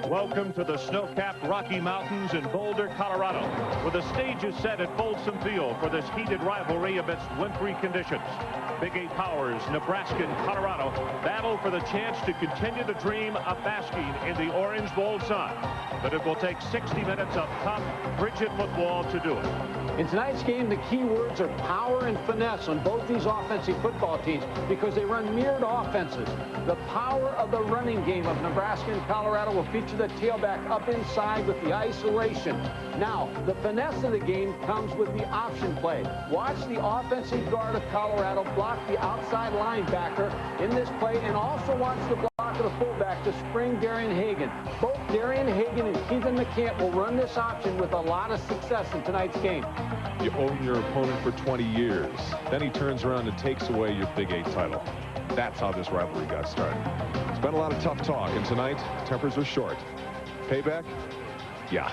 Welcome to the snow-capped Rocky Mountains in Boulder, Colorado, where the stage is set at Folsom Field for this heated rivalry amidst wintry conditions. Big 8 powers, Nebraska and Colorado, battle for the chance to continue the dream of basking in the Orange Bowl sun. But it will take 60 minutes of tough, frigid football to do it. In tonight's game, the key words are power and finesse on both these offensive football teams because they run mirrored offenses. The power of the running game of Nebraska and Colorado will feature the tailback up inside with the isolation. Now, the finesse of the game comes with the option play. Watch the offensive guard of Colorado block the outside linebacker in this play, and also watch the block of the fullback to spring Darian Hagan. Both Darian Hagan and Keegan McCant will run this option with a lot of success in tonight's game. You own your opponent for 20 years. Then he turns around and takes away your Big 8 title. That's how this rivalry got started. It's been a lot of tough talk, and tonight, tempers are short. Payback? Yeah.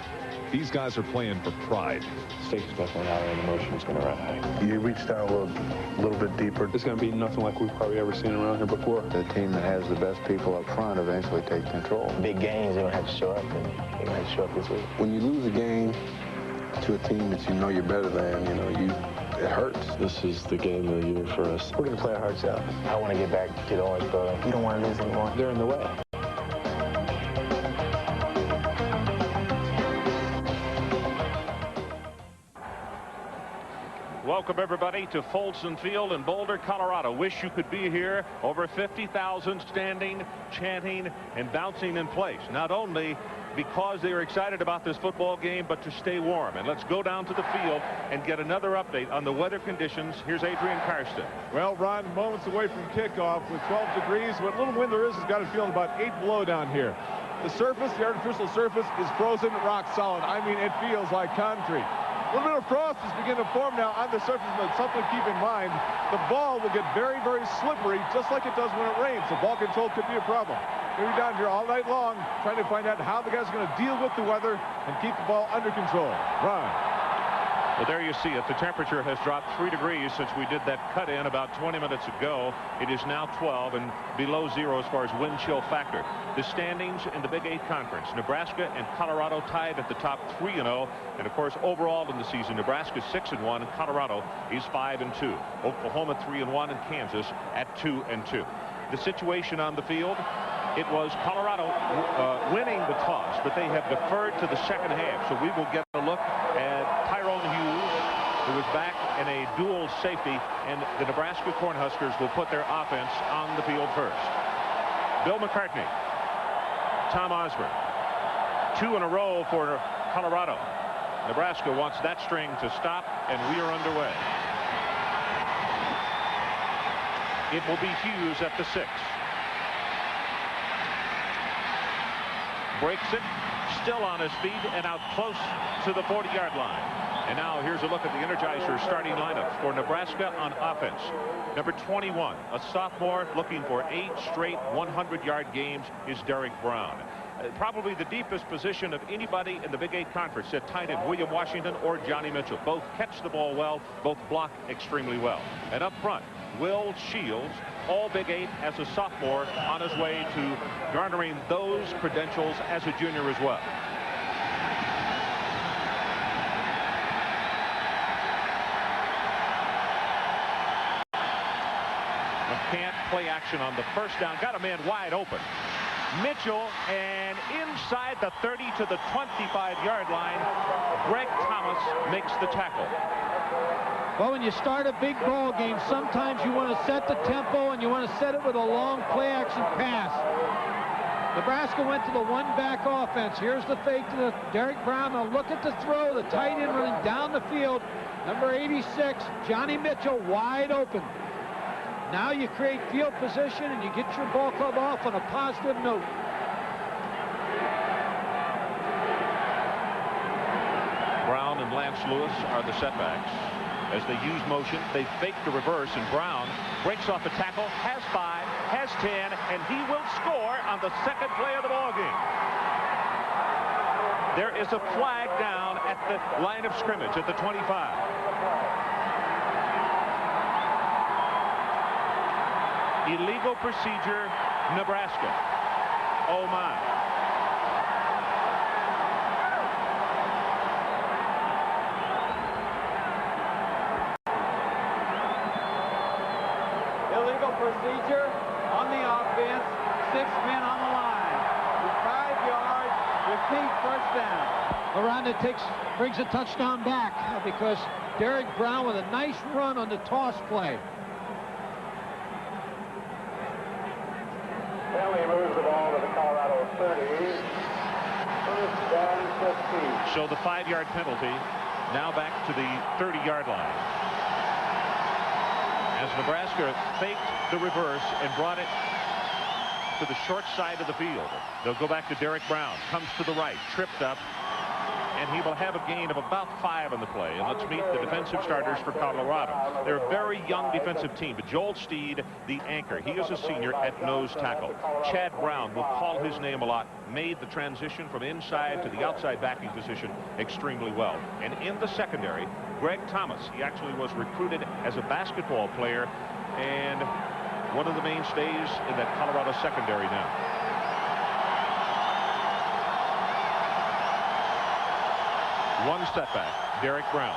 These guys are playing for pride. Stakes definitely higher, and emotion's going to run high. You reach down a little bit deeper. It's going to be nothing like we've probably ever seen around here before. The team that has the best people up front eventually takes control. Big games, they're going to have to show up, and they're going to have to show up this week. When you lose a game to a team that you know you're better than, it hurts. This is the game of the year for us. We're going to play our hearts out. I want to get back to the Orange Bowl. You don't want to lose anymore. They're in the way. Welcome, everybody, to Folsom Field in Boulder, Colorado. Wish you could be here. Over 50,000 standing, chanting, and bouncing in place. Not only because they are excited about this football game, but to stay warm. And let's go down to the field and get another update on the weather conditions. Here's Adrian Karsten. Well, Ron, moments away from kickoff with 12 degrees. What little wind there is has got it feeling about 8 below down here. The surface, the artificial surface, is frozen rock solid. I mean, it feels like concrete. A little bit of frost is beginning to form now on the surface, but something to keep in mind. The ball will get very, very slippery, just like it does when it rains. So ball control could be a problem. We'll be down here all night long trying to find out how the guys are going to deal with the weather and keep the ball under control. Ron. Well, there you see it. The temperature has dropped 3 degrees since we did that cut-in about 20 minutes ago. It is now 12 and below 0 as far as wind chill factor. The standings in the Big 8 Conference. Nebraska and Colorado tied at the top 3-0. And, of course, overall in the season, Nebraska 6-1 and Colorado is 5-2. Oklahoma 3-1 and Kansas at 2-2. The situation on the field, it was Colorado winning the toss, but they have deferred to the second half. So we will get a look at Tyrone Hughes, who is back in a dual safety, and the Nebraska Cornhuskers will put their offense on the field first. Bill McCartney, Tom Osborne, 2 in a row for Colorado. Nebraska wants that string to stop, and we are underway. It will be Hughes at the 6. Breaks it, still on his feet and out close to the 40-yard line. And now here's a look at the Energizer starting lineup for Nebraska on offense. Number 21, a sophomore looking for 8 straight 100-yard games, is Derek Brown. Probably the deepest position of anybody in the Big 8 Conference at tight end, William Washington or Johnny Mitchell. Both catch the ball well, both block extremely well. And up front, Will Shields, all Big 8 as a sophomore, on his way to garnering those credentials as a junior as well. McCant play action on the first down, got a man wide open. Mitchell, and inside the 30 to the 25-yard line, Greg Thomas makes the tackle. Well, when you start a big ball game, sometimes you want to set the tempo and you want to set it with a long play-action pass. Nebraska went to the one-back offense. Here's the fake to the Derek Brown. Now look at the throw, the tight end running down the field. Number 86, Johnny Mitchell, wide open. Now you create field position and you get your ball club off on a positive note. Brown and Lance Lewis are the setbacks. As they use motion, they fake the reverse, and Brown breaks off a tackle, has 5, has 10, and he will score on the second play of the ball game. There is a flag down at the line of scrimmage at the 25. Illegal procedure, Nebraska. Oh my. Illegal procedure on the offense. 6 men on the line. 5 yards. Repeat, first down. Aranda brings a touchdown back because Derek Brown with a nice run on the toss play. Finley moves the ball to the Colorado 30. First down 15. So the 5-yard penalty now back to the 30-yard line. As Nebraska faked the reverse and brought it to the short side of the field. They'll go back to Derek Brown. Comes to the right, tripped up, and he will have a gain of about 5 on the play. And let's meet the defensive starters for Colorado. They're a very young defensive team, but Joel Steed, the anchor, he is a senior at nose tackle. Chad Brown, will call his name a lot, made the transition from inside to the outside backing position extremely well. And in the secondary, Greg Thomas, he actually was recruited as a basketball player and one of the mainstays in that Colorado secondary now. One setback, Derek Brown.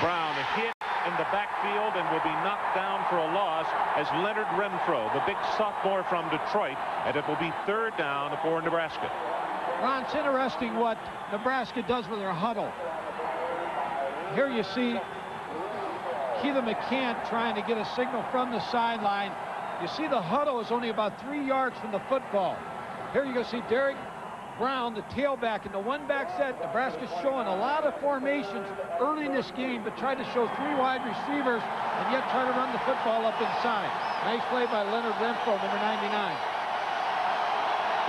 Brown hit in the backfield and will be knocked down for a loss as Leonard Renfro, the big sophomore from Detroit, and it will be 3rd down for Nebraska. Ron, it's interesting what Nebraska does with their huddle. Here you see Keelan McCann trying to get a signal from the sideline. You see the huddle is only about 3 yards from the football. Here you go see Derek Brown, the tailback, in the one-back set. Nebraska's showing a lot of formations early in this game, but tried to show 3 wide receivers and yet try to run the football up inside. Nice play by Leonard Renfro, number 99.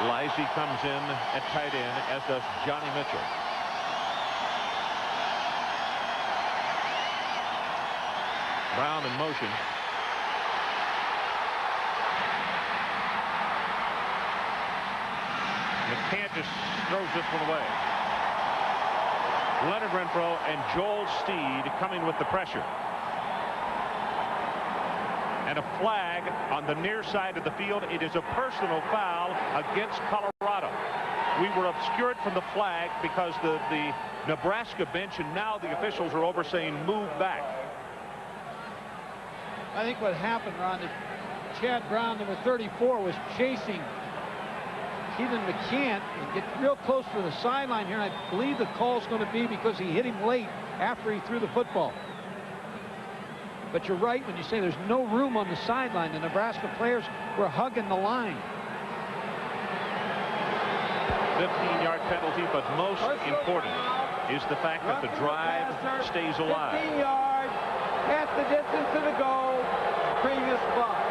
Lizzie comes in at tight end, as does Johnny Mitchell. Brown in motion. McCann just throws this one away. Leonard Renfro and Joel Steed coming with the pressure. And a flag on the near side of the field. It is a personal foul against Colorado. We were obscured from the flag because the Nebraska bench, and now the officials are over saying move back. I think what happened, Ron, is Chad Brown, number 34, was chasing Keelan McCann and get real close to the sideline here. And I believe the call's going to be because he hit him late after he threw the football. But you're right when you say there's no room on the sideline. The Nebraska players were hugging the line. 15-yard penalty, but most important is the fact that the drive stays alive. 15 yards, half the distance to the goal, previous spot.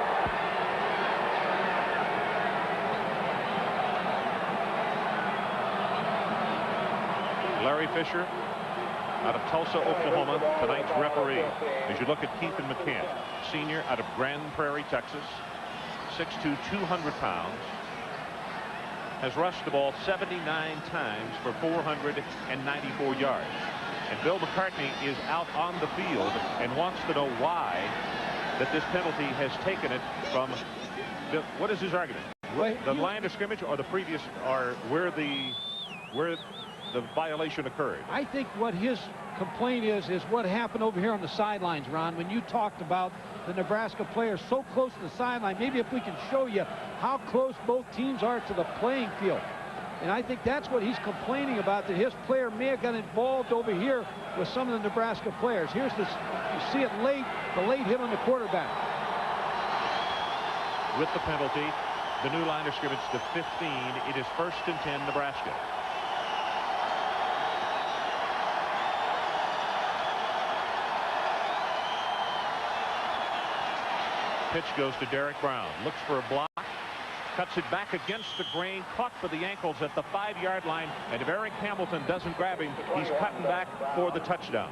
Larry Fisher, out of Tulsa, Oklahoma, tonight's referee. As you look at Keith McCann, senior out of Grand Prairie, Texas, 6'2", 200 pounds, has rushed the ball 79 times for 494 yards. And Bill McCartney is out on the field and wants to know why that this penalty has taken it from what is his argument? The line of scrimmage or the previous, or where the violation occurred? I think what his complaint is what happened over here on the sidelines, Ron, when you talked about the Nebraska players so close to the sideline. Maybe if we can show you how close both teams are to the playing field. And I think that's what he's complaining about, that his player may have got involved over here with some of the Nebraska players. Here's this, you see it late, the late hit on the quarterback. With the penalty, the new line of scrimmage to 15. It is 1st and 10, Nebraska. Pitch goes to Derek Brown. Looks for a block. Cuts it back against the grain. Caught for the ankles at the 5-yard line. And if Eric Hamilton doesn't grab him, he's cutting back for the touchdown.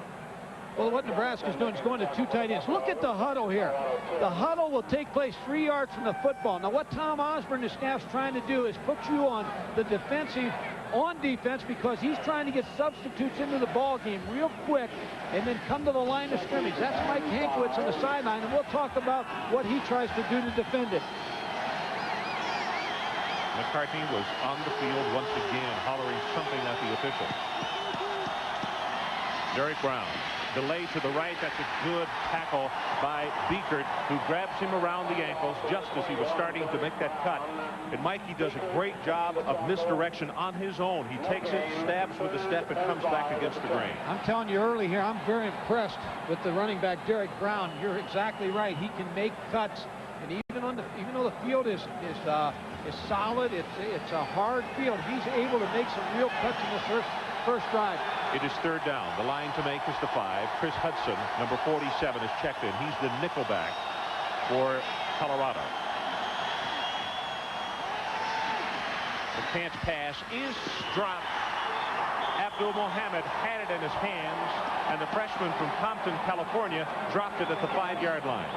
Well, what Nebraska's doing is going to 2 tight ends. Look at the huddle here. The huddle will take place 3 yards from the football. Now, what Tom Osborne and his staff's trying to do is put you on the defensive on defense because he's trying to get substitutes into the ball game real quick and then come to the line of scrimmage. That's Mike Hankwitz on the sideline, and we'll talk about what he tries to do to defend it. McCartney was on the field once again, hollering something at the official. Derek Brown, delay to the right. That's a good tackle by Beekert, who grabs him around the ankles just as he was starting to make that cut. And Mikey does a great job of misdirection on his own. He takes it, stabs with a step, and comes back against the grain. I'm telling you early here, I'm very impressed with the running back, Derek Brown. You're exactly right. He can make cuts. And even though the field is solid, it's a hard field, he's able to make some real cuts in this first drive. It is third down. The line to make is the 5. Chris Hudson, number 47, is checked in. He's the nickelback for Colorado. The can't pass is dropped. Abdul Mohammed had it in his hands, and the freshman from Compton, California, dropped it at the 5-yard line.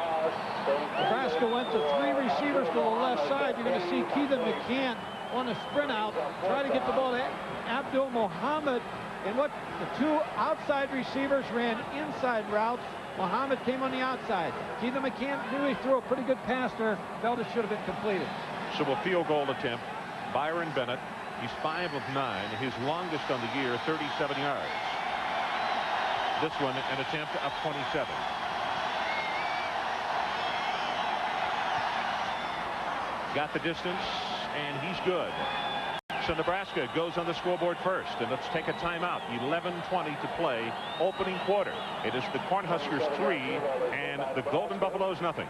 Nebraska went to 3 receivers to the left side. You're going to see Keithan McCann on a sprint out, try to get the ball to Abdul Mohammed. And what the 2 outside receivers ran inside routes. Mohammed came on the outside. Keithan McCann knew he threw a pretty good pass there. Felt it should have been completed. So a field goal attempt. Byron Bennett, he's 5 of 9. His longest on the year, 37 yards. This one, an attempt of 27. Got the distance, and he's good. So Nebraska goes on the scoreboard first, and let's take a timeout. 11:20 to play, opening quarter. It is the Cornhuskers 3 and the Golden Buffaloes nothing.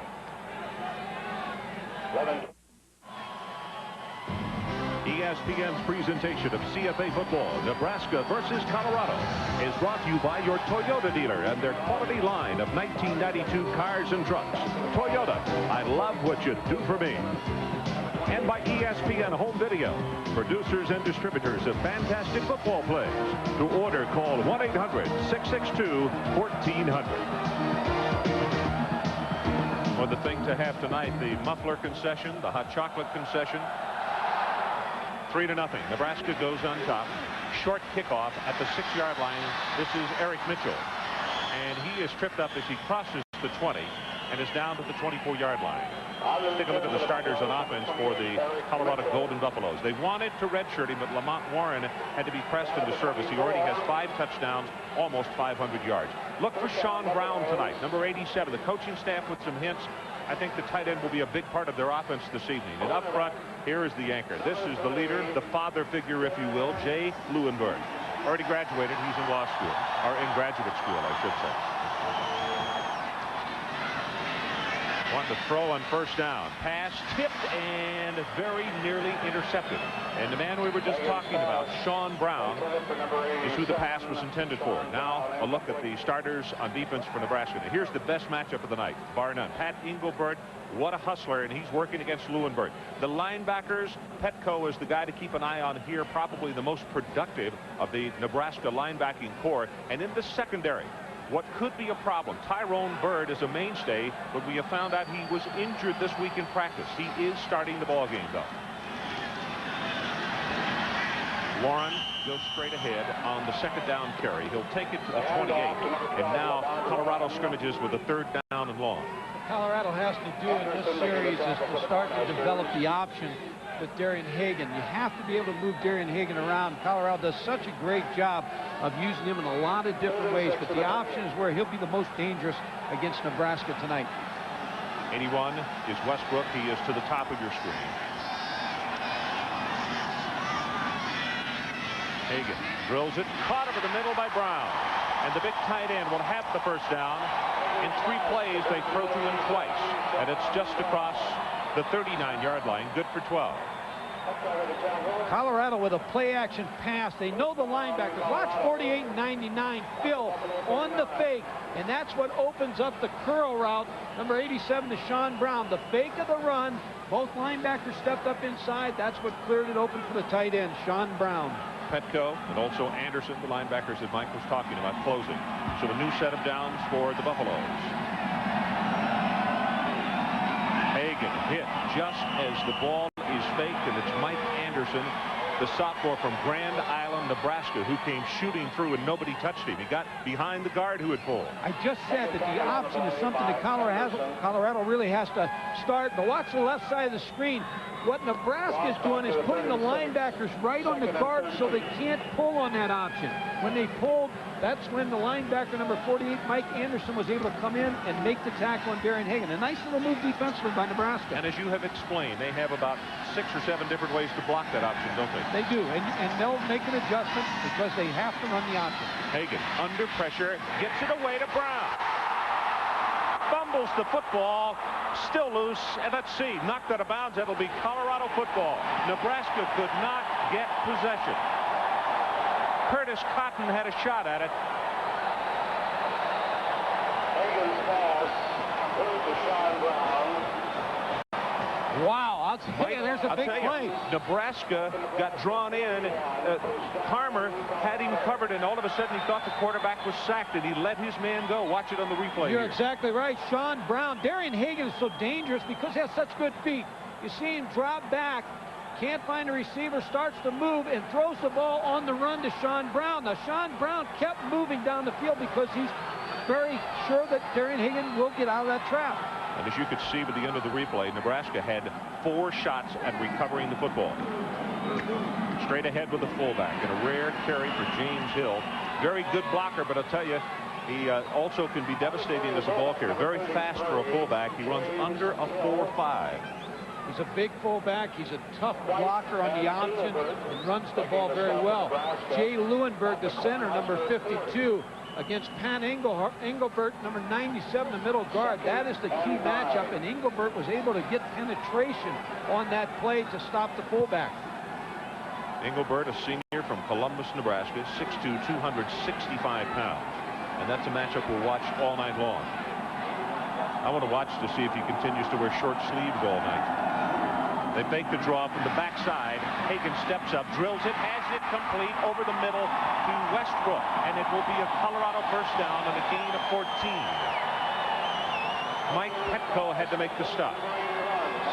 ESPN's presentation of CFA football, Nebraska versus Colorado, is brought to you by your Toyota dealer and their quality line of 1992 cars and trucks. Toyota, I love what you do for me. And by ESPN Home Video, producers and distributors of fantastic football plays. To order, call 1-800-662-1400. Well, the thing to have tonight, the muffler concession, the hot chocolate concession. 3-0. Nebraska goes on top. Short kickoff at the 6-yard line. This is Eric Mitchell. And he is tripped up as he crosses the 20 and is down to the 24-yard line. Let's take a look at the starters on offense for the Colorado Golden Buffaloes. They wanted to redshirt him, but Lamont Warren had to be pressed into service. He already has 5 touchdowns, almost 500 yards. Look for Sean Brown tonight, number 87. The coaching staff with some hints. I think the tight end will be a big part of their offense this evening. And up front, here is the anchor. This is the leader, the father figure, if you will, Jay Lewinberg. Already graduated. He's in law school, or in graduate school, I should say. Wanting to throw on first down. Pass tipped and very nearly intercepted. And the man we were just talking about, Sean Brown, is who the pass was intended for. Now a look at the starters on defense for Nebraska. Now, here's the best matchup of the night, bar none. Pat Engelbert, what a hustler, and he's working against Lewinberg. The linebackers, Petco is the guy to keep an eye on here, probably the most productive of the Nebraska linebacking core. And in the secondary, what could be a problem? Tyrone Bird is a mainstay, but we have found out he was injured this week in practice. He is starting the ball game, though. Warren goes straight ahead on the 2nd down carry. He'll take it to the 28. And now Colorado scrimmages with a 3rd down and long. What Colorado has to do in this series is to start to develop the option with Darian Hagan. You have to be able to move Darian Hagan around. Colorado does such a great job of using him in a lot of different ways, but the option is where he'll be the most dangerous against Nebraska tonight. 81 is Westbrook. He is to the top of your screen. Hagan drills it, caught over the middle by Brown. And the big tight end will have the first down. In 3 plays, they throw to him twice. And it's just across the 39-yard line, good for 12. Colorado with a play-action pass. They know the linebackers. Watch 48 and 99, Phil, on the fake. And that's what opens up the curl route. Number 87 to Sean Brown. The fake of the run. Both linebackers stepped up inside. That's what cleared it open for the tight end, Sean Brown. Petco and also Anderson, the linebackers that Mike was talking about, closing. So a new set of downs for the Buffaloes. Hagan hit just as the ball is faked, and it's Mike Anderson the sophomore from Grand Island, Nebraska, who came shooting through and nobody touched him. He got behind the guard who had pulled. I just said that the option is something that Colorado really has to start. But watch the left side of the screen. What Nebraska is doing is putting the linebackers right on the guard so they can't pull on that option. When they pulled, that's when the linebacker number 48, Mike Anderson, was able to come in and make the tackle on Darian Hagan. A nice little move defensively by Nebraska. And as you have explained, they have about 6 or 7 different ways to block that option, don't they? They do, and they'll make an adjustment because they have to run the option. Hagan under pressure, gets it away to Brown. Fumbles the football, still loose, and let's see, knocked out of bounds. That'll be Colorado football. Nebraska could not get possession. Curtis Cotton had a shot at it. Hagan's pass to Sean Brown. Wow, I'll tell you, there's a big play. Nebraska got drawn in. Harmer had him covered, and all of a sudden he thought the quarterback was sacked, and he let his man go. Watch it on the replay. You're here. exactly right. Sean Brown. Darian Hagan is so dangerous because he has such good feet. You see him drop back, can't find a receiver, starts to move, and throws the ball on the run to Sean Brown. Now, Sean Brown kept moving down the field because he's very sure that Darian Hagan will get out of that trap. And as you could see with the end of the replay, Nebraska had 4 shots at recovering the football. Straight ahead with the fullback, and a rare carry for James Hill. Very good blocker, but I'll tell you, he also can be devastating as a ball carrier. Very fast for a fullback. He runs under a 4.5. He's a big fullback. He's a tough blocker on the option and runs the ball very well. Jay Lewinberg, the center, number 52, against Pat Engelbert, number 97, the middle guard. That is the key matchup, and Engelbert was able to get penetration on that play to stop the fullback. Engelbert, a senior from Columbus, Nebraska, 6'2", 265 pounds. And that's a matchup we'll watch all night long. I want to watch to see if he continues to wear short sleeves all night. They fake the draw from the backside. Hagan steps up, drills it, has it complete over the middle to Westbrook. And it will be a Colorado first down and a gain of 14. Mike Petco had to make the stop.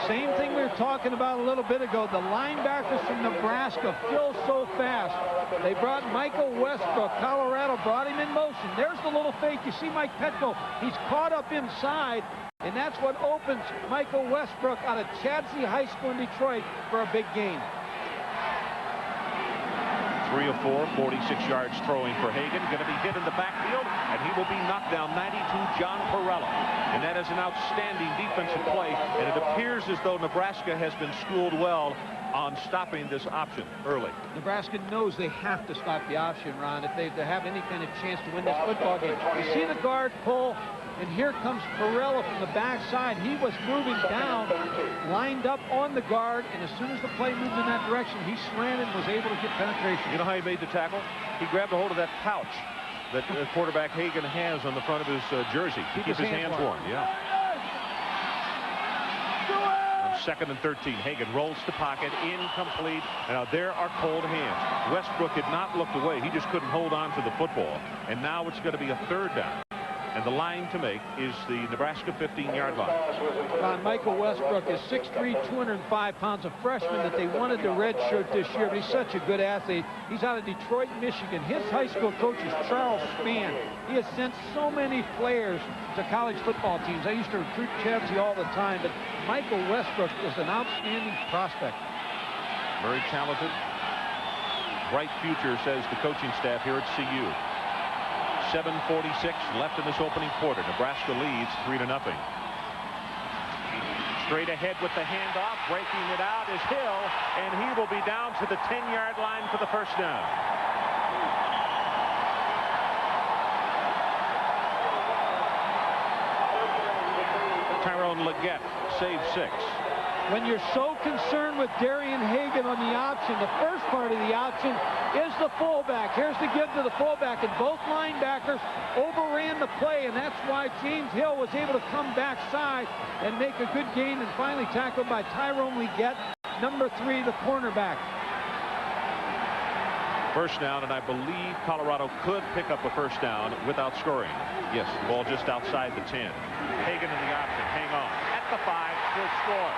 Same thing we were talking about a little bit ago. The linebackers from Nebraska fill so fast. They brought Michael Westbrook. Colorado brought him in motion. There's the little fake. You see Mike Petco. He's caught up inside, and that's what opens Michael Westbrook out of Chadsey High School in Detroit for a big game. 3 of 4, 46 yards throwing for Hagan. Going to be hit in the backfield, and he will be knocked down. 92, John Perella. And that is an outstanding defensive play, and it appears as though Nebraska has been schooled well on stopping this option early. Nebraska knows they have to stop the option, Ron, if they have any kind of chance to win this football game. You see the guard pull, and here comes Perella from the backside. He was moving down, lined up on the guard, and as soon as the play moved in that direction, he slanted and was able to get penetration. You know how he made the tackle? He grabbed a hold of that pouch that quarterback Hagan has on the front of his jersey to keep his hands warm. Yeah. On 2nd and 13, Hagan rolls the pocket, incomplete. Now there are cold hands. Westbrook had not looked away. He just couldn't hold on to the football. And now it's going to be a 3rd down. And the line to make is the Nebraska 15-yard line. Michael Westbrook is 6'3", 205 pounds, a freshman that they wanted to redshirt this year, but he's such a good athlete. He's out of Detroit, Michigan. His high school coach is Charles Spann. He has sent so many players to college football teams. I used to recruit Chadsey all the time, but Michael Westbrook is an outstanding prospect. Very talented. Bright future, says the coaching staff here at CU. 7:46 left in this opening quarter. Nebraska leads 3-0. Straight ahead with the handoff, breaking it out is Hill, and he will be down to the 10-yard line for the first down. Tyrone Leggett saves 6. When you're so concerned with Darian Hagan on the option, the first part of the option is the fullback. Here's the give to the fullback, and both linebackers overran the play, and that's why James Hill was able to come backside and make a good gain, and finally tackled by Tyrone Leggett, number 3, the cornerback. First down, and I believe Colorado could pick up a first down without scoring. Yes, the ball just outside the 10. Hagan in the option, hang on. At the 5, he'll score.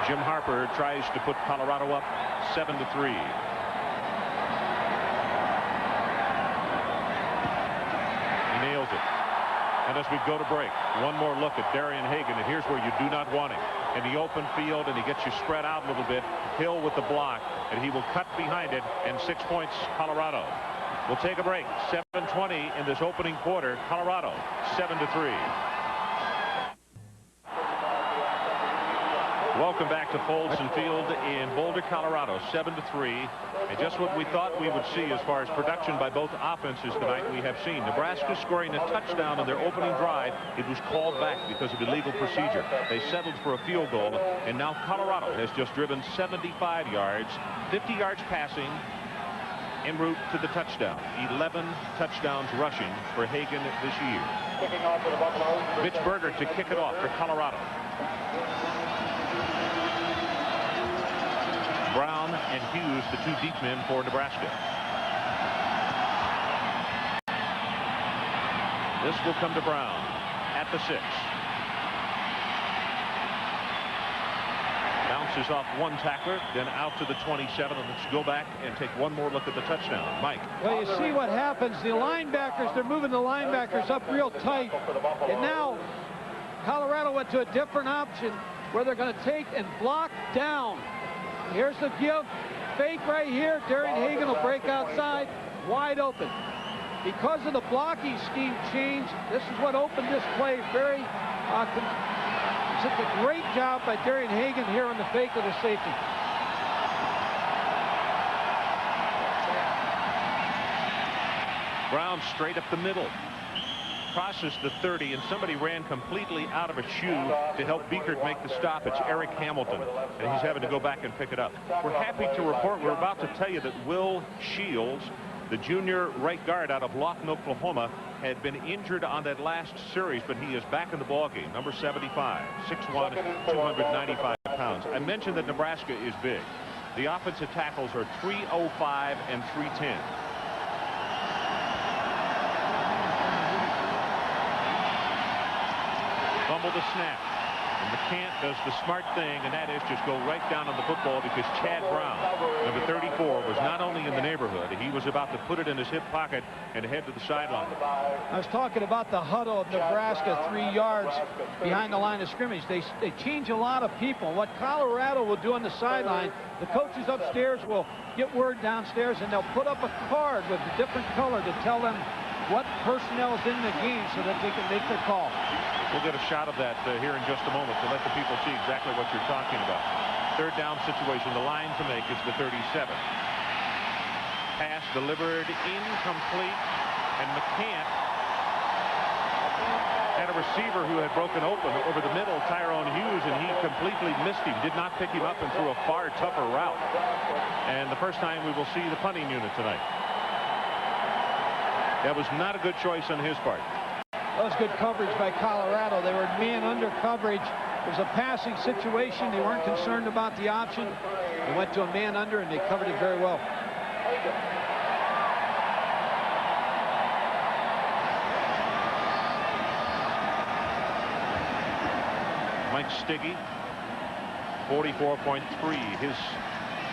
Jim Harper tries to put Colorado up 7-3. He nails it. And as we go to break, one more look at Darian Hagan, and here's where you do not want him. In the open field, and he gets you spread out a little bit. Hill with the block, and he will cut behind it, and 6 points, Colorado. We'll take a break. 7:20 in this opening quarter. Colorado 7-3. Welcome back to Folsom Field in Boulder, Colorado. 7-3. And just what we thought we would see as far as production by both offenses tonight, we have seen. Nebraska scoring a touchdown on their opening drive. It was called back because of illegal procedure. They settled for a field goal, and now Colorado has just driven 75 yards, 50 yards passing, en route to the touchdown. 11 touchdowns rushing for Hagan this year. Mitch Berger to kick it off for Colorado. Brown and Hughes, the two deep men for Nebraska. This will come to Brown at the 6. Bounces off one tackler, then out to the 27. And let's go back and take one more look at the touchdown. Mike. Well, you see what happens. The linebackers, they're moving the linebackers up real tight. And now Colorado went to a different option where they're going to take and block down. Here's the give. Fake right here. Darian Hagan will break outside. Wide open. Because of the blocking scheme change, this is what opened this play. It's a great job by Darian Hagan here on the fake of the safety. Brown straight up the middle. Crosses the 30, and somebody ran completely out of a shoe to help Biekert make the stop. It's Eric Hamilton, and he's having to go back and pick it up. We're happy to report, we're about to tell you that Will Shields, the junior right guard out of Lawton, Oklahoma, had been injured on that last series, but he is back in the ballgame. Number 75, 6'1", 295 pounds. I mentioned that Nebraska is big. The offensive tackles are 305 and 310. Fumble the snap. And McCant does the smart thing, and that is just go right down on the football, because Chad Brown, number 34, was not only in the neighborhood, he was about to put it in his hip pocket and head to the sideline. I was talking about the huddle of Nebraska 3 yards behind the line of scrimmage. They change a lot of people. What Colorado will do on the sideline, the coaches upstairs will get word downstairs, and they'll put up a card with a different color to tell them what personnel is in the game so that they can make their call. We'll get a shot of that here in just a moment to let the people see exactly what you're talking about. Third down situation. The line to make is the 37. Pass delivered incomplete, and McCant had a receiver who had broken open over the middle, Tyrone Hughes, and he completely missed him, did not pick him up, and threw a far tougher route. And the first time we will see the punting unit tonight. That was not a good choice on his part. That was good coverage by Colorado. They were man under coverage. It was a passing situation. They weren't concerned about the option. They went to a man under, and they covered it very well. Mike Stiggy, 44.3, his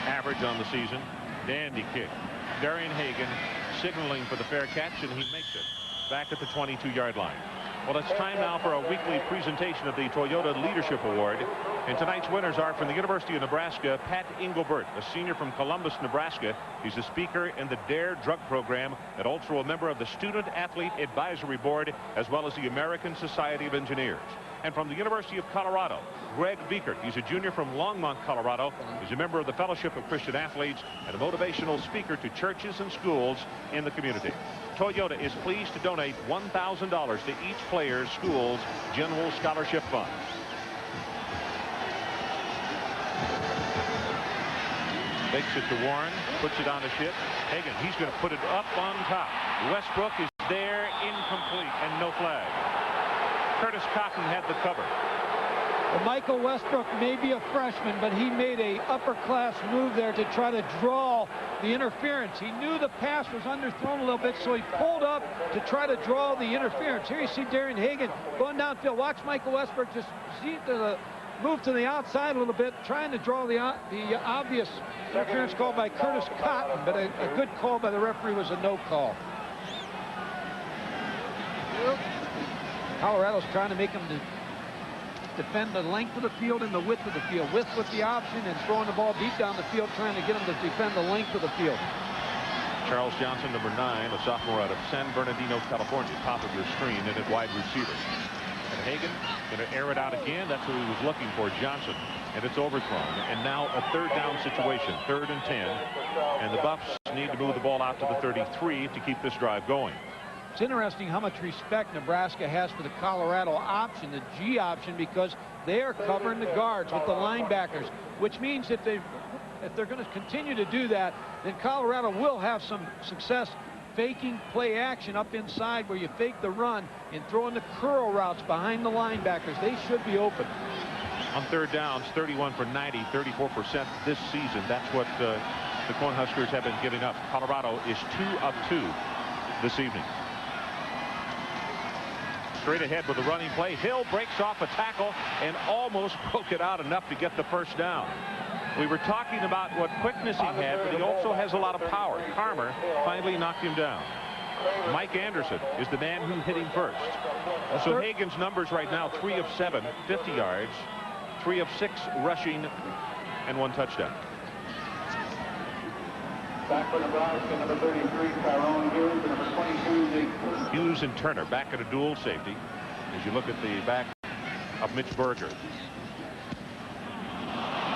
average on the season. Dandy kick. Darian Hagan signaling for the fair catch, and he makes it back at the 22-yard line. Well, it's time now for a weekly presentation of the Toyota Leadership Award. And tonight's winners are from the University of Nebraska, Pat Engelbert, a senior from Columbus, Nebraska. He's a speaker in the DARE drug program and also a member of the Student Athlete Advisory Board, as well as the American Society of Engineers. And from the University of Colorado, Greg Biekert. He's a junior from Longmont, Colorado. He's a member of the Fellowship of Christian Athletes and a motivational speaker to churches and schools in the community. Toyota is pleased to donate $1,000 to each player's school's general scholarship fund. Takes it to Warren, puts it on his hip. Hagan, he's going to put it up on top. Westbrook is there, incomplete, and no flag. Curtis Cotton had the cover. Well, Michael Westbrook may be a freshman, but he made a upper-class move there to try to draw the interference. He knew the pass was underthrown a little bit, so he pulled up to try to draw the interference. Here you see Darian Hagan going downfield. Watch Michael Westbrook just see the moved to the outside a little bit, trying to draw the obvious interference call by Curtis Cotton, but a good call by the referee was a no call. Colorado's trying to make him defend the length of the field and the width of the field. Width with the option and throwing the ball deep down the field, trying to get him to defend the length of the field. Charles Johnson, number 9, a sophomore out of San Bernardino, California, top of your screen, and at wide receiver. And Hagan going to air it out again. That's who he was looking for, Johnson. And it's overthrown. And now a third down situation, 3rd and 10. And the Buffs need to move the ball out to the 33 to keep this drive going. It's interesting how much respect Nebraska has for the Colorado option, the G option, because they are covering the guards with the linebackers, which means if they're going to continue to do that, then Colorado will have some success faking play action up inside where you fake the run and throwing the curl routes behind the linebackers. They should be open. On third downs, 31 for 90, 34% this season. That's what the Cornhuskers have been giving up. Colorado is 2 of 2 this evening. Straight ahead with the running play. Hill breaks off a tackle and almost broke it out enough to get the first down. We were talking about what quickness he had, but he also has a lot of power. Carmer finally knocked him down. Mike Anderson is the man who hit him first. So Hagan's numbers right now, 3 of 7, 50 yards, 3 of 6 rushing, and 1 touchdown. Back for Nebraska, number 33, Tyrone Hughes, and number 22, Nate. Hughes and Turner back at a dual safety. As you look at the back of Mitch Berger.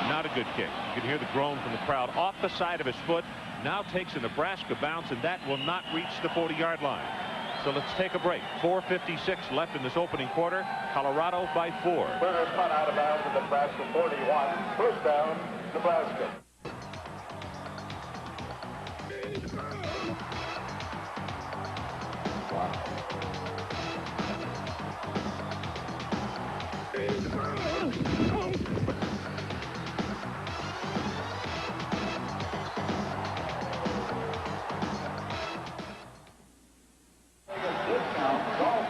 Not a good kick. You can hear the groan from the crowd. Off the side of his foot. Now takes a Nebraska bounce, and that will not reach the 40-yard line. So let's take a break. 4:56 left in this opening quarter. Colorado by 4. Berger's punt out of bounds at Nebraska 41. First down, Nebraska.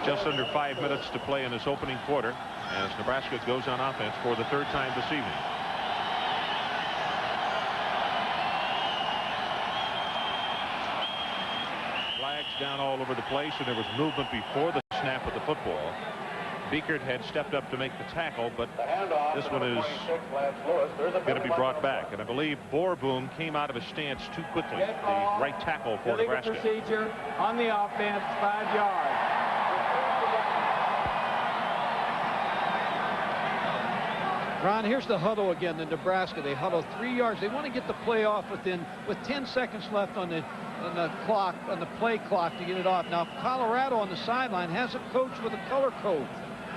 Just under 5 minutes to play in this opening quarter as Nebraska goes on offense for the 3rd time this evening. Flags down all over the place, and there was movement before the snap of the football. Beekert had stepped up to make the tackle, but this one is going to be brought back. And I believe Borboom came out of his stance too quickly. The right tackle for Nebraska. Procedure on the offense, 5 yards. Ron, here's the huddle again in Nebraska. They huddle 3 yards. They want to get the play off with 10 seconds left on the clock, on the play clock, to get it off. Now Colorado on the sideline has a coach with a color code,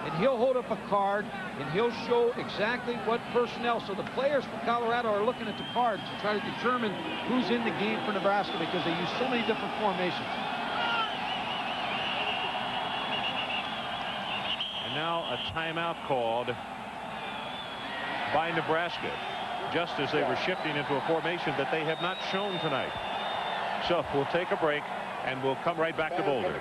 and he'll hold up a card and he'll show exactly what personnel. So the players for Colorado are looking at the cards to try to determine who's in the game for Nebraska, because they use so many different formations. And now a timeout called by Nebraska, just as they were shifting into a formation that they have not shown tonight. So we'll take a break and we'll come right back to Boulder.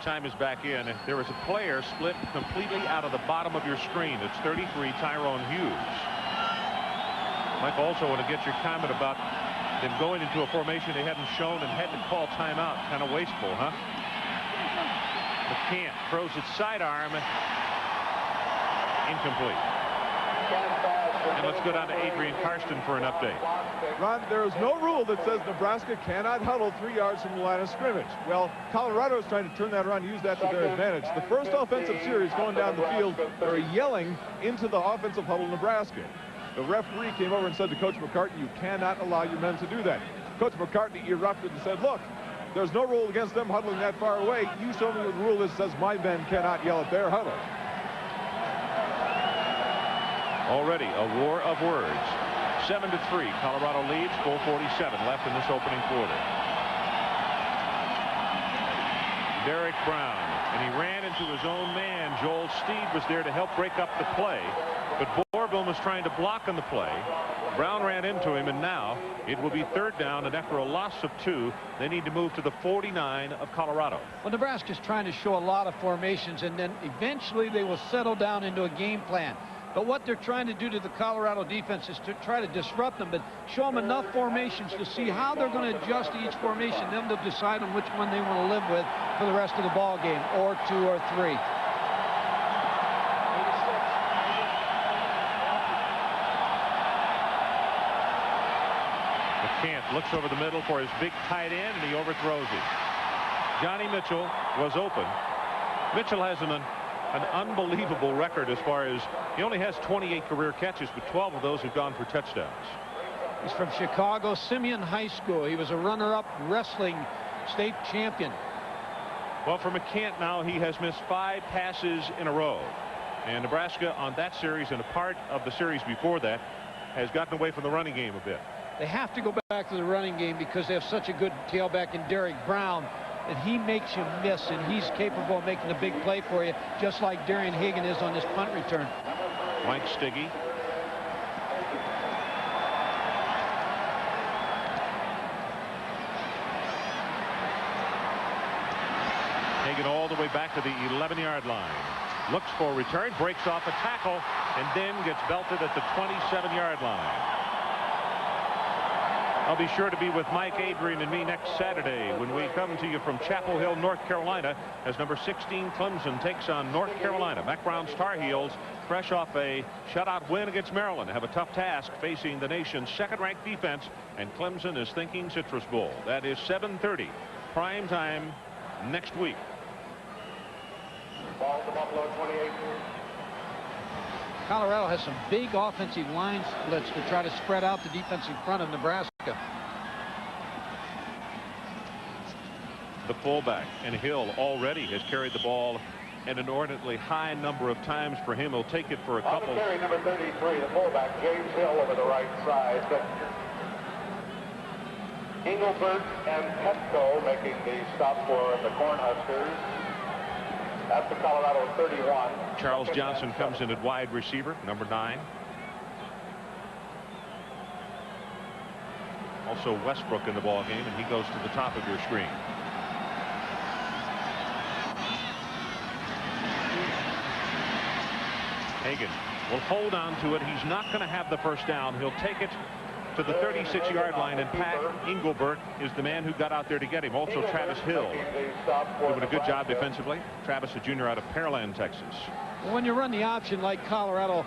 Time is back in. There is a player split completely out of the bottom of your screen. It's 33, Tyrone Hughes. Mike, also want to get your comment about them going into a formation they hadn't shown and had to call timeout. Kind of wasteful, huh? McCann throws it sidearm. Incomplete. And let's go down to Adrian Karsten for an update. Ron, there is no rule that says Nebraska cannot huddle 3 yards from the line of scrimmage. Well, Colorado is trying to turn that around and use that to their advantage. The first offensive series going down the field, they're yelling into the offensive huddle Nebraska. The referee came over and said to Coach McCartney, you cannot allow your men to do that. Coach McCartney erupted and said, look, there's no rule against them huddling that far away. You show me what the rule is that says my men cannot yell at their huddle. Already a war of words. 7-3. Colorado leads. 4:47 left in this opening quarter. Derek Brown, and he ran into his own man. Joel Steed was there to help break up the play, but Borboom was trying to block on the play. Brown ran into him, and now it will be 3rd down, and after a loss of 2, they need to move to the 49 of Colorado. Well, Nebraska's trying to show a lot of formations, and then eventually they will settle down into a game plan. But what they're trying to do to the Colorado defense is to try to disrupt them, but show them enough formations to see how they're going to adjust to each formation. Then they'll decide on which one they want to live with for the rest of the ball game, or 2 or 3. Kent looks over the middle for his big tight end, and he overthrows it. Johnny Mitchell was open. Mitchell has an unbelievable record as far as he only has 28 career catches, but 12 of those have gone for touchdowns. He's from Chicago Simeon High School. He was a runner-up wrestling state champion. Well, for McCant now, he has missed 5 passes in a row. And Nebraska on that series and a part of the series before that has gotten away from the running game a bit. They have to go back to the running game because they have such a good tailback in Derek Brown that he makes you miss, and he's capable of making a big play for you, just like Darian Hagan is on this punt return. Mike Stiggy. Hagan all the way back to the 11-yard line. Looks for a return, breaks off a tackle, and then gets belted at the 27-yard line. I'll be sure to be with Mike, Adrian, and me next Saturday when we come to you from Chapel Hill, North Carolina, as number 16 Clemson takes on North Carolina. Mac Brown's Tar Heels, fresh off a shutout win against Maryland, have a tough task facing the nation's 2nd-ranked defense, and Clemson is thinking Citrus Bowl. That is 7:30 prime time next week. Ball to Buffalo 28. Colorado has some big offensive line splits to try to spread out the defense in front of Nebraska. The fullback, and Hill already has carried the ball an inordinately high number of times for him. He'll take it for a couple. On the carry, number 33, the fullback, James Hill over the right side. Engelbert and Petco making the stop for the Cornhuskers. That's the Colorado 31. Charles Johnson comes in at wide receiver, number 9. Also Westbrook in the ball game, and he goes to the top of your screen. Hagan will hold on to it. He's not going to have the first down. He'll take it to the 36-yard line, and Pat Engelbert is the man who got out there to get him. Also Travis Hill doing a good job defensively. Travis, a junior out of Pearland, Texas. When you run the option like Colorado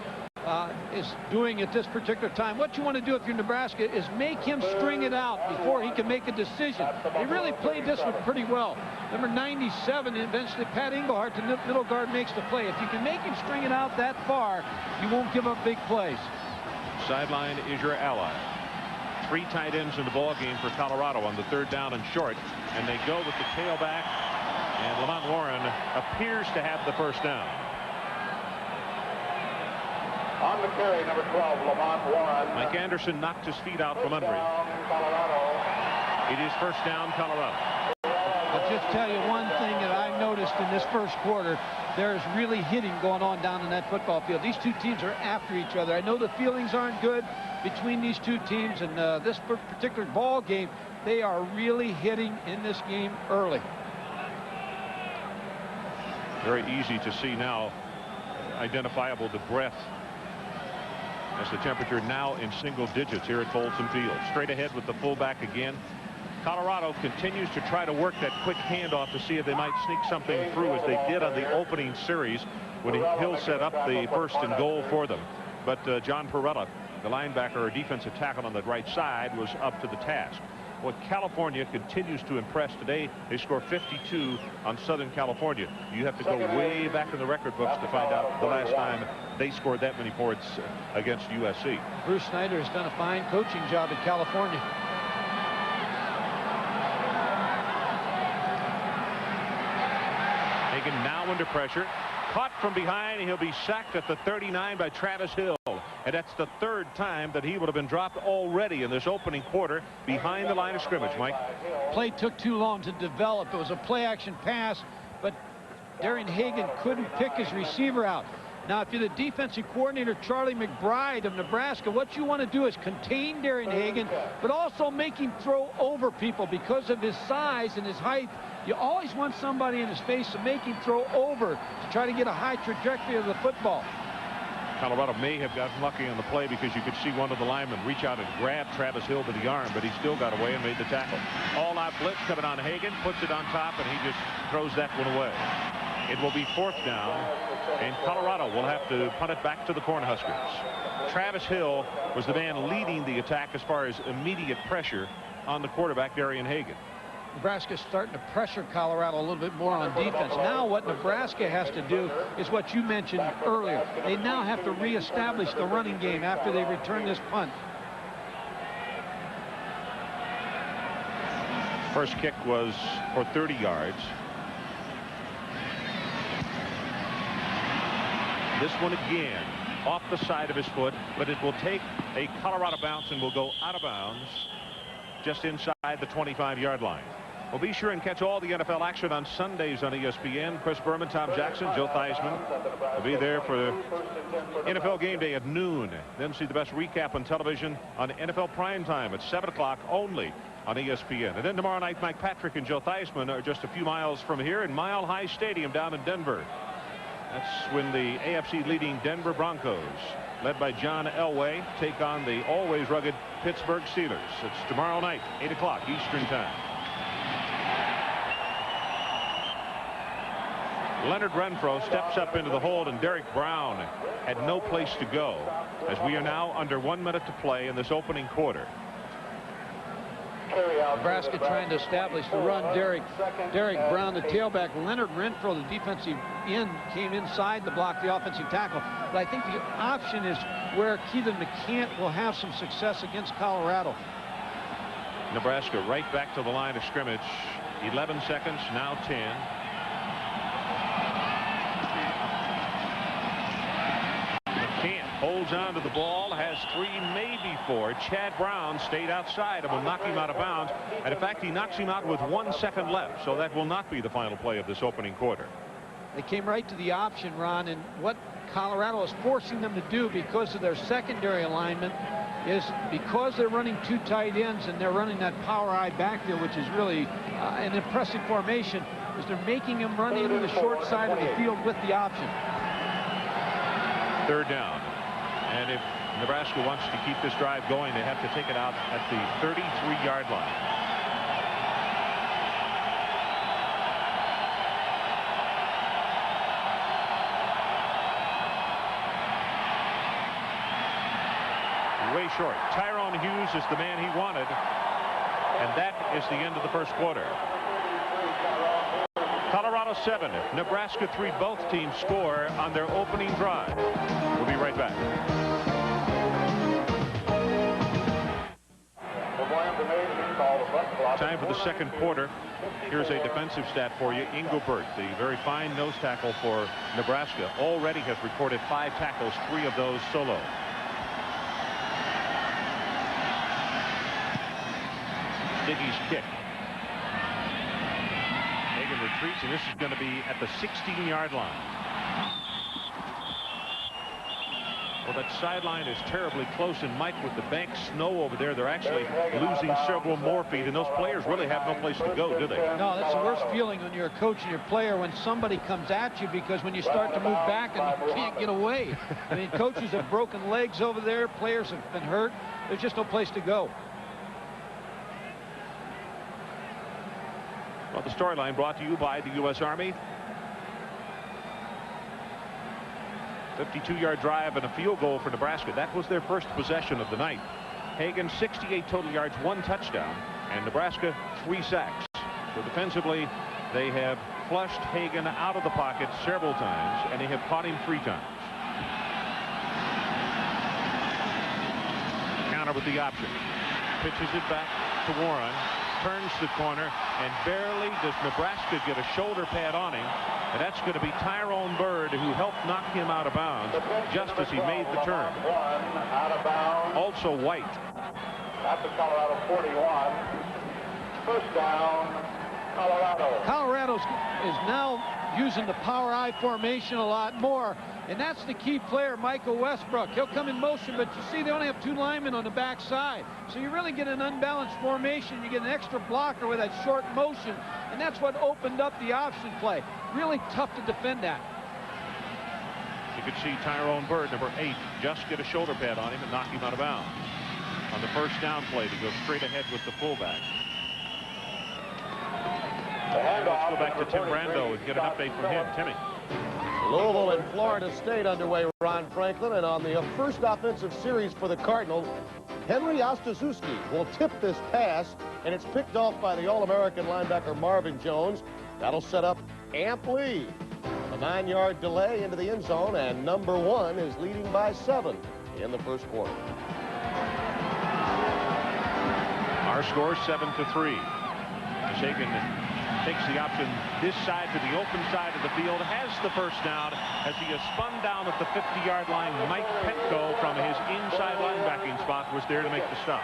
is doing at this particular time, what you want to do if you're Nebraska is make him string it out before he can make a decision. He really played this one pretty well. Number 97, eventually Pat Engelhart, the middle guard, makes the play. If you can make him string it out that far, you won't give up big plays. Sideline is your ally. 3 tight ends in the ball game for Colorado on the 3rd down and short, and they go with the tailback, and Lamont Warren appears to have the first down. On the carry, number 12, Lamont Warren. Mike Anderson knocked his feet out from under him. It is first down, Colorado. I'll just tell you one thing that I noticed in this first quarter. There's really hitting going on down in that football field. These two teams are after each other. I know the feelings aren't good between these two teams, and this particular ball game, they are really hitting in this game early. Very easy to see now, identifiable the breath as the temperature now in single digits here at Folsom Field. Straight ahead with the fullback again. Colorado continues to try to work that quick handoff to see if they might sneak something through, as they did on the opening series when Hill set up the 1st and goal for them. But John Perella, the linebacker or defensive tackle on the right side, was up to the task. Well, California continues to impress today. They score 52 on Southern California. You have to go way back in the record books to find out the last time they scored that many points against USC. Bruce Snyder has done a fine coaching job in California. Hagan now under pressure. Caught from behind. He'll be sacked at the 39 by Travis Hill. And that's the 3rd time that he would have been dropped already in this opening quarter behind the line of scrimmage, Mike. Play took too long to develop. It was a play-action pass, but Darian Hagan couldn't pick his receiver out. Now, if you're the defensive coordinator, Charlie McBride of Nebraska, what you want to do is contain Darian Hagan, but also make him throw over people because of his size and his height. You always want somebody in his face to make him throw over to try to get a high trajectory of the football. Colorado may have gotten lucky on the play because you could see one of the linemen reach out and grab Travis Hill by the arm, but he still got away and made the tackle. All-out blitz coming on Hagan, puts it on top, and he just throws that one away. It will be 4th down, and Colorado will have to punt it back to the Cornhuskers. Travis Hill was the man leading the attack as far as immediate pressure on the quarterback, Darian Hagan. Nebraska's starting to pressure Colorado a little bit more on defense. Now what Nebraska has to do is what you mentioned earlier. They now have to reestablish the running game after they return this punt. First kick was for 30 yards. This one again off the side of his foot, but it will take a Colorado bounce and will go out of bounds just inside the 25-yard line. Well, be sure and catch all the NFL action on Sundays on ESPN. Chris Berman, Tom Jackson, Joe Theismann will be there for NFL Game Day at noon. Then see the best recap on television on NFL Primetime at 7 o'clock only on ESPN. And then tomorrow night, Mike Patrick and Joe Theismann are just a few miles from here in Mile High Stadium down in Denver. That's when the AFC leading Denver Broncos, led by John Elway, take on the always rugged Pittsburgh Steelers. It's tomorrow night, 8 o'clock Eastern Time. Leonard Renfro steps up into the hold, and Derek Brown had no place to go as we are now under 1 minute to play in this opening quarter. Nebraska trying to establish the run. Derek Brown, the tailback. Leonard Renfro, the defensive end, came inside to block the offensive tackle. But I think the option is where Keelan McCant will have some success against Colorado. Nebraska right back to the line of scrimmage. 11 seconds, now 10. Holds on to the ball, has 3, maybe 4. Chad Brown stayed outside and will knock him out of bounds. And in fact, he knocks him out with 1 second left. So that will not be the final play of this opening quarter. They came right to the option, Ron, and what Colorado is forcing them to do because of their secondary alignment is because they're running 2 tight ends and they're running that power I backfield, which is really an impressive formation, is they're making them run into the short side of the field with the option. 3rd down. And if Nebraska wants to keep this drive going, they have to take it out at the 33-yard line. Way short. Tyrone Hughes is the man he wanted. And that is the end of the first quarter. Colorado 7, Nebraska 3. Both teams score on their opening drive. We'll be right back. Time for the second quarter. Here's a defensive stat for you. Engelbert, the very fine nose tackle for Nebraska, already has recorded 5 tackles, 3 of those solo. Diggy's kick. Hagan retreats, and this is going to be at the 16-yard line. Well, that sideline is terribly close, and Mike, with the banked snow over there, they're actually losing several more feet, and those players really have no place to go, do they? No, that's the worst feeling when you're a coach and your player, when somebody comes at you, because when you start to move back and you can't get away. I mean, coaches have broken legs over there, players have been hurt. There's just no place to go. Well, the storyline brought to you by the U.S. Army. 52-yard drive and a field goal for Nebraska. That was their first possession of the night. Hagan, 68 total yards, 1 touchdown, and Nebraska 3 sacks. So defensively, they have flushed Hagan out of the pocket several times, and they have caught him 3 times. Counter with the option. Pitches it back to Warren. Turns the corner, and barely does Nebraska get a shoulder pad on him. And that's going to be Tyrone Bird, who helped knock him out of bounds just as he made the turn. Also White. At the Colorado 41. First down, Colorado. Colorado is now using the power I formation a lot more. And that's the key player, Michael Westbrook. He'll come in motion, but you see they only have 2 linemen on the backside. So you really get an unbalanced formation. You get an extra blocker with that short motion. And that's what opened up the option play. Really tough to defend that. You could see Tyrone Bird, number 8, just get a shoulder pad on him and knock him out of bounds. On the first down play to go straight ahead with the fullback. Let's go back to Tim Brando and get an update from him. Timmy. Louisville and Florida State underway, Ron Franklin, and on the first offensive series for the Cardinals, Henry Ostaszewski will tip this pass, and it's picked off by the All-American linebacker Marvin Jones. That'll set up Amp Lee. A 9-yard delay into the end zone, and number 1 is leading by 7 in the first quarter. Our score 7-3. Hagan takes the option this side to the open side of the field, has the first down as he is spun down at the 50-yard line. Mike Petco from his inside linebacking spot was there to make the stop.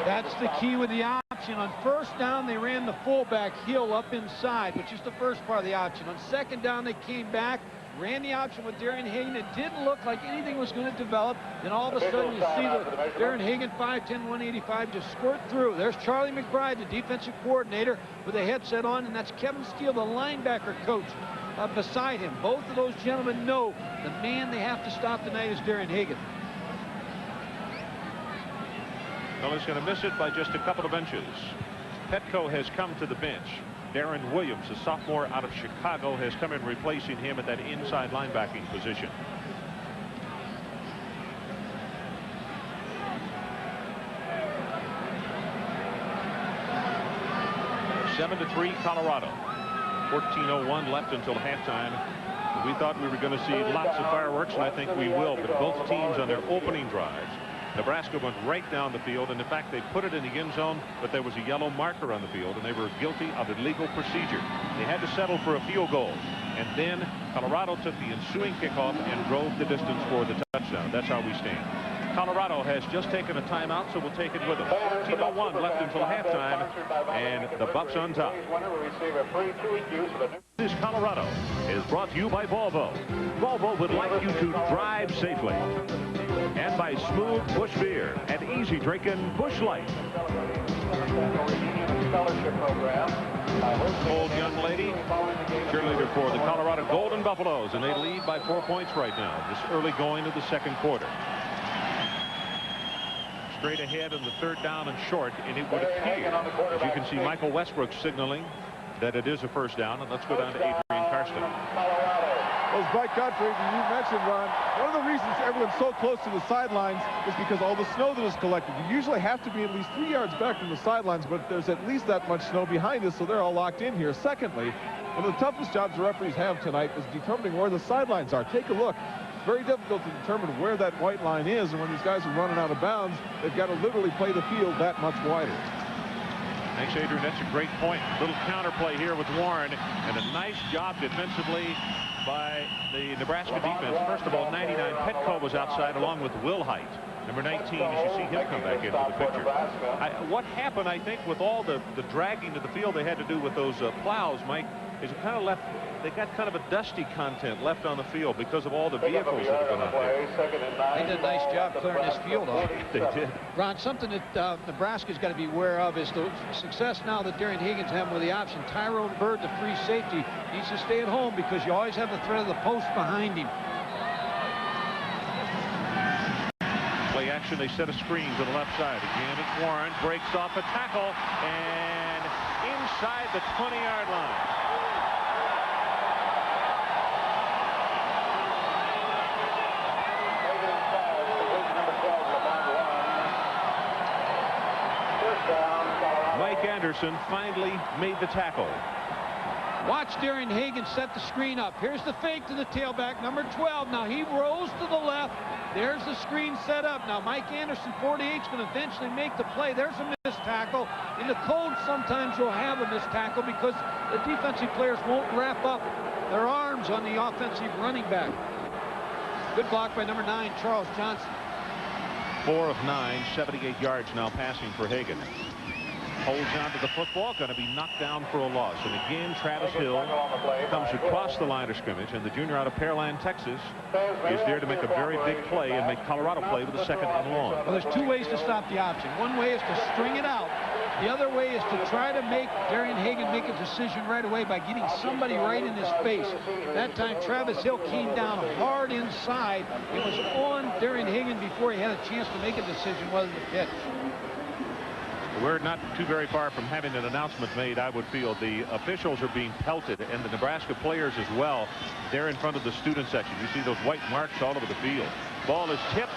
That's the key with the option. On first down, they ran the fullback heel up inside, which is the first part of the option. On second down, they came back, ran the option with Darren Hagan. It didn't look like anything was going to develop. Then all of a sudden, you see the Darren Hagan 5'10", 185 just squirt through. There's Charlie McBride, the defensive coordinator, with a headset on, and that's Kevin Steele, the linebacker coach, beside him. Both of those gentlemen know the man they have to stop tonight is Darren Hagan. Well, he's going to miss it by just a couple of inches. Petco has come to the bench. Darren Williams, a sophomore out of Chicago, has come in replacing him at that inside linebacking position. 7-3 Colorado. 14:01 left until halftime. We thought we were going to see lots of fireworks, and I think we will, but both teams on their opening drives, Nebraska went right down the field, and in fact they put it in the end zone, but there was a yellow marker on the field, and they were guilty of illegal procedure. They had to settle for a field goal, and then Colorado took the ensuing kickoff and drove the distance for the touchdown. That's how we stand. Colorado has just taken a timeout, so we'll take it with them. 14:01 left until halftime, and the Bucks on top. This Colorado is brought to you by Volvo. Volvo would like you to drive safely. And by Smooth Busch Beer and easy drinking Busch Light. Old young lady, cheerleader for the Colorado Golden Buffaloes, and they lead by 4 points right now, this early going to the second quarter. Straight ahead in the third down and short, and it would appear, as you can see, Michael Westbrook signaling that it is a first down. And let's go down to Adrian Karsten. Those bright country that you mentioned, Ron, one of the reasons everyone's so close to the sidelines is because all the snow that is collected. You usually have to be at least 3 yards back from the sidelines, but there's at least that much snow behind us, so they're all locked in here. Secondly, one of the toughest jobs the referees have tonight is determining where the sidelines are. Take a look. It's very difficult to determine where that white line is, and when these guys are running out of bounds, they've got to literally play the field that much wider. Thanks, Adrian. That's a great point. Little counterplay here with Warren, and a nice job defensively by the Nebraska defense. First of all, 99 Petco was outside along with Will Height. Number 19, as you see him come back into the picture. What happened, I think, with all the dragging to the field they had to do with those plows, Mike, is it kind of left, they got kind of a dusty content left on the field because of all the vehicles that have been out there. They did a nice job clearing this field off. They did. Ron, something that Nebraska's got to be aware of is the success now that Darren Hagan's having with the option. Tyrone Bird, the free safety, needs to stay at home because you always have the threat of the post behind him. Play action, they set a screen to the left side. Again, it's Warren, breaks off a tackle, and inside the 20-yard line. Mike Anderson finally made the tackle. Watch Darren Hagan set the screen up. Here's the fake to the tailback, number 12. Now he rolls to the left. There's the screen set up. Now Mike Anderson, 48, is going to eventually make the play. There's a missed tackle. In the cold, sometimes you'll have a missed tackle because the defensive players won't wrap up their arms on the offensive running back. Good block by number 9, Charles Johnson. 4 of 9, 78 yards now passing for Hagan. holds on to the football, going to be knocked down for a loss. And again, Travis Hill comes across the line of scrimmage, and the junior out of Pearland, Texas, is there to make a very big play and make Colorado play with a second and long. Well, there's two ways to stop the option. One way is to string it out. The other way is to try to make Darian Hagan make a decision right away by getting somebody right in his face. That time, Travis Hill came down hard inside. It was on Darian Hagan before he had a chance to make a decision whether to pitch. We're not too very far from having an announcement made, I would feel. The officials are being pelted, and the Nebraska players as well. They're in front of the student section. You see those white marks all over the field. Ball is tipped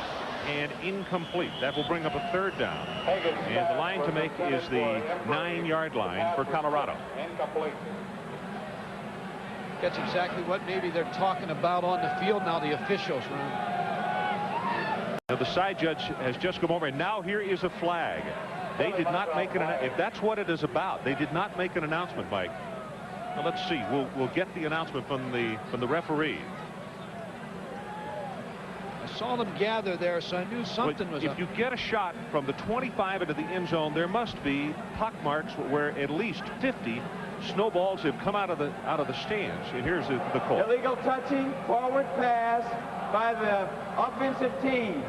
and incomplete. That will bring up a third down. And the line to make is the 9-yard line for Colorado. Incomplete. That's exactly what maybe they're talking about on the field now, the officials. Now the side judge has just come over, and now here is a flag. They did not make an, if that's what it is about, they did not make an announcement, Mike. Now let's see. We'll get the announcement from the referee. I saw them gather there, so I knew something was up. If you get a shot from the 25 into the end zone, there must be puck marks where at least 50 snowballs have come out of the stands. And here's the call. Illegal touching, forward pass by the offensive team.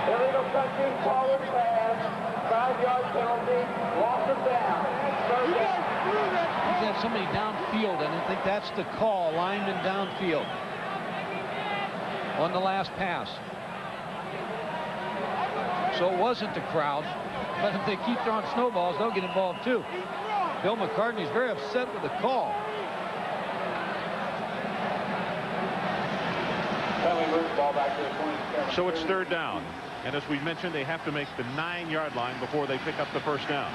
Illegal touching, forward pass, 5-yard penalty, loss of down. He's had somebody downfield, and I think that's the call. Lineman downfield on the last pass. So it wasn't the crowd, but if they keep throwing snowballs, they'll get involved too. Bill McCartney's very upset with the call. So it's third down, and as we mentioned, they have to make the 9-yard line before they pick up the first down.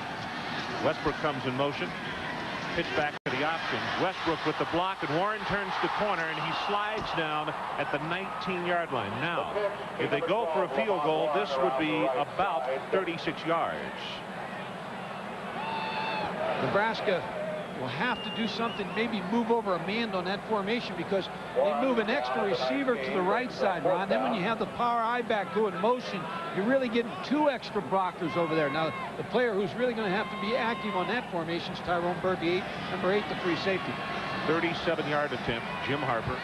Westbrook comes in motion. Pitch back to the option. Westbrook with the block, and Warren turns the corner, and he slides down at the 19-yard line. Now, if they go for a field goal, this would be about 36 yards. Nebraska will have to do something, maybe move over a man on that formation, because they move an extra receiver to the right side, Ron. Then when you have the power I-back go in motion, you're really getting 2 extra blockers over there. Now, the player who's really going to have to be active on that formation is Tyrone Burby, number 8, the free safety. 37-yard attempt, Jim Harper,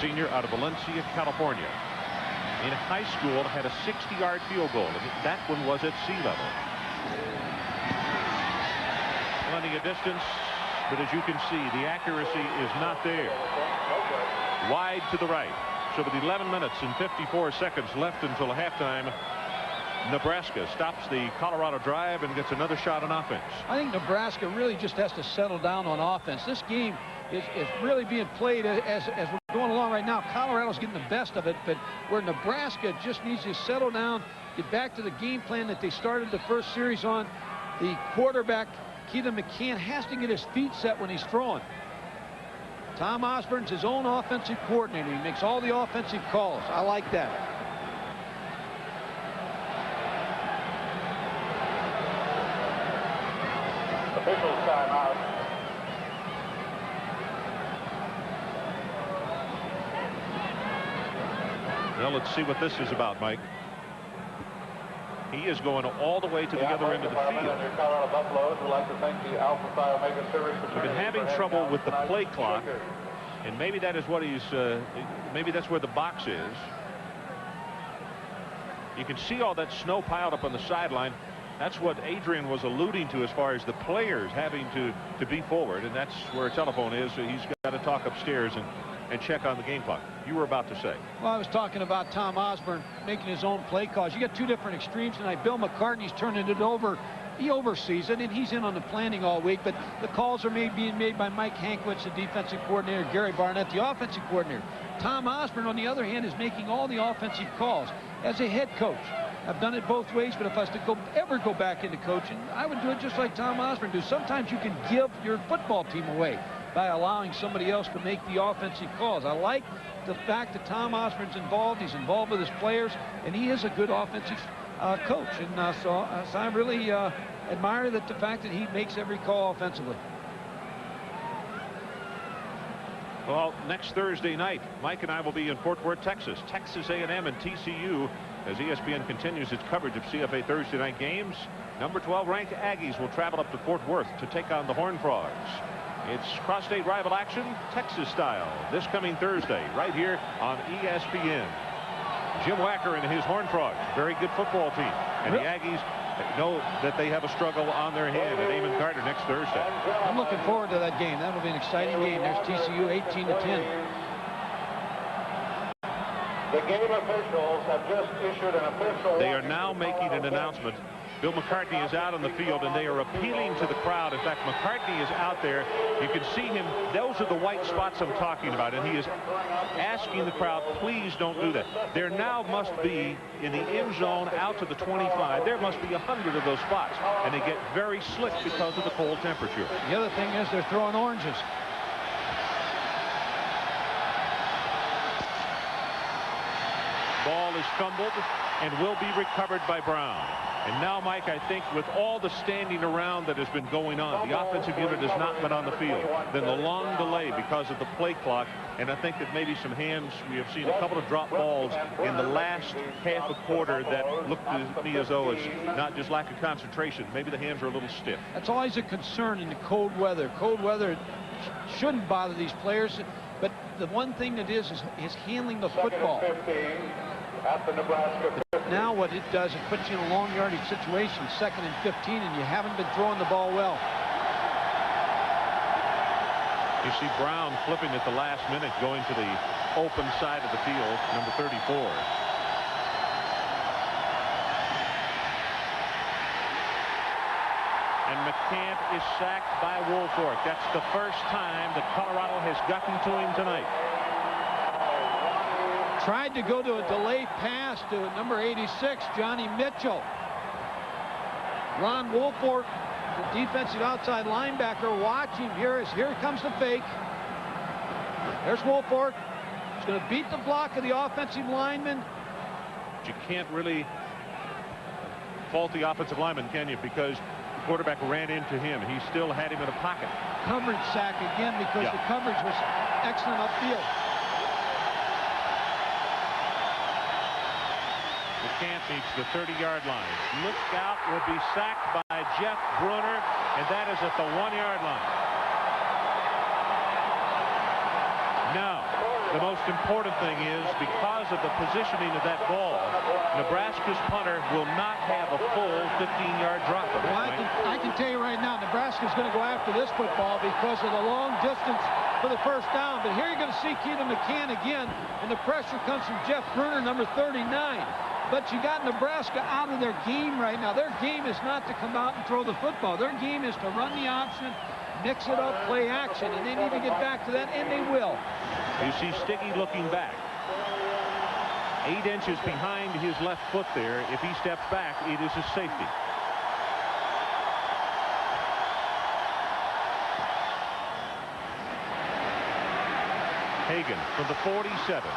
senior out of Valencia, California. In high school, had a 60-yard field goal, and that one was at sea level. Plenty of distance, but as you can see, the accuracy is not there. Wide to the right. So with 11 minutes and 54 seconds left until halftime, Nebraska stops the Colorado drive and gets another shot on offense. I think Nebraska really just has to settle down on offense. This game is really being played as we're going along right now. Colorado's getting the best of it, but where Nebraska just needs to settle down, get back to the game plan that they started the first series on. The quarterback, Keelan McCann, has to get his feet set when he's throwing. Tom Osborne's his own offensive coordinator. He makes all the offensive calls. I like that. Officials timeout. Well, let's see what this is about, Mike. He is going all the way to the other end of the field. We've been having trouble with the play clock, and maybe that is what he's, maybe that's where the box is. You can see all that snow piled up on the sideline. That's what Adrian was alluding to as far as the players having to be forward, and that's where a telephone is, so he's got to talk upstairs and check on the game clock. You were about to say. Well, I was talking about Tom Osborne making his own play calls. You got 2 different extremes tonight. Bill McCartney's turning it over. He oversees it, and he's in on the planning all week, but the calls are being made by Mike Hankwitz, the defensive coordinator, Gary Barnett, the offensive coordinator. Tom Osborne, on the other hand, is making all the offensive calls as a head coach. I've done it both ways, but if I was to ever go back into coaching, I would do it just like Tom Osborne do. Sometimes you can give your football team away by allowing somebody else to make the offensive calls. I like the fact that Tom Osborne's involved. He's involved with his players, and he is a good offensive coach. And so I really admire the fact that he makes every call offensively. Well, next Thursday night, Mike and I will be in Fort Worth, Texas. Texas A&M and TCU, as ESPN continues its coverage of CFA Thursday night games. Number 12 ranked Aggies will travel up to Fort Worth to take on the Horned Frogs. It's cross-state rival action, Texas style, this coming Thursday, right here on ESPN. Jim Wacker and his Horned Frogs, very good football team. And the Aggies know that they have a struggle on their hand at Amon Carter next Thursday. I'm looking forward to that game. That'll be an exciting game. There's TCU 18-10. The game officials have just issued an official. They are now making an announcement. Bill McCartney is out on the field, and they are appealing to the crowd. In fact, McCartney is out there. You can see him. Those are the white spots I'm talking about, and he is asking the crowd, please don't do that. There now must be, in the end zone out to the 25, there must be 100 of those spots, and they get very slick because of the cold temperature. The other thing is they're throwing oranges. Ball is fumbled and will be recovered by Brown. And now, Mike, I think with all the standing around that has been going on, the offensive unit has not been on the field. Then the long delay because of the play clock, and I think that maybe some hands, we have seen a couple of drop balls in the last half a quarter that looked to me as though it's not just lack of concentration. Maybe the hands are a little stiff. That's always a concern in the cold weather. Cold weather shouldn't bother these players, but the one thing that is handling the football. At the Nebraska 50. Now what it does, it puts you in a long yardage situation, 2nd and 15, and you haven't been throwing the ball well. You see Brown flipping at the last minute, going to the open side of the field, number 34. And McCant is sacked by Woolfolk. That's the first time that Colorado has gotten to him tonight. Tried to go to a delayed pass to number 86, Johnny Mitchell. Ron Woolfolk, the defensive outside linebacker, watching. Here comes the fake. There's Woolfolk. He's going to beat the block of the offensive lineman. But you can't really fault the offensive lineman, can you? Because the quarterback ran into him. He still had him in a pocket. Coverage sack again because the coverage was excellent upfield. McCant meets the 30-yard line. Look out, will be sacked by Jeff Brunner, and that is at the 1-yard line. Now, the most important thing is, because of the positioning of that ball, Nebraska's punter will not have a full 15-yard drop. Well, I can tell you right now, Nebraska's going to go after this football because of the long distance for the first down. But here you're going to see Keaton McCann again, and the pressure comes from Jeff Brunner, number 39. But you got Nebraska out of their game right now. Their game is not to come out and throw the football. Their game is to run the option, mix it up, play action, and they need to get back to that, and they will. You see Stiggy looking back. 8 inches behind his left foot there. If he steps back, it is a safety. Hagan from the 47.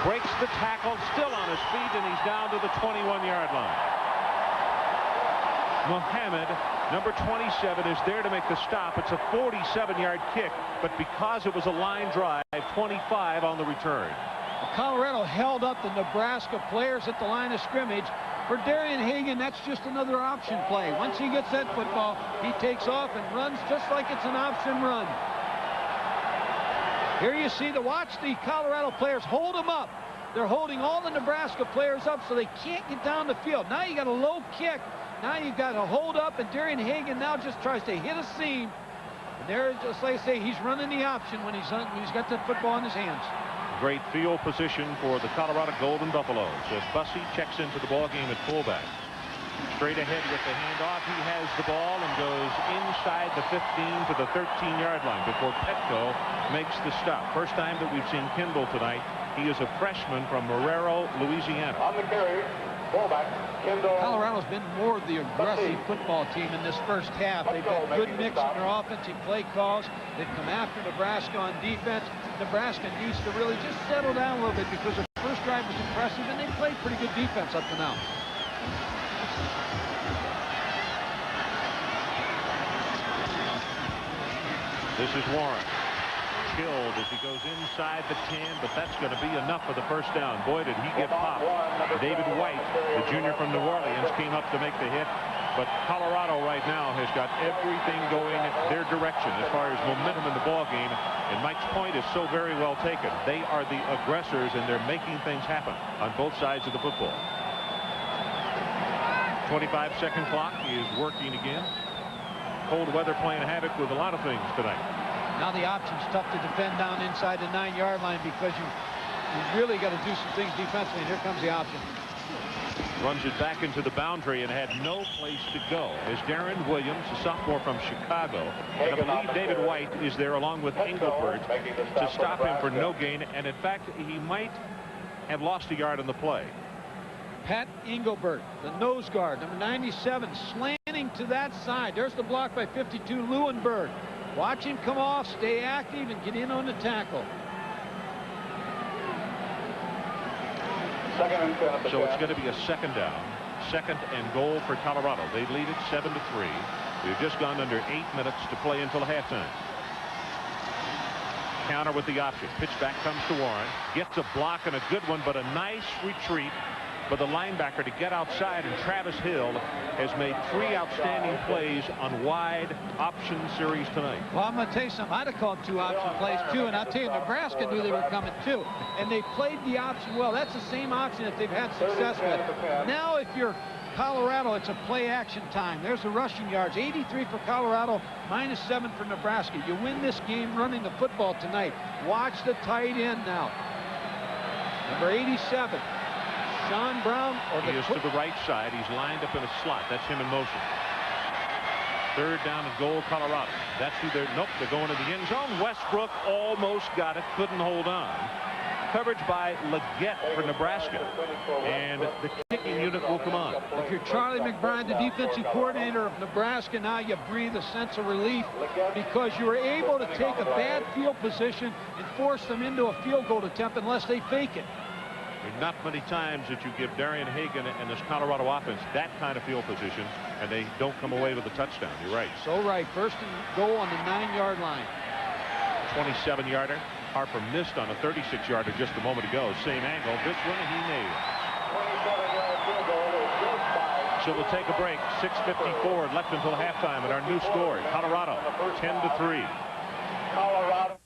Breaks the tackle, still on his feet, and he's down to the 21-yard line. Mohammed, number 27, is there to make the stop. It's a 47-yard kick, but because it was a line drive, 25 on the return. Colorado held up the Nebraska players at the line of scrimmage. For Darian Hagan, that's just another option play. Once he gets that football, he takes off and runs just like it's an option run. Here you see watch the Colorado players hold them up. They're holding all the Nebraska players up so they can't get down the field. Now you got a low kick. Now you've got to hold up, and Darian Hagan now just tries to hit a seam. And there, just like I say, he's running the option when he's got that football in his hands. Great field position for the Colorado Golden Buffaloes as Bussey checks into the ball game at fullback. Straight ahead with the handoff. He has the ball and goes inside the 15 to the 13-yard line before Petco makes the stop. First time that we've seen Kendall tonight. He is a freshman from Marrero, Louisiana. On the carry, fullback, Kendall. Colorado's been more of the aggressive football team in this first half. They've got good mix in their offensive play calls. They've come after Nebraska on defense. Nebraska needs to really just settle down a little bit because the first drive was impressive, and they played pretty good defense up to now. This is Warren. Killed as he goes inside the 10, but that's going to be enough for the first down. Boy, did he get popped. David White, the junior from New Orleans, came up to make the hit. But Colorado right now has got everything going their direction as far as momentum in the ball game. And Mike's point is so very well taken. They are the aggressors, and they're making things happen on both sides of the football. 25-second clock is working again. Cold weather playing havoc with a lot of things tonight. Now the option's tough to defend down inside the 9-yard line because you really got to do some things defensively. And here comes the option. Runs it back into the boundary and had no place to go. As Darren Williams, a sophomore from Chicago, and I believe David White is there along with Engelbert to stop him for no gain. And in fact, he might have lost a yard on the play. Pat Engelbert, the nose guard, number 97, slanting to that side. There's the block by 52, Leuenberg. Watch him come off, stay active, and get in on the tackle. So it's going to be a second down. Second and goal for Colorado. They lead it 7-3. We've just gone under 8 minutes to play until halftime. Counter with the option. Pitch back comes to Warren. Gets a block and a good one, but a nice retreat for the linebacker to get outside, and Travis Hill has made 3 outstanding plays on wide option series tonight. Well, I'm going to tell you something. I'd have called 2 option plays too, and I'll tell you, Nebraska knew they were coming too, and they played the option well. That's the same option that they've had success with. Now, if you're Colorado, it's a play action time. There's the rushing yards. 83 for Colorado, -7 for Nebraska. You win this game running the football tonight. Watch the tight end now. Number 87. Sean Brown. He is to the right side. He's lined up in a slot. That's him in motion. Third down and goal, Colorado. That's who they're. Nope, they're going to the end zone. Westbrook almost got it. Couldn't hold on. Coverage by Leggett for Nebraska. And the kicking unit will come on. If you're Charlie McBride, the defensive coordinator of Nebraska, now you breathe a sense of relief because you were able to take a bad field position and force them into a field goal attempt unless they fake it. Not many times that you give Darian Hagan and this Colorado offense that kind of field position and they don't come away with a touchdown. You're right. So right. First and goal on the 9-yard line. 27-yarder. Harper missed on a 36-yarder just a moment ago. Same angle. This one he nailed. So we'll take a break. 6:54 left until halftime, and our new score, Colorado 10-3. Colorado.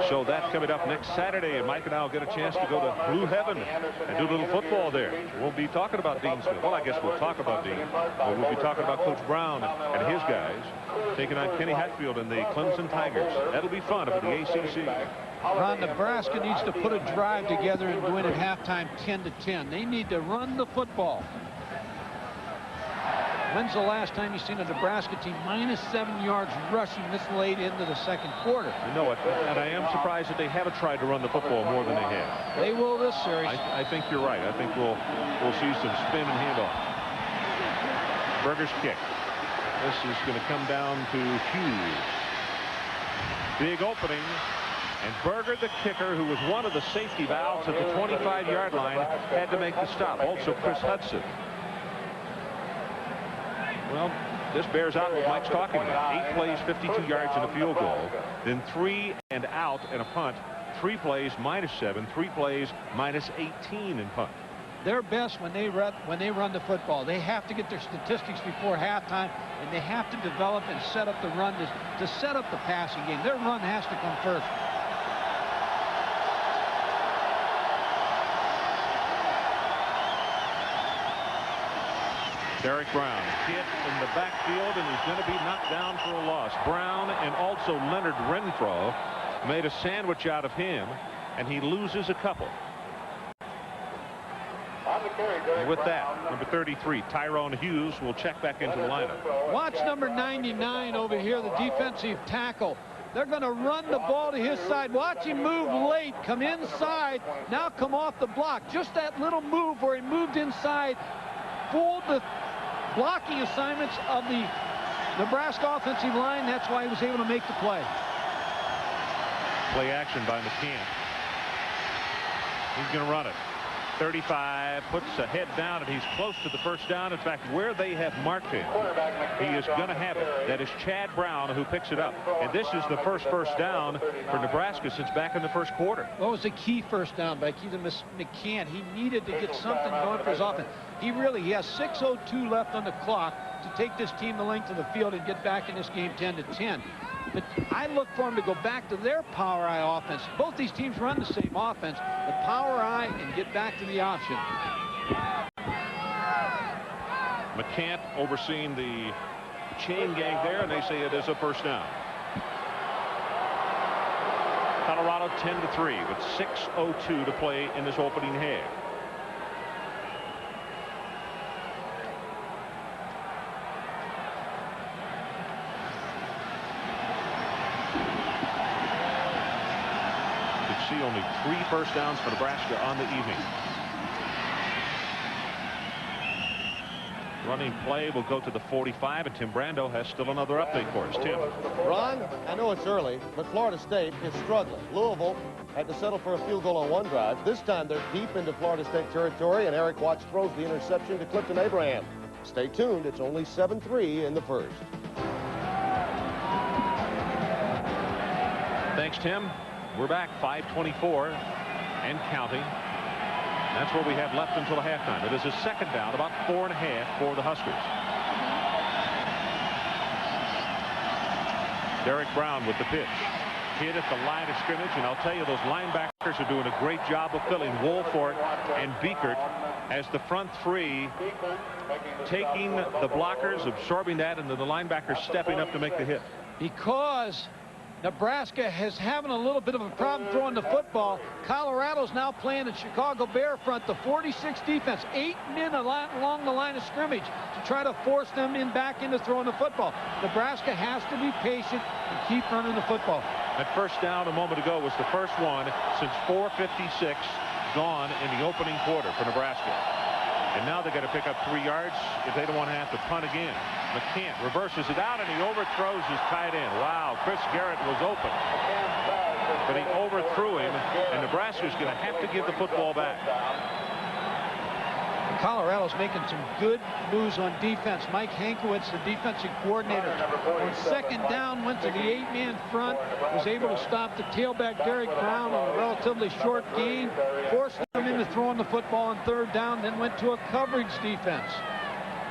So that's coming up next Saturday, and Mike and I will get a chance to go to Blue Heaven and do a little football there. We'll be talking about Dean Smith. Well, I guess we'll talk about Dean, but we'll be talking about Coach Brown and his guys taking on Kenny Hatfield and the Clemson Tigers. That'll be fun up at the ACC. Ron, Nebraska needs to put a drive together and win at halftime 10-10. They need to run the football. When's the last time you've seen a Nebraska team -7 yards rushing this late into the second quarter? You know it, and I am surprised that they haven't tried to run the football more than they have. They will this series. I think you're right. I think we'll see some spin and handoff. Berger's kick. This is going to come down to Hughes. Big opening. And Berger, the kicker, who was one of the safety valves at the 25-yard line, had to make the stop. Also, Chris Hudson. Well, this bears out what Mike's talking about. 8 plays, 52 yards, and a field goal. Then 3 and out and a punt. 3 plays, -7. 3 plays, -18 in punt. They're best when they run the football. They have to get their statistics before halftime, and they have to develop and set up the run to set up the passing game. Their run has to come first. Derek Brown hit in the backfield, and he's going to be knocked down for a loss. Brown and also Leonard Renfro made a sandwich out of him, and he loses a couple. And with that, number 33, Tyrone Hughes, will check back into the lineup. Watch number 99 over here, the defensive tackle. They're going to run the ball to his side. Watch him move late, come inside, now come off the block. Just that little move where he moved inside fooled the blocking assignments of the Nebraska offensive line. That's why he was able to make the play. Play action by McCann. He's going to run it. 35, puts the head down, and he's close to the first down. In fact, where they have marked him, he is going to have it. That is Chad Brown who picks it up. And this is the first down for Nebraska since back in the first quarter. What was the key first down by Keith McCann? He needed to get something going for his offense. He has 6:02 left on the clock to take this team the length of the field and get back in this game 10-10. But I look for him to go back to their power eye offense. Both these teams run the same offense, the power eye, and get back to the option. McCann overseeing the chain gang there, and they say it is a first down. Colorado 10-3 with 6:02 to play in this opening half. See only 3 first downs for Nebraska on the evening. Running play will go to the 45, and Tim Brando has still another update for us. Tim. Ron, I know it's early, but Florida State is struggling. Louisville had to settle for a field goal on one drive. This time they're deep into Florida State territory, and Eric Watts throws the interception to Clifton Abraham. Stay tuned. It's only 7-3 in the first. Thanks, Tim. We're back 5:24 and counting. That's what we have left until the halftime. It is a second down, about 4.5 for the Huskers. Derek Brown with the pitch. Hit at the line of scrimmage, and I'll tell you, those linebackers are doing a great job of filling Woolford and Beekert as the front three, taking the blockers, absorbing that, and then the linebackers stepping up to make the hit. Because Nebraska is having a little bit of a problem throwing the football. Colorado's now playing the Chicago Bear front, the 46 defense, 8 men along the line of scrimmage to try to force them back into throwing the football. Nebraska has to be patient and keep running the football. That first down a moment ago was the first one since 4:56 gone in the opening quarter for Nebraska. And now they've got to pick up 3 yards if they don't want to have to punt again. McCann reverses it out, and he overthrows his tight end. Wow, Chris Garrett was open. But he overthrew him, and Nebraska's going to have to give the football back. Colorado's making some good moves on defense. Mike Hankwitz, the defensive coordinator, on second down went to the 8-man front, was able to stop the tailback Derek Brown on a relatively short gain, forced them into throwing the ball on third down, then went to a coverage defense.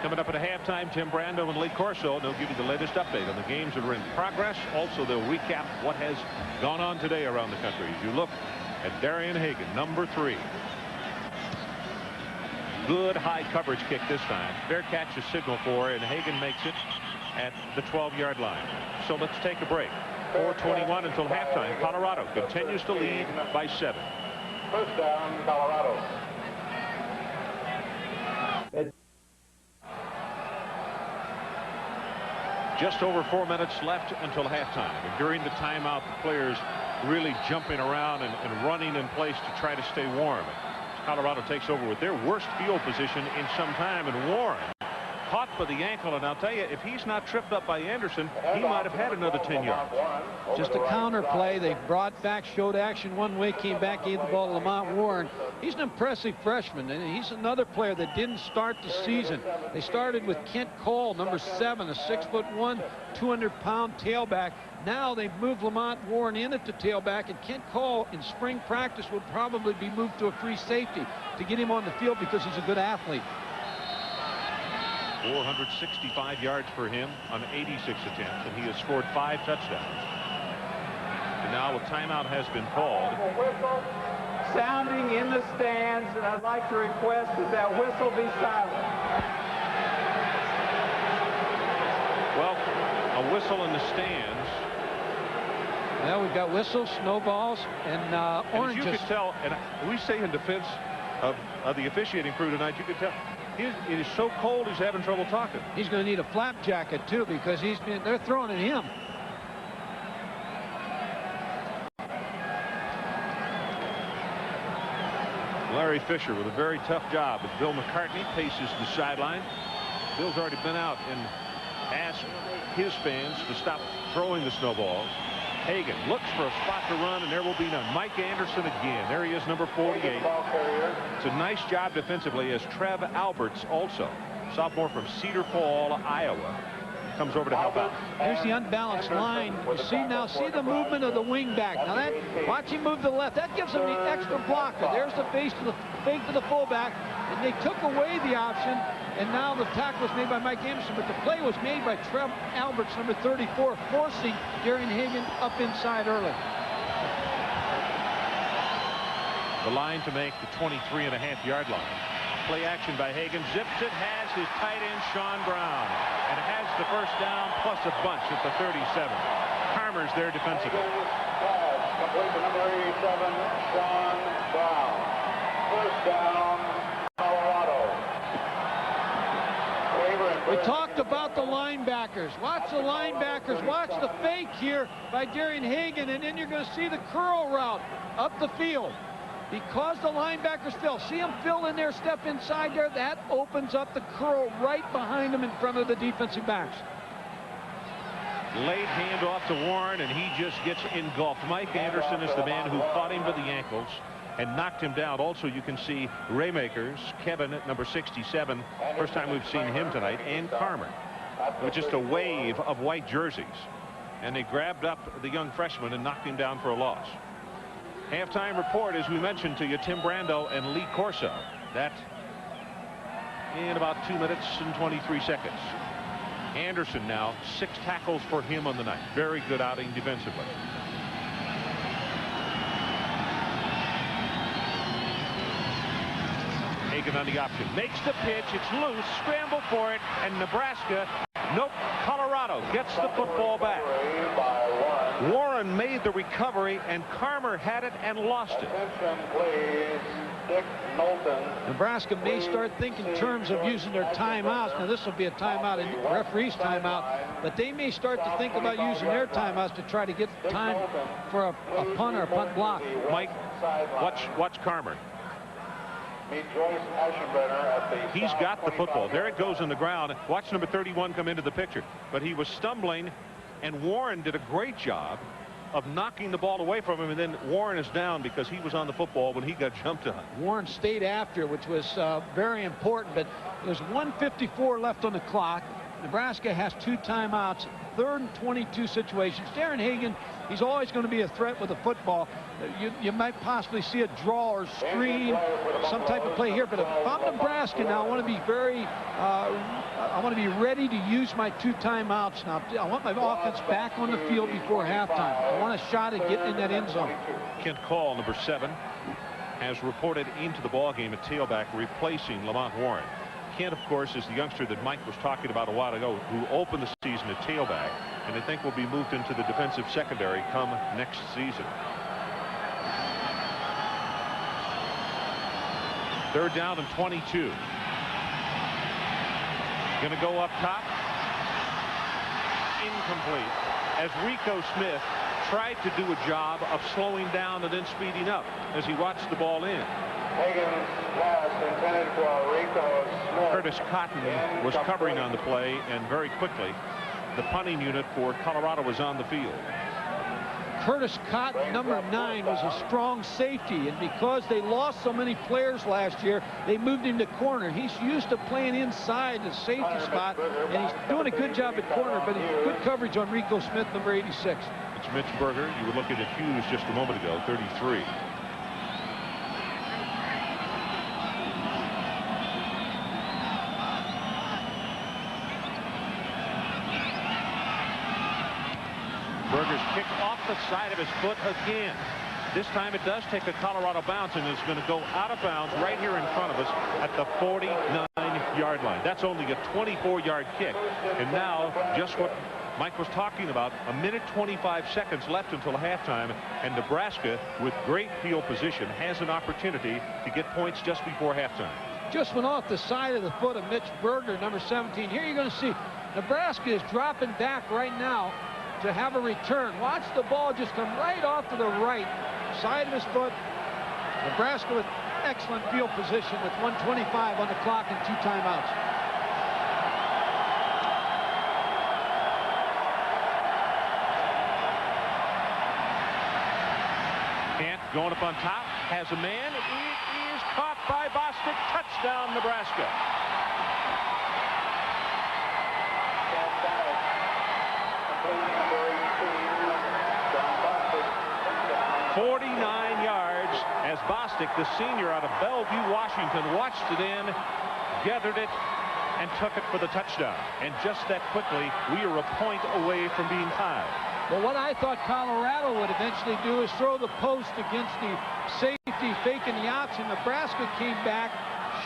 Coming up at a halftime, Tim Brando and Lee Corso. They'll give you the latest update on the games that are in progress. Also, they'll recap what has gone on today around the country as you look at Darian Hagan, number 3. Good high coverage kick this time. Fair catch is signal for, and Hagan makes it at the 12-yard line. So let's take a break. 4:21 until halftime. Colorado continues to lead by 7. First down, Colorado. Just over 4 minutes left until halftime. And during the timeout, the players really jumping around and running in place to try to stay warm. Colorado takes over with their worst field position in some time, and Warren caught by the ankle, and I'll tell you, if he's not tripped up by Anderson, he might have had another 10 yards. Just a counter play. They brought back, showed action one way, came back, gave the ball to Lamont Warren. He's an impressive freshman, and he's another player that didn't start the season. They started with Kent Cole, number 7, a 6'1", 200-pound tailback. Now they've moved Lamont Warren in at the tailback, and Kent Cole in spring practice would probably be moved to a free safety to get him on the field because he's a good athlete. 465 yards for him on 86 attempts, and he has scored 5 touchdowns. And now a timeout has been called. Sounding in the stands, and I'd like to request that that whistle be silent. Well, a whistle in the stands. Well, we've got whistles, snowballs, and oranges. And as you could tell, and we say in defense of the officiating crew tonight, you could tell it is so cold he's having trouble talking. He's going to need a flap jacket too, because they're throwing at him. Larry Fisher with a very tough job, but Bill McCartney paces the sideline. Bill's already been out and asked his fans to stop throwing the snowballs. Hagan looks for a spot to run, and there will be none. Mike Anderson again. There he is, number 48. It's a nice job defensively as Trev Alberts, also sophomore from Cedar Fall, Iowa, comes over to help out. Here's the unbalanced line. You see now, see the movement of the wing back. Now that, watch him move to the left. That gives him the extra blocker. There's the fake to the fullback, and they took away the option, and now the tackle was made by Mike Anderson, but the play was made by Trev Alberts, number 34, forcing Darian Hagan up inside early. The line to make the 23.5-yard line. Play action by Hagan. Zips it, has his tight end, Sean Brown. And has the first down plus a bunch at the 37. Harmer's there defensively. Complete to number 87, Sean Brown. First down, Colorado. We talked about the linebackers. Watch the linebackers. Watch the fake here by Darian Hagan, and then you're going to see the curl route up the field. Because the linebackers fill. See them fill in there, step inside there. That opens up the curl right behind them in front of the defensive backs. Late handoff to Warren, and he just gets engulfed. Mike Anderson is the man who fought him to the ankles and knocked him down. Also, you can see Raymakers, Kevin at number 67. First time we've seen him tonight, and Carmer, with just a wave of white jerseys. And they grabbed up the young freshman and knocked him down for a loss. Halftime report, as we mentioned to you, Tim Brando and Lee Corso. That in about 2 minutes and 23 seconds. Anderson now 6 tackles for him on the night. Very good outing defensively. Hagan on the option. Makes the pitch. It's loose. Scramble for it. And Nebraska, nope, Colorado gets the football back. Warren made the recovery, and Carmer had it and lost it. Nebraska may start thinking in terms of using their timeouts. Now, this will be a timeout, a referee's timeout, but they may start to think about using their timeouts to try to get time for a punt or a punt block. Mike, watch Carmer. He's got the football. There it goes on the ground. Watch number 31 come into the picture. But he was stumbling, and Warren did a great job of knocking the ball away from him, and then Warren is down because he was on the football when he got jumped on. Warren stayed after, which was very important, but there's 1:54 left on the clock. Nebraska has 2 timeouts, 3rd and 22 situations. Darian Hagan, he's always going to be a threat with the football. You might possibly see a draw or screen, some type of play here, but if I'm Nebraska now, I want to be I want to be ready to use my 2 timeouts now. I want my offense back on the field before halftime. I want a shot at getting in that end zone. Kent Call, number 7, has reported into the ballgame at tailback, replacing Lamont Warren. Kent, of course, is the youngster that Mike was talking about a while ago, who opened the season at tailback, and I think will be moved into the defensive secondary come next season. 3rd down and 22. Going to go up top. Incomplete. As Rico Smith tried to do a job of slowing down and then speeding up as he watched the ball in. Hagan's pass intended for Rico Smith. Curtis Cotton was covering on the play, and very quickly the punting unit for Colorado was on the field. Curtis Cotton, number 9, was a strong safety, and because they lost so many players last year, they moved him to corner. He's used to playing inside the safety spot, and he's doing a good job at corner, but good coverage on Rico Smith, number 86. It's Mitch Berger. You were looking at Hughes just a moment ago, 33. Berger's kick off the side of his foot again. This time it does take a Colorado bounce, and it's going to go out of bounds right here in front of us at the 49-yard line. That's only a 24-yard kick. And now, just what Mike was talking about, 1:25 seconds left until halftime, and Nebraska, with great field position, has an opportunity to get points just before halftime. Just went off the side of the foot of Mitch Berger, number 17. Here you're going to see Nebraska is dropping back right now to have a return. Watch the ball just come right off to the right side of his foot. Nebraska with excellent field position with 1:25 on the clock and 2 timeouts. Going up on top, has a man. It is caught by Bostic. Touchdown, Nebraska. 49 yards as Bostic, the senior out of Bellevue, Washington, watched it in, gathered it, and took it for the touchdown. And just that quickly, we are a point away from being tied. Well, what I thought Colorado would eventually do is throw the post against the safety, faking the option. Nebraska came back,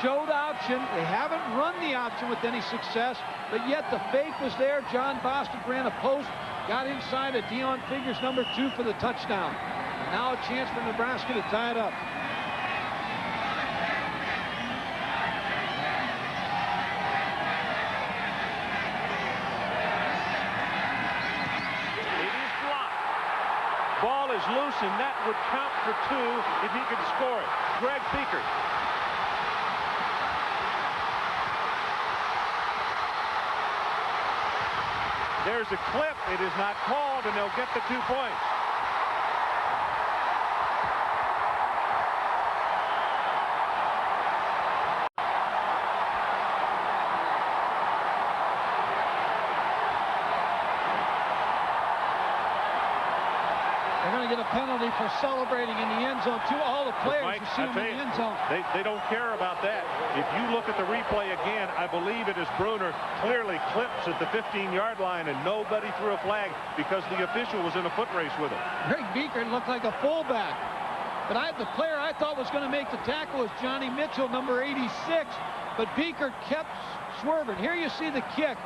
showed option. They haven't run the option with any success, but yet the fake was there. John Bostic ran a post, got inside of Deon Figures, number 2, for the touchdown. And now a chance for Nebraska to tie it up. Ball is loose, and that would count for 2 if he could score it. Greg Biekert. There's a clip. It is not called, and they'll get the 2 points. Get a penalty for celebrating in the end zone. All the players Mike, you see them in the end zone. They don't care about that. If you look at the replay again, I believe it is Bruner clearly clips at the 15-yard line, and nobody threw a flag because the official was in a foot race with him. Greg Biekert looked like a fullback, but the player I thought was going to make the tackle was Johnny Mitchell, number 86, but Biekert kept swerving. Here you see the kick.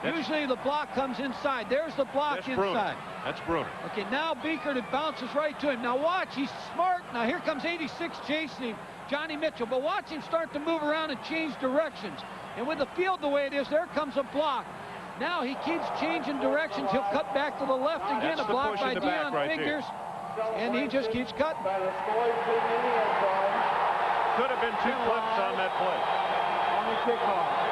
Usually the block comes inside. There's the block inside. Bruner. That's Bruner. Okay, now Biekert, it bounces right to him. Now watch, he's smart. Now here comes 86 chasing him, Johnny Mitchell. But watch him start to move around and change directions. And with the field the way it is, there comes a block. Now he keeps changing directions. He'll cut back to the left again. That's a block by Deon Figures. And he just keeps cutting. Could have been 2 clips on that play. On the kickoff.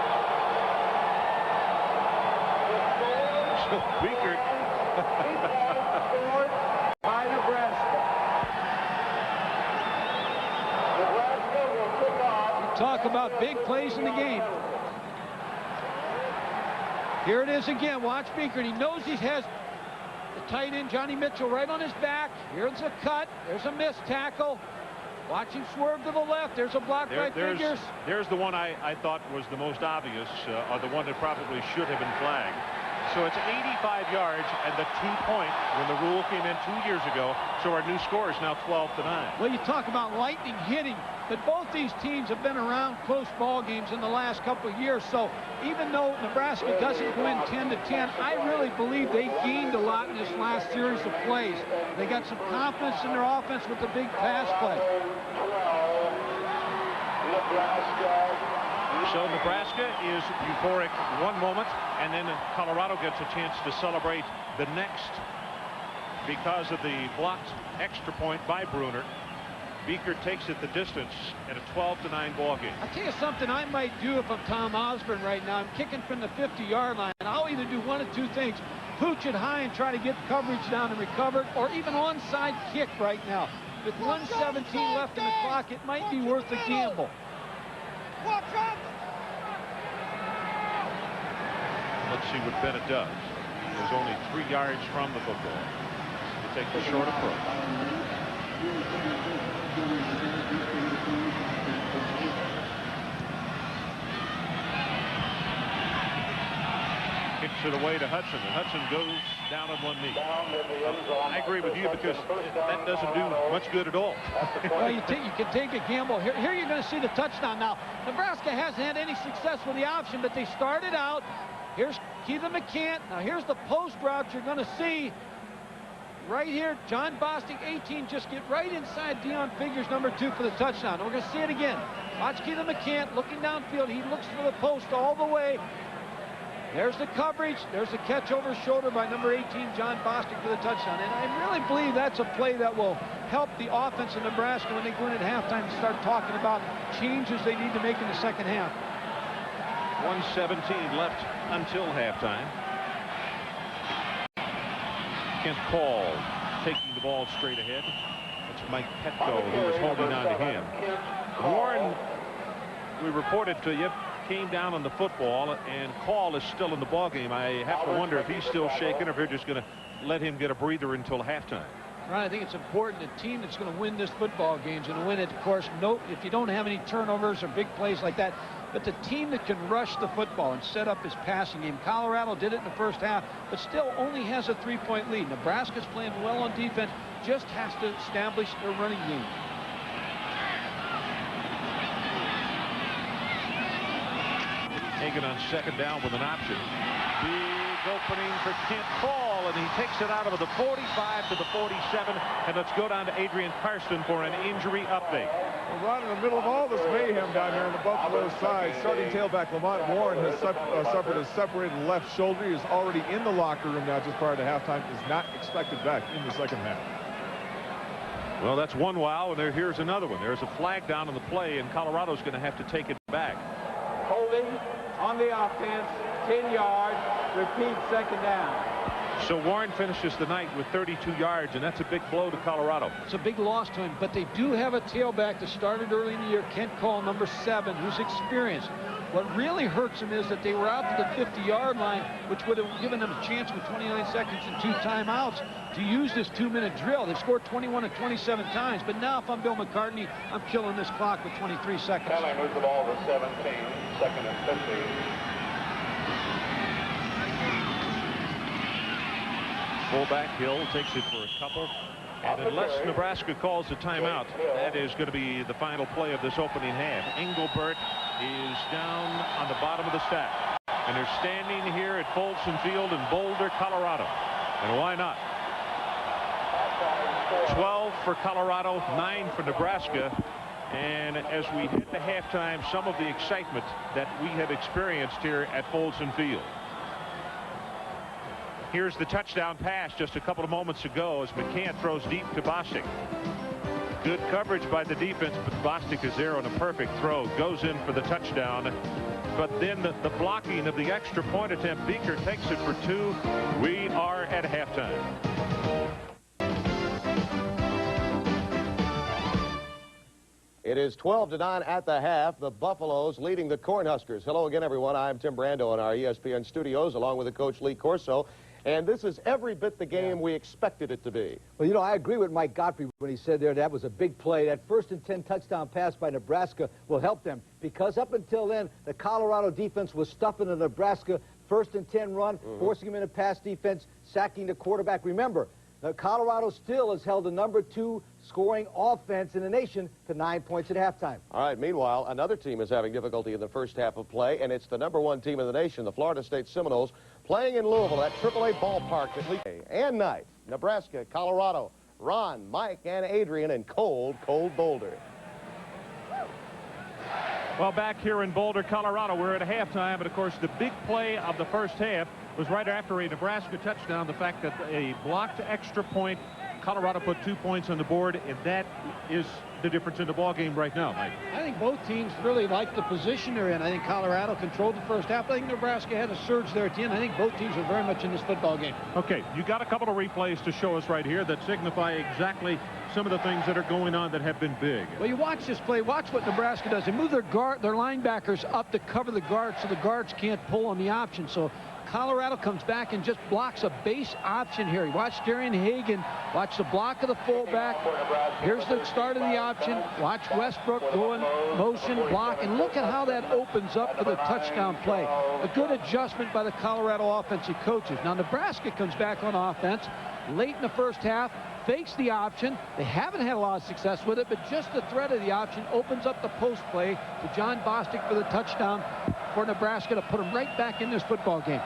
So Biekert by Nebraska. Nebraska will kick off. Talk about big plays in the game. Here it is again. Watch Biekert. He knows he has the tight end Johnny Mitchell right on his back. Here's a cut. There's a missed tackle. Watch him swerve to the left. There's a block by Figures. There's the one I thought was the most obvious, or the one that probably should have been flagged. So it's 85 yards and the 2-point when the rule came in 2 years ago. So our new score is now 12-9. Well, you talk about lightning hitting, but both these teams have been around close ball games in the last couple of years. So even though Nebraska doesn't win 10-10, I really believe they gained a lot in this last series of plays. They got some confidence in their offense with the big pass play. So Nebraska is euphoric one moment, and then Colorado gets a chance to celebrate the next because of the blocked extra point by Bruner. Biekert takes it the distance at a 12-9 ball game. I'll tell you something I might do if I'm Tom Osborne right now. I'm kicking from the 50-yard line. I'll either do one of 2 things. Pooch it high and try to get coverage down and recover it, or even onside kick right now. With 1:17 left in the clock, it might be worth a gamble. Watch out! Let's see what Bennett does. He was only 3 yards from the football. To take the short approach. Kicks it away to Hudson, and Hudson goes down on one knee. I agree with you because that doesn't do much good at all. Well, you can take a gamble. Here you're going to see the touchdown. Now, Nebraska hasn't had any success with the option, but they started out. Here's Keitha McCant. Now, here's the post route you're going to see. Right here, John Bostic, 18, just get right inside Deon Figures, number 2, for the touchdown. And we're going to see it again. Watch Keitha McCant looking downfield. He looks for the post all the way. There's the coverage. There's the catch over shoulder by number 18, John Bostic, for the touchdown. And I really believe that's a play that will help the offense of Nebraska when they go in at halftime and start talking about changes they need to make in the second half. 1:17 left until halftime. Kent Call taking the ball straight ahead. It's Mike Petco who is holding on to him. Warren, we reported to you, came down on the football, and Call is still in the ballgame. I have to wonder if he's still shaking or if they're just going to let him get a breather until halftime. Right, I think it's important. The team that's going to win this football game is going to win it. Of course, no, if you don't have any turnovers or big plays like that, but the team that can rush the football and set up his passing game. Colorado did it in the first half, but still only has a 3-point lead. Nebraska's playing well on defense, just has to establish their running game. Hagan on second down with an option. Big opening for Kent Call, and he takes it out of the 45 to the 47. And let's go down to Adrian Karsten for an injury update. Well, right in the middle of all this mayhem down here on the Buffalo side, starting tailback Lamont Warren has suffered a separated left shoulder. He is already in the locker room now just prior to halftime. Is not expected back in the second half. Well, that's one wow, and here's another one. There's a flag down on the play, and Colorado's going to have to take it back. Holding on the offense, 10 yards, repeat, second down. So Warren finishes the night with 32 yards, and that's a big blow to Colorado. It's a big loss to him, but they do have a tailback that started early in the year, Kent Call, number 7, who's experienced. What really hurts them is that they were out to the 50-yard line, which would have given them a chance with 29 seconds and 2 timeouts to use this 2-minute drill. They scored 21 of 27 times, but now if I'm Bill McCartney, I'm killing this clock with 23 seconds. Kelly moves the ball to 17, second and 15. Fullback Hill takes it for a couple. And unless Nebraska calls a timeout, that is going to be the final play of this opening half. Engelbert is down on the bottom of the stack. And they're standing here at Folsom Field in Boulder, Colorado. And why not? 12 for Colorado, 9 for Nebraska. And as we head to halftime, some of the excitement that we have experienced here at Folsom Field. Here's the touchdown pass just a couple of moments ago as McCann throws deep to Bostic. Good coverage by the defense, but Bostic is there on a perfect throw. Goes in for the touchdown. But then the blocking of the extra point attempt, Beaker takes it for 2. We are at halftime. It is 12-9 at the half. The Buffaloes leading the Cornhuskers. Hello again, everyone. I'm Tim Brando in our ESPN studios, along with the coach Lee Corso. And this is every bit the game we expected it to be. Well, you know, I agree with Mike Godfrey when he said there that was a big play. That 1st and 10 touchdown pass by Nebraska will help them, because up until then, the Colorado defense was stuffing the Nebraska 1st and 10 run, forcing them into pass defense, sacking the quarterback. Remember, Colorado still has held the number 2 scoring offense in the nation to 9 points at halftime. All right, meanwhile, another team is having difficulty in the first half of play, and it's the number 1 team in the nation, the Florida State Seminoles, playing in Louisville at AAA ballpark at Lee and night. Nebraska, Colorado, Ron, Mike, and Adrian in cold, cold Boulder. Well, back here in Boulder, Colorado, we're at halftime, but of course the big play of the first half was right after a Nebraska touchdown. The fact that a blocked extra point, Colorado put 2 points on the board, and that is the difference in the ball game right now, Mike. I think both teams really like the position they're in. I think Colorado controlled the first half. I think Nebraska had a surge there at the end. I think both teams are very much in this football game. Okay, you got a couple of replays to show us right here that signify exactly some of the things that are going on that have been big. Well, you watch this play. Watch what Nebraska does. They move their linebackers up to cover the guards so the guards can't pull on the option. So Colorado comes back and just blocks a base option here. Watch Darian Hagan. Watch the block of the fullback. Here's the start of the option. Watch Westbrook go in motion, block, and look at how that opens up for the touchdown play. A good adjustment by the Colorado offensive coaches. Now Nebraska comes back on offense late in the first half, fakes the option. They haven't had a lot of success with it, but just the threat of the option opens up the post play to John Bostic for the touchdown for Nebraska to put them right back in this football game.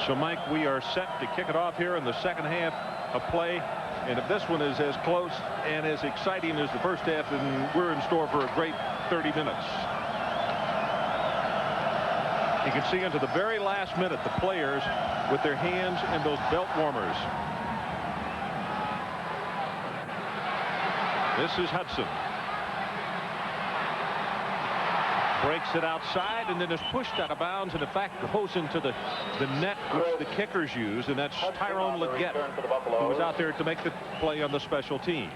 So, Mike, we are set to kick it off here in the second half of play. And if this one is as close and as exciting as the first half, then we're in store for a great 30 minutes. You can see into the very last minute the players with their hands in those belt warmers. This is Hudson. breaks it outside and then is pushed out of bounds, and in fact goes into the net which the kickers use, and that's Tyrone Leggett, who was out there to make the play on the special teams.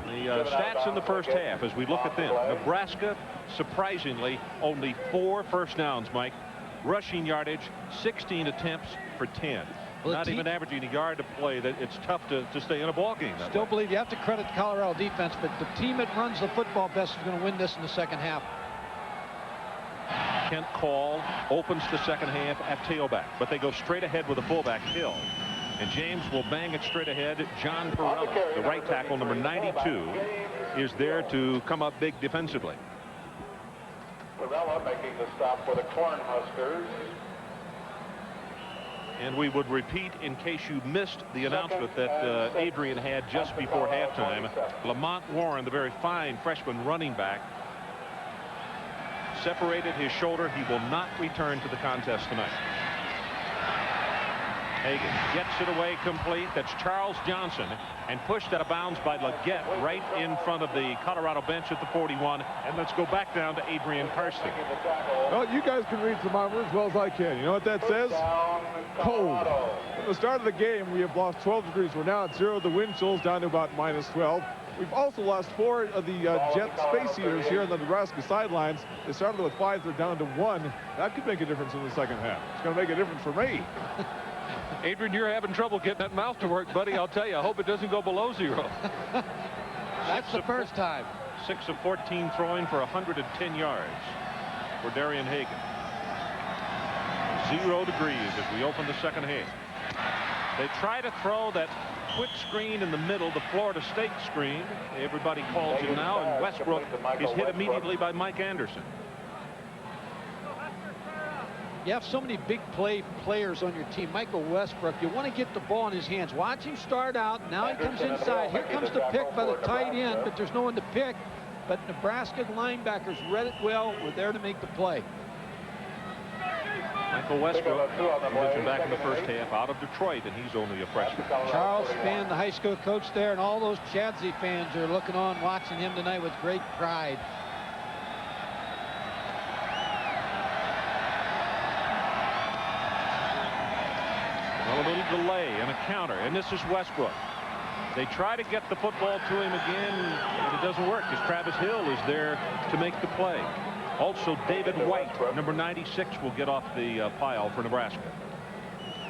The stats in the first half as we look at them: Nebraska, surprisingly, only 4 first downs, Mike. Rushing yardage, 16 attempts for 10. Well, not even averaging a yard to play. That it's tough to stay in a ball game. Still believe you have to credit the Colorado defense, but the team that runs the football best is going to win this in the second half. Kent Call opens the second half at tailback, but they go straight ahead with a fullback, Hill. And James will bang it straight ahead. John Perella, the right tackle, number 92, is there to come up big defensively. Perella making the stop for the Cornhuskers. And we would repeat, in case you missed the announcement that Adrian had just before halftime, Lamont Warren, the very fine freshman running back, separated his shoulder. He will not return to the contest tonight. Hagan gets it away complete. That's Charles Johnson, and pushed out of bounds by Leggett right in front of the Colorado bench at the 41. And let's go back down to Adrian Karsten. Well, you guys can read thermometer as well as I can. You know what that says? Cold. At the start of the game, we have lost 12 degrees. We're now at 0. The wind chill's down to about -12. We've also lost 4 of the jet space heaters here on the Nebraska sidelines. They started with 5. They're down to 1. That could make a difference in the second half. It's going to make a difference for me. Adrian, you're having trouble getting that mouth to work, buddy. I'll tell you, I hope it doesn't go below 0. That's the first time. 6 of 14 throwing for 110 yards for Darian Hagan. 0 degrees as we open the second half. They try to throw that quick screen in the middle, the Florida State screen. Everybody calls it now, and Westbrook is hit immediately by Mike Anderson. You have so many big players on your team. Michael Westbrook, you want to get the ball in his hands. Watch him start out. Now he comes inside. Here comes the pick by the tight end, but there's no one to pick. But Nebraska linebackers read it well. We're there to make the play. Michael Westbrook, who mentioned back in the first half, out of Detroit, and he's only a freshman. Charles Spann, the high school coach there, and all those Chadsey fans are looking on, watching him tonight with great pride. Well, a little delay and a counter, and this is Westbrook. They try to get the football to him again, and it doesn't work because Travis Hill is there to make the play. Also, David White, number 96, will get off the pile for Nebraska.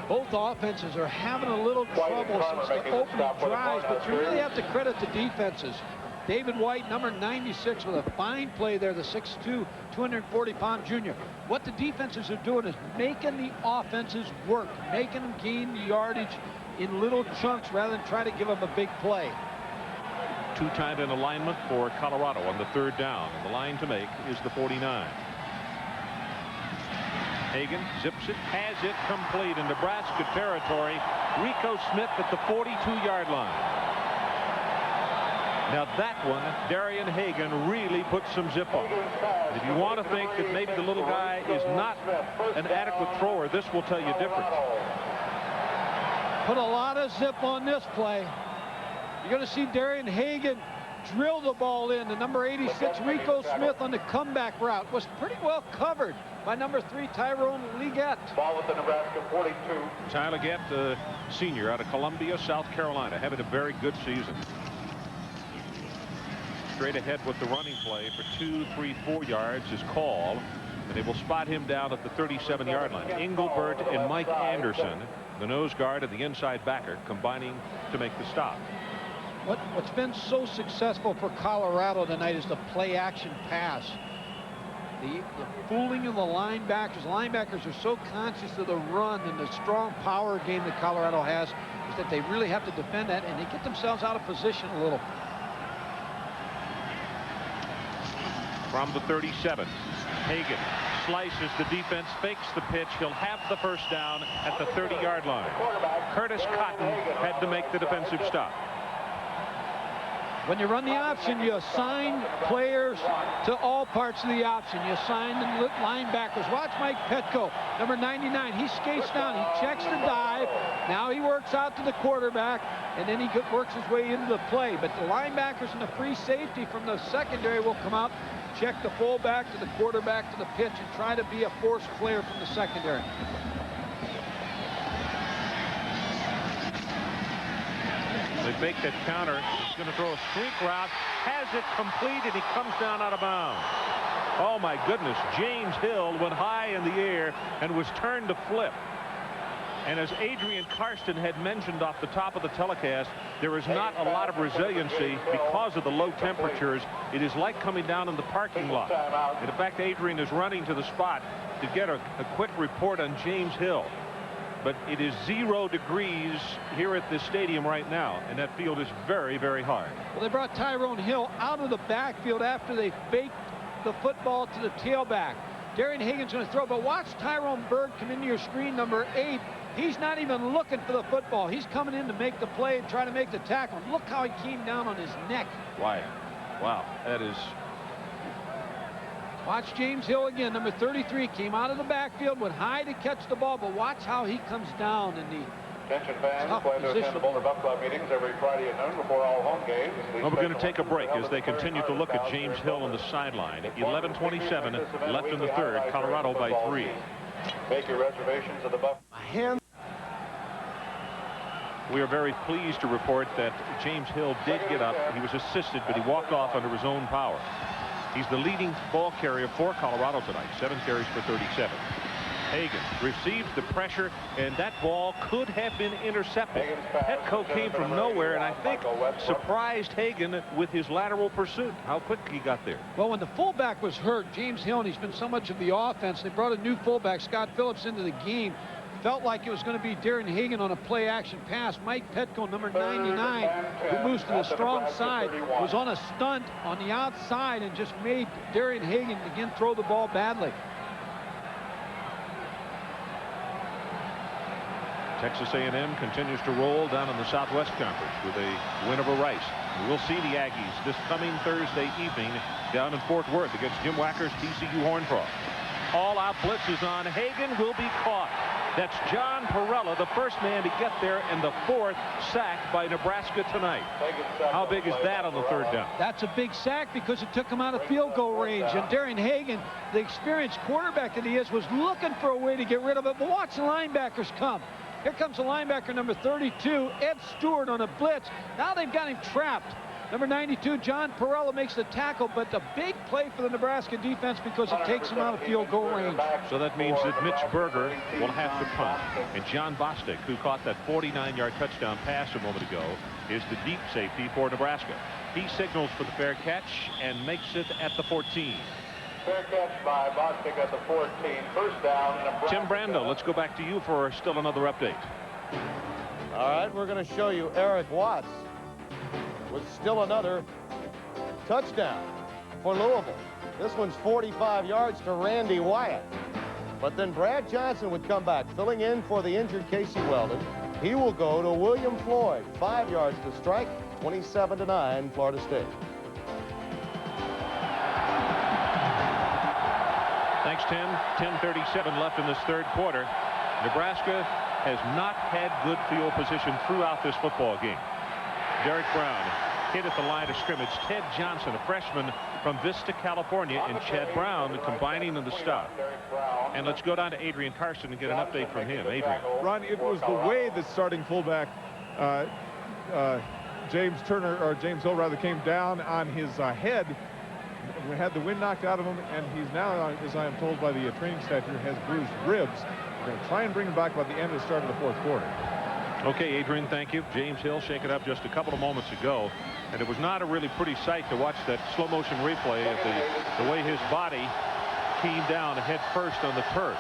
Both offenses are having a little trouble since the opening drives, but you really have to credit the defenses. David White, number 96, with a fine play there, the 6'2", 240-pound junior. What the defenses are doing is making the offenses work, making them gain the yardage in little chunks rather than try to give them a big play. 2 tight end alignment for Colorado on the 3rd down. And the line to make is the 49. Hagan zips it, has it complete in Nebraska territory. Rico Smith at the 42-yard line. Now that one, Darian Hagan really put some zip on. If you want to think that maybe the little guy is not an adequate thrower, this will tell you different. Put a lot of zip on this play. You're going to see Darian Hagan drill the ball in. The number 86, Rico Smith, on the comeback route was pretty well covered by number 3, Tyrone Leggett. Ball with the Nebraska 42. Ty Leggett, the senior out of Columbia, South Carolina, having a very good season. Straight ahead with the running play for 2, 3, 4 yards is called, and they will spot him down at the 37-yard line. Engelbert and Mike Anderson, the nose guard and the inside backer, combining to make the stop. What's been so successful for Colorado tonight is the play action pass. The fooling of the linebackers. Linebackers are so conscious of the run and the strong power game that Colorado has is that they really have to defend that, and they get themselves out of position a little. From the 37, Hagan slices the defense, fakes the pitch. He'll have the first down at the 30-yard line. Curtis Cotton had to make the defensive stop. When you run the option, you assign players to all parts of the option. You assign the linebackers. Watch Mike Petco, number 99. He skates down. He checks the dive. Now he works out to the quarterback, and then he works his way into the play. But the linebackers and the free safety from the secondary will come out check the fullback to the quarterback to the pitch and try to be a force player from the secondary. They fake that counter. He's going to throw a streak route. Has it complete, and he comes down out of bounds. Oh, my goodness. James Hill went high in the air and was turned to flip. And as Adrian Karsten had mentioned off the top of the telecast, there is not a lot of resiliency because of the low temperatures. It is like coming down in the parking lot. And in fact, Adrian is running to the spot to get a quick report on James Hill. But it is 0 degrees here at this stadium right now, and that field is very, very hard. Well, they brought Tyrone Hill out of the backfield after they faked the football to the tailback. Darian Hagan's going to throw, but watch Tyrone Bird come into your screen, number 8. He's not even looking for the football. He's coming in to make the play and try to make the tackle. Look how he came down on his neck. Why? Wow, that is... Watch James Hill again, number 33, came out of the backfield, went high to catch the ball, but watch how he comes down in the Attention fans, plan to attend the Boulder Buck Club meetings every Friday at noon before all home games. Well, we're going to take a break as they continue to look at James Hill on the sideline. 11:27 left in the third, Colorado by 3. Make your reservations at the Buck. We are very pleased to report that James Hill did get up. He was assisted, but he walked off under his own power. He's the leading ball carrier for Colorado tonight, 7 carries for 37. Hagan receives the pressure, and that ball could have been intercepted. Petco came from nowhere, and I think surprised Hagan with his lateral pursuit. How quick he got there. Well, when the fullback was hurt, James Hill, and he's been so much of the offense, they brought a new fullback, Scott Phillips, into the game. Felt like it was going to be Darian Hagan on a play-action pass. Mike Petco, number 99, who moves to the strong side, was on a stunt on the outside and just made Darian Hagan again throw the ball badly. Texas A&M continues to roll down in the Southwest Conference with a win over Rice. We'll see the Aggies this coming Thursday evening down in Fort Worth against Jim Wacker's TCU Horned Frogs. All-out blitz is on. Hagan will be caught. That's John Perella, the first man to get there, and the 4th sack by Nebraska tonight. How big is that on the third down? That's a big sack because it took him out of field goal range. And Darian Hagan, the experienced quarterback that he is, was looking for a way to get rid of it. But watch the linebackers come. Here comes the linebacker, number 32, Ed Stewart, on a blitz. Now they've got him trapped. Number 92, John Perella, makes the tackle, but a big play for the Nebraska defense because it takes him out of field goal range. So that means that Mitch Berger will have to punt. And John Bostic, who caught that 49-yard touchdown pass a moment ago, is the deep safety for Nebraska. He signals for the fair catch and makes it at the 14. Fair catch by Bostic at the 14. First down, Nebraska. Tim Brando, let's go back to you for still another update. All right, we're going to show you Eric Watts with still another touchdown for Louisville. This one's 45 yards to Randy Wyatt. But then Brad Johnson would come back, filling in for the injured Casey Weldon. He will go to William Floyd, 5 yards to strike, 27-9, Florida State. Thanks, Tim. 10:37 left in this third quarter. Nebraska has not had good field position throughout this football game. Derek Brown hit at the line of scrimmage. Ted Johnson, a freshman from Vista, California, and Chad Brown combining in the stop. And let's go down to Adrian Karsten and get an update from him. Adrian. Ron, it was the way the starting fullback, James Hill rather, came down on his head. We had the wind knocked out of him, and he's now, as I am told by the training staff here, has bruised ribs. We're going to try and bring him back by the end of the start of the fourth quarter. Okay, Adrian, thank you. James Hill shaken up just a couple of moments ago, and it was not a really pretty sight to watch that slow motion replay of the way his body came down head first on the turf.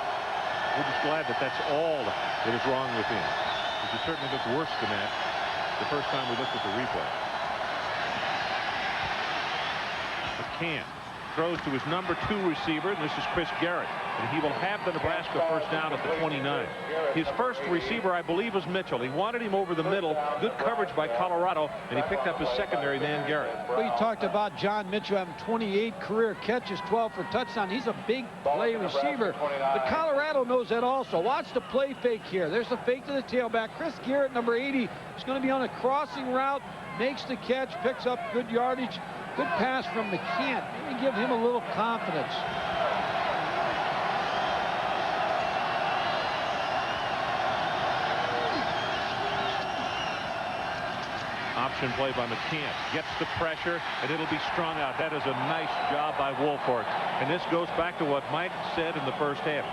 We're just glad that that's all that is wrong with him. It certainly looked worse than that the first time we looked at the replay. McCann throws to his number 2 receiver, and this is Chris Garrett, and he will have the Nebraska first down at the 29. His first receiver, I believe, was Mitchell. He wanted him over the middle. Good coverage by Colorado, and he picked up his secondary man, Garrett. Well, you talked about John Mitchell having 28 career catches, 12 for touchdown. He's a big play receiver, but Colorado knows that also. Watch the play fake here. There's the fake to the tailback. Chris Garrett, number 80, is going to be on a crossing route, makes the catch, picks up good yardage. Good pass from McCann. Maybe give him a little confidence. Option play by McCann. Gets the pressure, and it'll be strung out. That is a nice job by Woolfolk. And this goes back to what Mike said in the first half.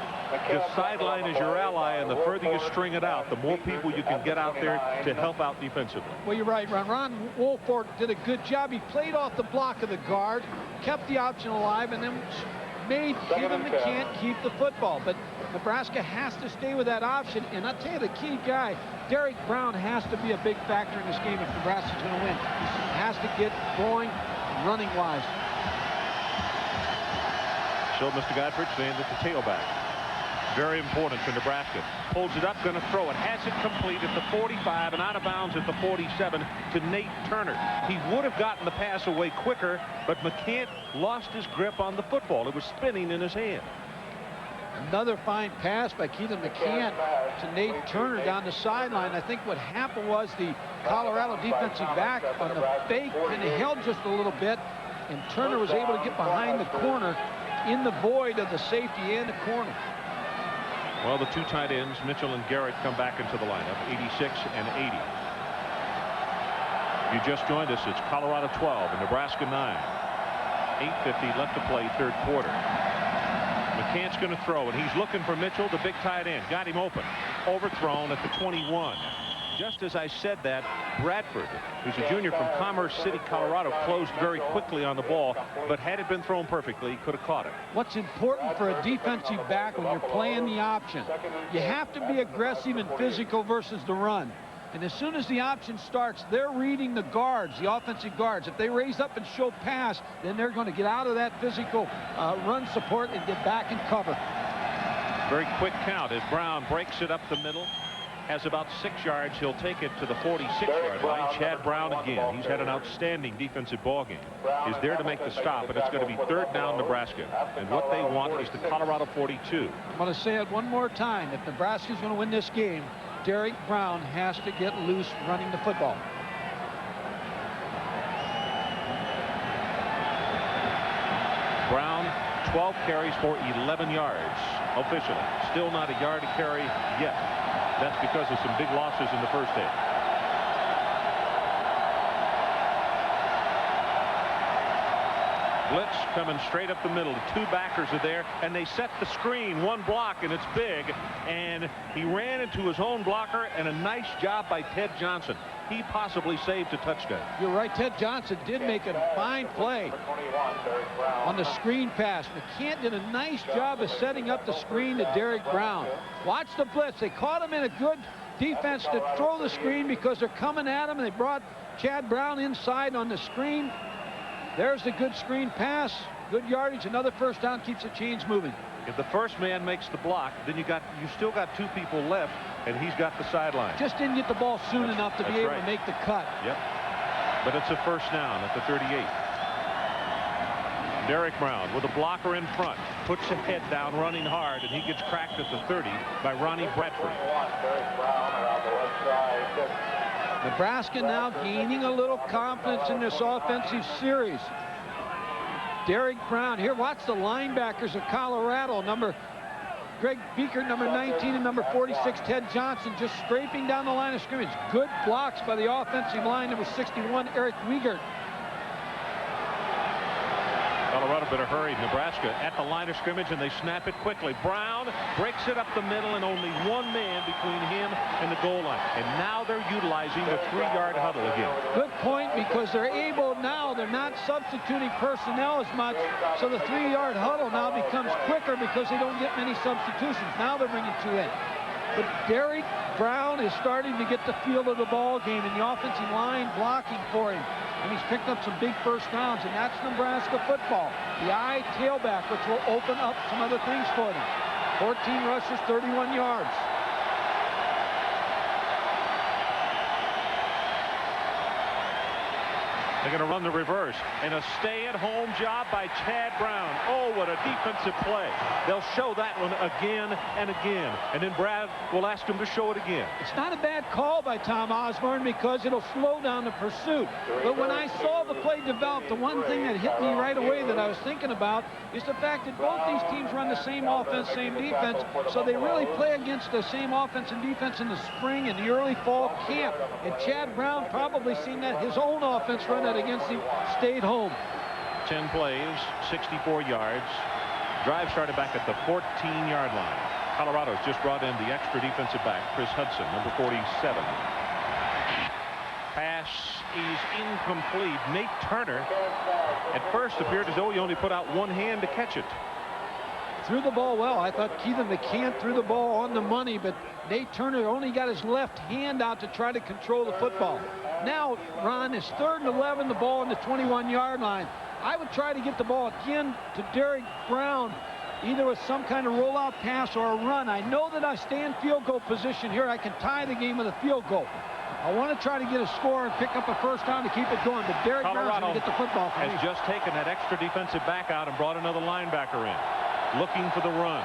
The sideline is your ally, and the further you string it out, the more people you can get out there to help out defensively. Well, you're right, Ron. Ron Woolfolk did a good job. He played off the block of the guard, kept the option alive, and then made Kevin McCann keep the football. But Nebraska has to stay with that option. And I'll tell you, the key guy, Derek Brown, has to be a big factor in this game if Nebraska's going to win. He has to get going running-wise. So Mr. Godfrey saying that the tailback, very important for Nebraska. Holds it up, going to throw it. Has it complete at the 45 and out of bounds at the 47 to Nate Turner. He would have gotten the pass away quicker, but McCann lost his grip on the football. It was spinning in his hand. Another fine pass by Keelan McCann to Nate Turner down the sideline. I think what happened was the Colorado defensive back on the fake and they held just a little bit, and Turner was able to get behind the corner in the void of the safety and the corner. Well, the two tight ends, Mitchell and Garrett, come back into the lineup, 86 and 80. You just joined us. It's Colorado 12 and Nebraska 9. 8:50 left to play, third quarter. McCann's going to throw, and he's looking for Mitchell, the big tight end. Got him open. Overthrown at the 21. Just as I said that, Bradford, who's a junior from Commerce City, Colorado, closed very quickly on the ball, but had it been thrown perfectly, he could have caught it. What's important for a defensive back when you're playing the option, you have to be aggressive and physical versus the run. And as soon as the option starts, they're reading the guards, the offensive guards. If they raise up and show pass, then they're going to get out of that physical run support and get back in cover. Very quick count as Brown breaks it up the middle. Has about 6 yards. He'll take it to the 46-yard line. Chad Brown again. He's had an outstanding defensive ball game. He's there to make the stop, and it's going to be third down Nebraska. And what they want is the Colorado 42. I'm going to say it one more time. If Nebraska's going to win this game, Derek Brown has to get loose running the football. Brown, 12 carries for 11 yards. Officially. Still not a yard to carry yet. That's because of some big losses in the first half. Blitz coming straight up the middle. The two backers are there, and they set the screen. One block, and it's big. And he ran into his own blocker, and a nice job by Ted Johnson. He possibly saved a touchdown. You're right. Ted Johnson did make a fine play on the screen pass. McCann did a nice job of setting up the screen to Derek Brown. Watch the blitz. They caught him in a good defense to throw the screen because they're coming at him, and they brought Chad Brown inside on the screen. There's the good screen pass. Good yardage. Another first down, keeps the chains moving. If the first man makes the block, then you still got two people left, and he's got the sideline. Just didn't get the ball soon enough to be able to make the cut. Yep. But it's a first down at the 38. Derek Brown with a blocker in front, puts a head down, running hard, and he gets cracked at the 30 by Ronnie Bradford. Nebraska now gaining a little confidence in this offensive series. Derek Brown here. Watch the linebackers of Colorado. Greg Beaker, number 19, and number 46, Ted Johnson, just scraping down the line of scrimmage. Good blocks by the offensive line. Number 61, Eric Wiegert. Colorado better hurry. Nebraska at the line of scrimmage, and they snap it quickly. Brown breaks it up the middle, and only one man between him and the goal line. And now they're utilizing the 3-yard huddle again. Good point, because they're able now. They're not substituting personnel as much, so the 3-yard huddle now becomes quicker because they don't get many substitutions. Now they're bringing 2 in. But Derek Brown is starting to get the feel of the ball game, and the offensive line blocking for him. And he's picked up some big first downs, and that's Nebraska football. The I tailback, which will open up some other things for them. 14 rushes, 31 yards. They're going to run the reverse, and a stay-at-home job by Chad Brown. Oh, what a defensive play. They'll show that one again and again, and then Brad will ask him to show it again. It's not a bad call by Tom Osborne because it'll slow down the pursuit. But when I saw the play develop, the one thing that hit me right away that I was thinking about is the fact that both these teams run the same offense, same defense, so they really play against the same offense and defense in the spring and the early fall camp. And Chad Brown probably seen that his own offense run that against him, stayed home. 10 plays, 64 yards. Drive started back at the 14-yard line. Colorado's just brought in the extra defensive back, Chris Hudson, number 47. Pass is incomplete. Nate Turner at first appeared as though he only put out one hand to catch it. Threw the ball well. I thought Keithan McCann threw the ball on the money, but Nate Turner only got his left hand out to try to control the football. Now, Ron, is 3rd and 11, the ball on the 21-yard line. I would try to get the ball again to Derek Brown, either with some kind of rollout pass or a run. I know that I stay in field goal position here. I can tie the game with a field goal. I want to try to get a score and pick up a first down to keep it going, but Derek Brown's going to get the football for me. Has just taken that extra defensive back out and brought another linebacker in, looking for the run.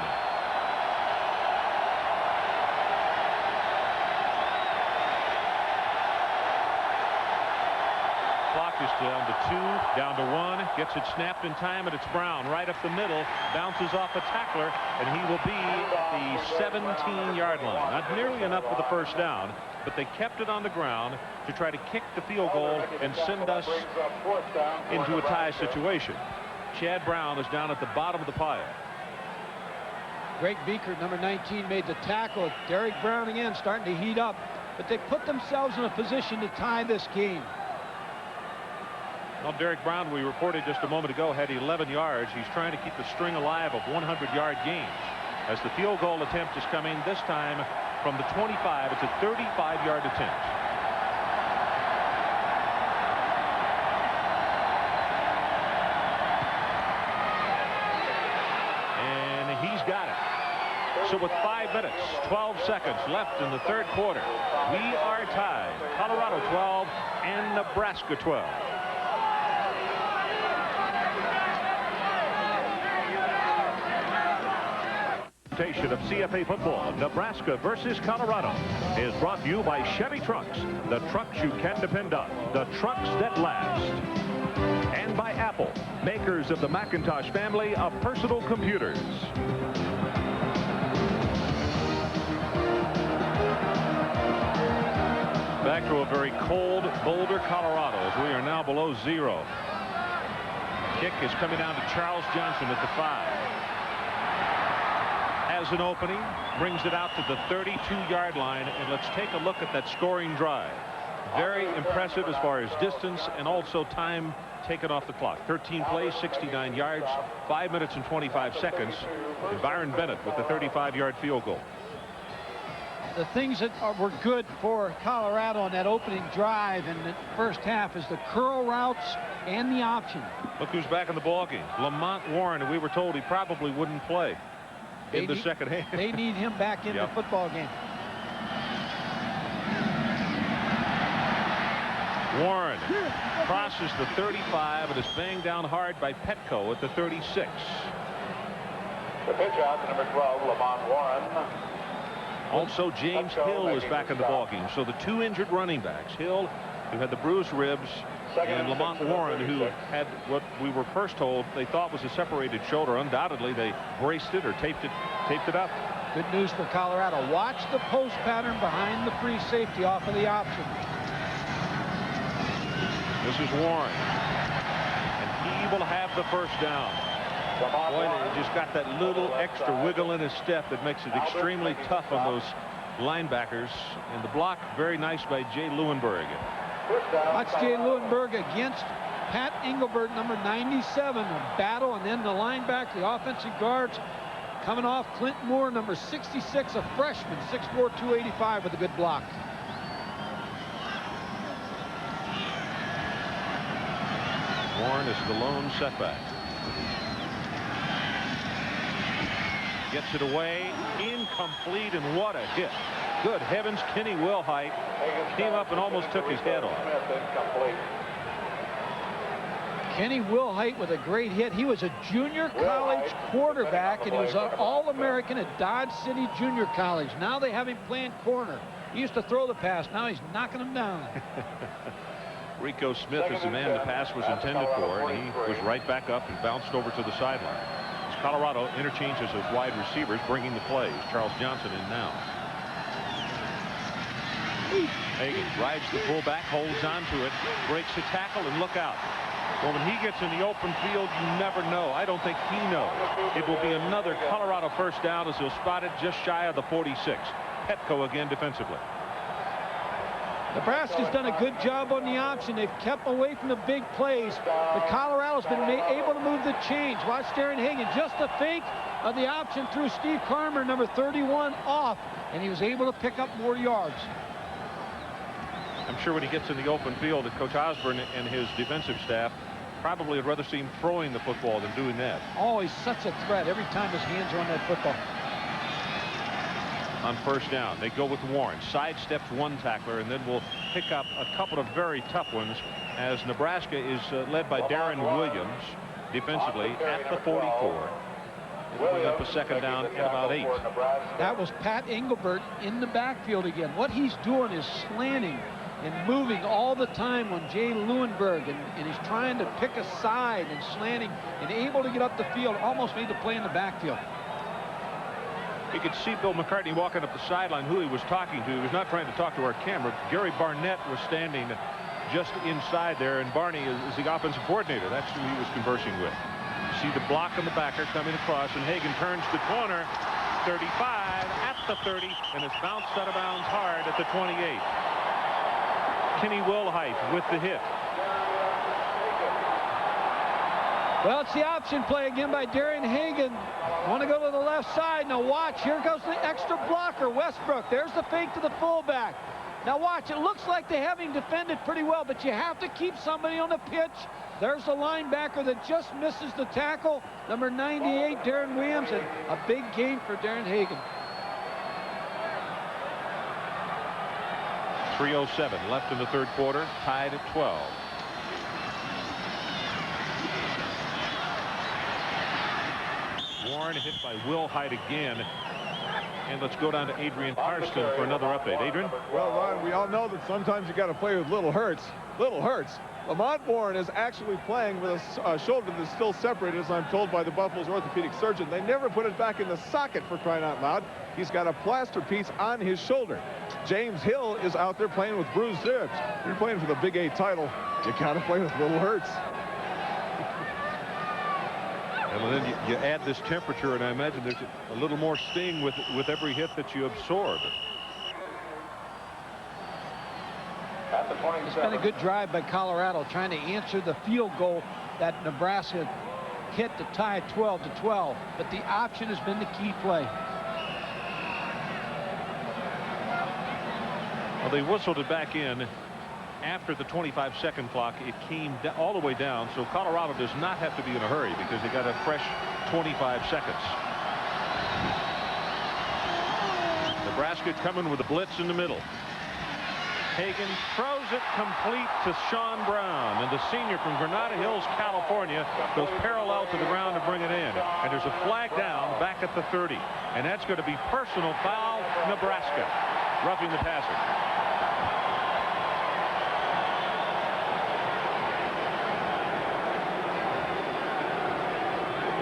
Clock is down to 2, down to 1, gets it snapped in time, and it's Brown right up the middle, bounces off a tackler, and he will be at the 17-yard line. Not nearly enough for the first down, but they kept it on the ground to try to kick the field goal and send us into a tie situation. Chad Brown is down at the bottom of the pile. Greg Beaker, number 19, made the tackle. Derek Brown again starting to heat up, but they put themselves in a position to tie this game. Well, Derek Brown, we reported just a moment ago, had 11 yards. He's trying to keep the string alive of 100-yard games. As the field goal attempt is coming, this time from the 25, it's a 35-yard attempt. And he's got it. So with 5 minutes, 12 seconds left in the third quarter, we are tied. Colorado 12 and Nebraska 12. Of CFA football, Nebraska versus Colorado, is brought to you by Chevy Trucks, the trucks you can depend on, the trucks that last. And by Apple, makers of the Macintosh family of personal computers. Back to a very cold Boulder, Colorado, as we are now below 0. Kick is coming down to Charles Johnson at the 5. Has an opening, brings it out to the 32-yard line, and let's take a look at that scoring drive. Very impressive as far as distance and also time taken off the clock. 13 plays, 69 yards, 5 minutes and 25 seconds. And Byron Bennett with the 35-yard field goal. The things that were good for Colorado on that opening drive in the first half is the curl routes and the option. Look who's back in the ballgame. Lamont Warren, and we were told he probably wouldn't play in the second half. They need him back in the football game. Warren crosses the 35 and is banged down hard by Petco at the 36. The pitch out to number 12, Lamont Warren. Also, James Hill is back in the ballgame. So the 2 injured running backs, Hill, who had the bruised ribs, and Lamont Warren, who had what we were first told they thought was a separated shoulder. Undoubtedly, they braced it or taped it up. Good news for Colorado. Watch the post pattern behind the free safety off of the option. This is Warren, and he will have the first down. Boy, he just got that little extra wiggle in his step that makes it extremely tough on those linebackers. And the block very nice by Jay Lewinberg. Watch Jay Lewinberg against Pat Engelbert, number 97, a battle, and then the linebacker, the offensive guards coming off Clint Moore, number 66, a freshman, 6'4", 285 with a good block. Warren is the lone setback. Gets it away, incomplete, and what a hit. Good heavens, Kenny Wilhite came up and almost took his head off. Kenny Wilhite with a great hit. He was a junior college quarterback, and he was an All-American at Dodge City Junior College. Now they have him playing corner. He used to throw the pass. Now he's knocking him down. Rico Smith is the man the pass was intended for, and he was right back up and bounced over to the sideline. As Colorado interchanges as wide receivers, bringing the plays. Charles Johnson in now. Hagan rides the fullback, holds onto it, breaks a tackle, and look out. Well, when he gets in the open field, you never know. I don't think he knows. It will be another Colorado first down as he'll spot it just shy of the 46. Petco again defensively. Nebraska's done a good job on the option. They've kept away from the big plays, but Colorado's been able to move the change. Watch Darren Hagan, just a fake of the option through Steve Carmer, number 31, off, and he was able to pick up more yards. I'm sure when he gets in the open field, that Coach Osborne and his defensive staff probably would rather see him throwing the football than doing that. Oh, he's such a threat every time his hands are on that football. On first down, they go with Warren. Sidesteps one tackler, and then will pick up a couple of very tough ones as Nebraska is led by Darren Williams defensively at the 44. It'll bring up a second down at about 8. That was Pat Engelbert in the backfield again. What he's doing is slanting and moving all the time on Jay Leuenberg, and he's trying to pick a side and slanting and able to get up the field. Almost made the play in the backfield. You could see Bill McCartney walking up the sideline who he was talking to. He was not trying to talk to our camera. Gary Barnett was standing just inside there, and Barney is the offensive coordinator. That's who he was conversing with. You see the block on the backer coming across, and Hagan turns the corner. 35 at the 30, and it's bounced out of bounds hard at the 28. Kenny Wilhite with the hit. Well, it's the option play again by Darren Hagan. Want to go to the left side. Now watch. Here goes the extra blocker, Westbrook. There's the fake to the fullback. Now watch. It looks like they have him defended pretty well, but you have to keep somebody on the pitch. There's the linebacker that just misses the tackle. Number 98, Darren Williams, and a big game for Darren Hagan. 3:07 left in the third quarter, tied at 12. Warren hit by Wilhite again. And let's go down to Adrian Karsten for another update. Adrian? Well, Ron, we all know that sometimes you got to play with little hurts. Little hurts. Lamont Warren is actually playing with a shoulder that's still separated, as I'm told by the Buffalo's orthopedic surgeon. They never put it back in the socket, for crying out loud. He's got a plaster piece on his shoulder. James Hill is out there playing with bruised ribs. You're playing for the Big 8 title. You got to play with little hurts. And then you add this temperature, and I imagine there's a little more sting with every hit that you absorb. It's been a good drive by Colorado trying to answer the field goal that Nebraska hit to tie 12-12, but the option has been the key play. Well, they whistled it back in after the 25-second clock. It came all the way down, so Colorado does not have to be in a hurry because they got a fresh 25 seconds. Nebraska coming with a blitz in the middle. Hagan throws it complete to Sean Brown, and the senior from Granada Hills, California, goes parallel to the ground to bring it in. And there's a flag down back at the 30, and that's going to be personal foul, Nebraska, roughing the passer.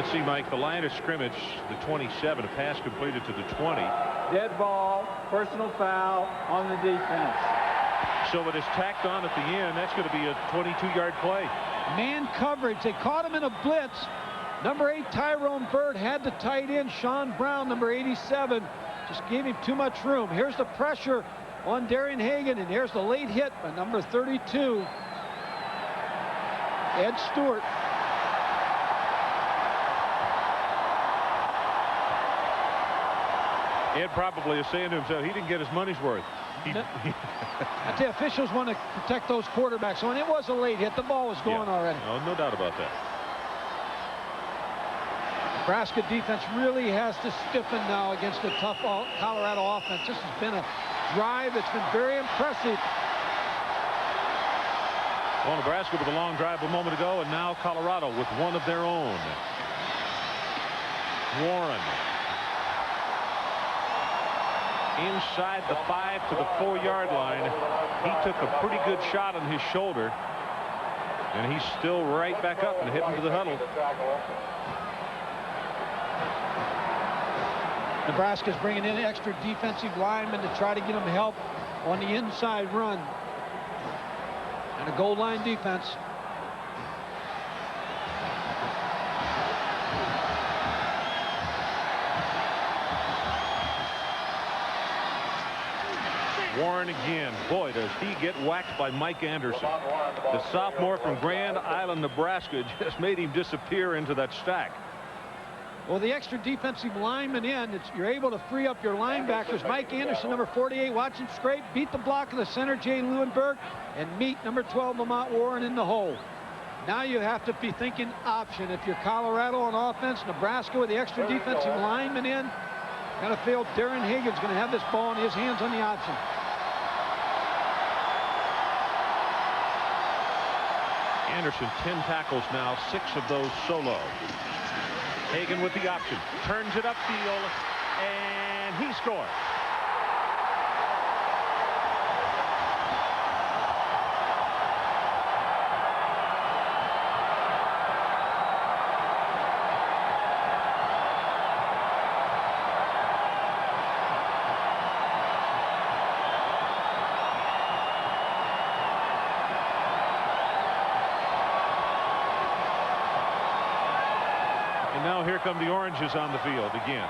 Let's see, Mike, the line of scrimmage, the 27, a pass completed to the 20. Dead ball, personal foul on the defense. So it is tacked on at the end. That's going to be a 22-yard play. Man coverage. They caught him in a blitz. Number 8, Tyrone Bird, had the tight end, Sean Brown, number 87. Just gave him too much room. Here's the pressure on Darren Hagan, and here's the late hit by number 32, Ed Stewart. Ed probably is saying to himself, he didn't get his money's worth. I tell you, officials want to protect those quarterbacks. So when it was a late hit, the ball was going already. No doubt about that. Nebraska defense really has to stiffen now against the tough Colorado offense. This has been a drive that's been very impressive. Well, Nebraska with a long drive a moment ago, and now Colorado with one of their own. Warren. Inside the 5 to the 4-yard line. He took a pretty good shot on his shoulder. And he's still right back up and heading to the huddle. Nebraska's bringing in extra defensive linemen to try to get them help on the inside run. And a goal line defense. Warren again. Boy, does he get whacked by Mike Anderson. The sophomore from Grand Island, Nebraska, just made him disappear into that stack. Well, the extra defensive lineman in, you're able to free up your linebackers. Mike Anderson, number 48, watching scrape, beat the block of the center, Jay Lewinberg, and meet number 12, Lamont Warren, in the hole. Now you have to be thinking option. If you're Colorado on offense, Nebraska with the extra defensive lineman in, kind of feel Darren Hagan's going to have this ball in his hands on the option. Anderson, 10 tackles now, 6 of those solo. Hagan with the option, turns it upfield, and he scores. Now here come the Oranges on the field again.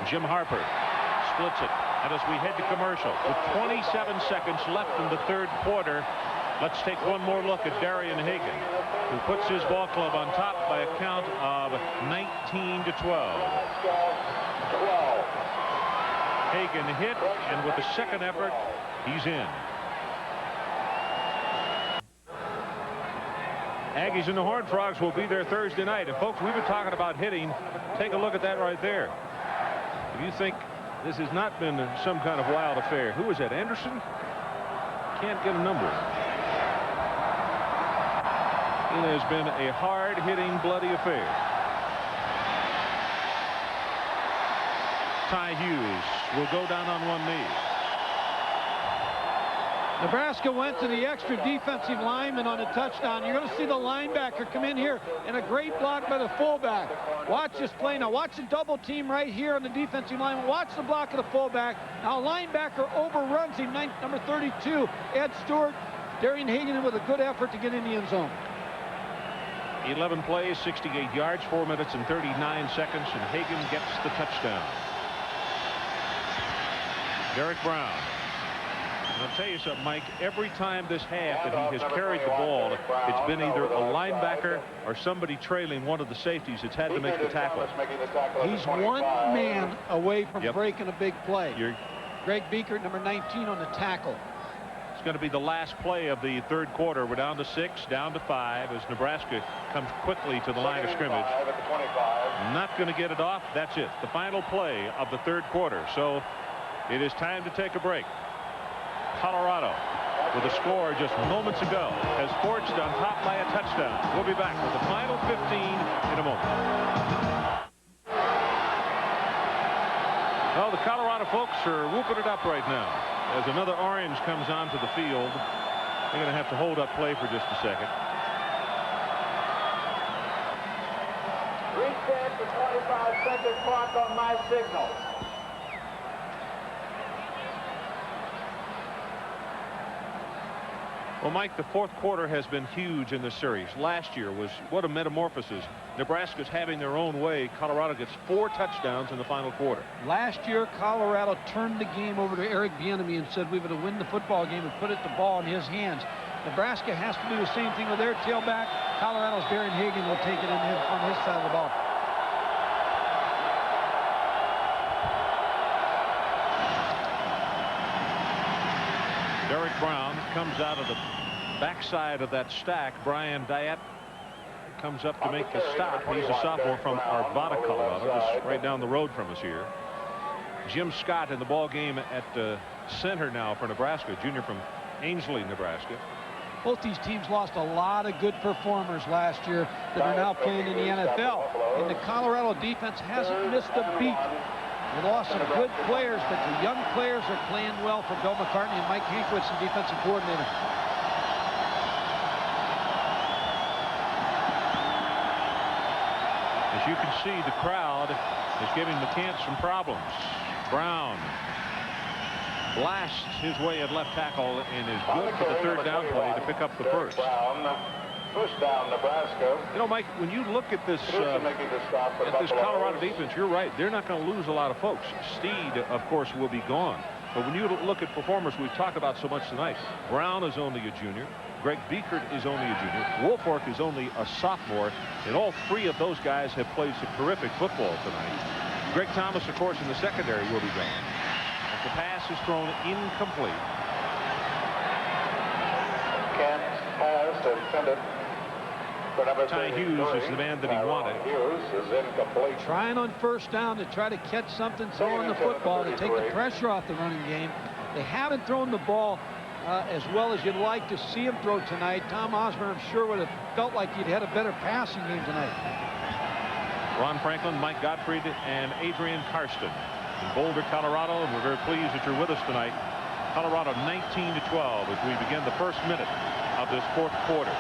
Jim Harper splits it. And as we head to commercial, with 27 seconds left in the third quarter, let's take one more look at Darian Hagan, who puts his ball club on top by a count of 19 to 12. Hagan hit, and with the second effort, he's in. Aggies and the Horned Frogs will be there Thursday night. And folks, we've been talking about hitting. Take a look at that right there. If you think this has not been some kind of wild affair. Who is that, Anderson? Can't get a number. It has been a hard-hitting, bloody affair. Ty Hughes will go down on one knee. Nebraska went to the extra defensive lineman on the touchdown. You're going to see the linebacker come in here, and a great block by the fullback. Watch this play now. Watch the double team right here on the defensive lineman. Watch the block of the fullback. Now linebacker overruns him, number 32, Ed Stewart. Darian Hagan with a good effort to get in the end zone. 11 plays, 68 yards, 4 minutes and 39 seconds, and Hagan gets the touchdown. Derek Brown. And I'll tell you something, Mike, every time this half that he has carried the ball, it's been either a linebacker or somebody trailing one of the safeties that's had to make the tackle. He's one man away from breaking a big play. Greg Beeker, number 19, on the tackle. It's going to be the last play of the third quarter. We're down to 6, down to 5 as Nebraska comes quickly to the line of scrimmage. Not going to get it off. That's it. The final play of the third quarter. So it is time to take a break. Colorado, with a score just moments ago, has forged on top by a touchdown. We'll be back with the final 15 in a moment. Well, the Colorado folks are whooping it up right now as another orange comes onto the field. They're going to have to hold up play for just a second. Reset the 25-second clock on my signal. Well, Mike, the fourth quarter has been huge in this series. Last year was what a metamorphosis. Nebraska's having their own way. Colorado gets 4 touchdowns in the final quarter. Last year, Colorado turned the game over to Eric Bieniemy and said, we're going to win the football game and put the ball in his hands. Nebraska has to do the same thing with their tailback. Colorado's Darian Hagan will take it on his side of the ball. Derek Brown comes out of the backside of that stack. Brian Diet comes up to make the stop. He's a sophomore from Arvada, Colorado, just right down the road from us here. Jim Scott in the ball game at center now for Nebraska, junior from Ainsley, Nebraska. Both these teams lost a lot of good performers last year that are now playing in the NFL. And the Colorado defense hasn't missed a beat. They lost some good players, but the young players are playing well for Bill McCartney and Mike Hankwitz, the defensive coordinator. As you can see, the crowd is giving McCants some problems. Brown blasts his way at left tackle and is good for the third down play to pick up the first. First down, Nebraska. You know, Mike, when you look at this Colorado defense, you're right. They're not going to lose a lot of folks. Steed, of course, will be gone. But when you look at performers we've talked about so much tonight, Brown is only a junior. Greg Biekert is only a junior. Woolfolk is only a sophomore. And all three of those guys have played some terrific football tonight. Greg Thomas, of course, in the secondary will be gone. The pass is thrown incomplete. Kent pass intended for number Ty Hughes is the man that he wanted. Hughes is incomplete. Trying on first down to try to catch something, throwing the football to take the pressure off the running game. They haven't thrown the ball as well as you'd like to see him throw tonight. Tom Osborne, I'm sure, would have felt like he'd had a better passing game tonight. Ron Franklin, Mike Gottfried, and Adrian Karsten in Boulder, Colorado, and we're very pleased that you're with us tonight. Colorado 19-12 as we begin the first minute of this fourth quarter.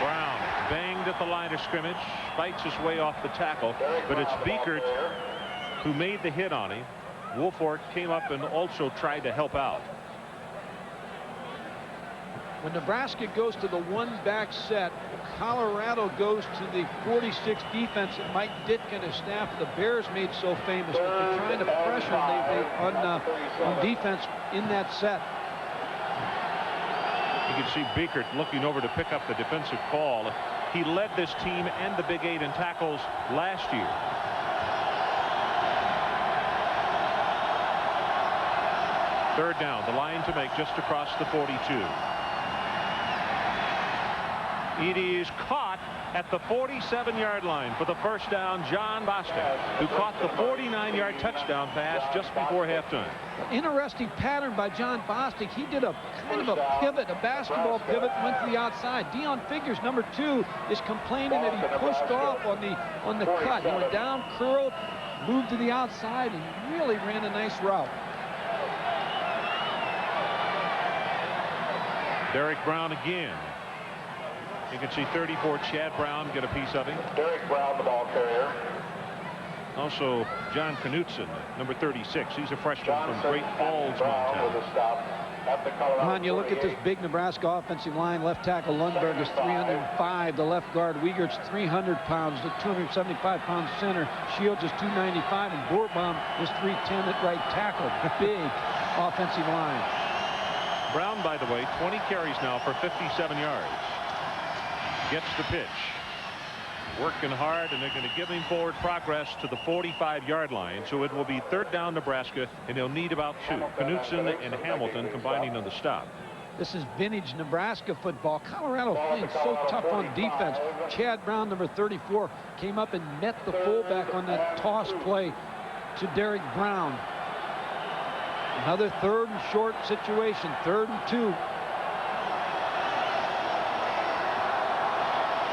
Brown banged at the line of scrimmage, fights his way off the tackle, but it's Biekert who made the hit on him. Woolfolk came up and also tried to help out. When Nebraska goes to the one-back set, Colorado goes to the 46 defense that Mike Ditka and his staff, the Bears, made so famous. But they're trying to pressure on defense in that set. You can see Biekert looking over to pick up the defensive call. He led this team and the Big Eight in tackles last year. Third down, the line to make just across the 42. It is caught at the 47-yard line for the first down. John Bostic, who caught the 49-yard touchdown pass just before halftime. Interesting pattern by John Bostic. He did a kind of a pivot, a basketball pivot, went to the outside. Dion Figures, number 2, is complaining that he pushed off on the cut. He went down, curled, moved to the outside, and really ran a nice route. Derek Brown again. You can see 34, Chad Brown, get a piece of him. Derek Brown, the ball carrier. Also, John Knutson, number 36. He's a freshman from Great Falls, Montana. Ron, you look at this big Nebraska offensive line. Left tackle Lundberg is 305. The left guard Wiegert's 300 pounds. The 275-pound center Shields is 295. And Borbaum is 310 at right tackle. Big offensive line. Brown, by the way, 20 carries now for 57 yards. Gets the pitch. Working hard, and they're going to give him forward progress to the 45-yard line. So it will be third down Nebraska, and they'll need about 2. Knutson and Hamilton combining on the stop. This is vintage Nebraska football. Colorado playing so tough on defense. Chad Brown, number 34, came up and met the fullback on that toss play to Derek Brown. Another third and short situation, 3rd and 2.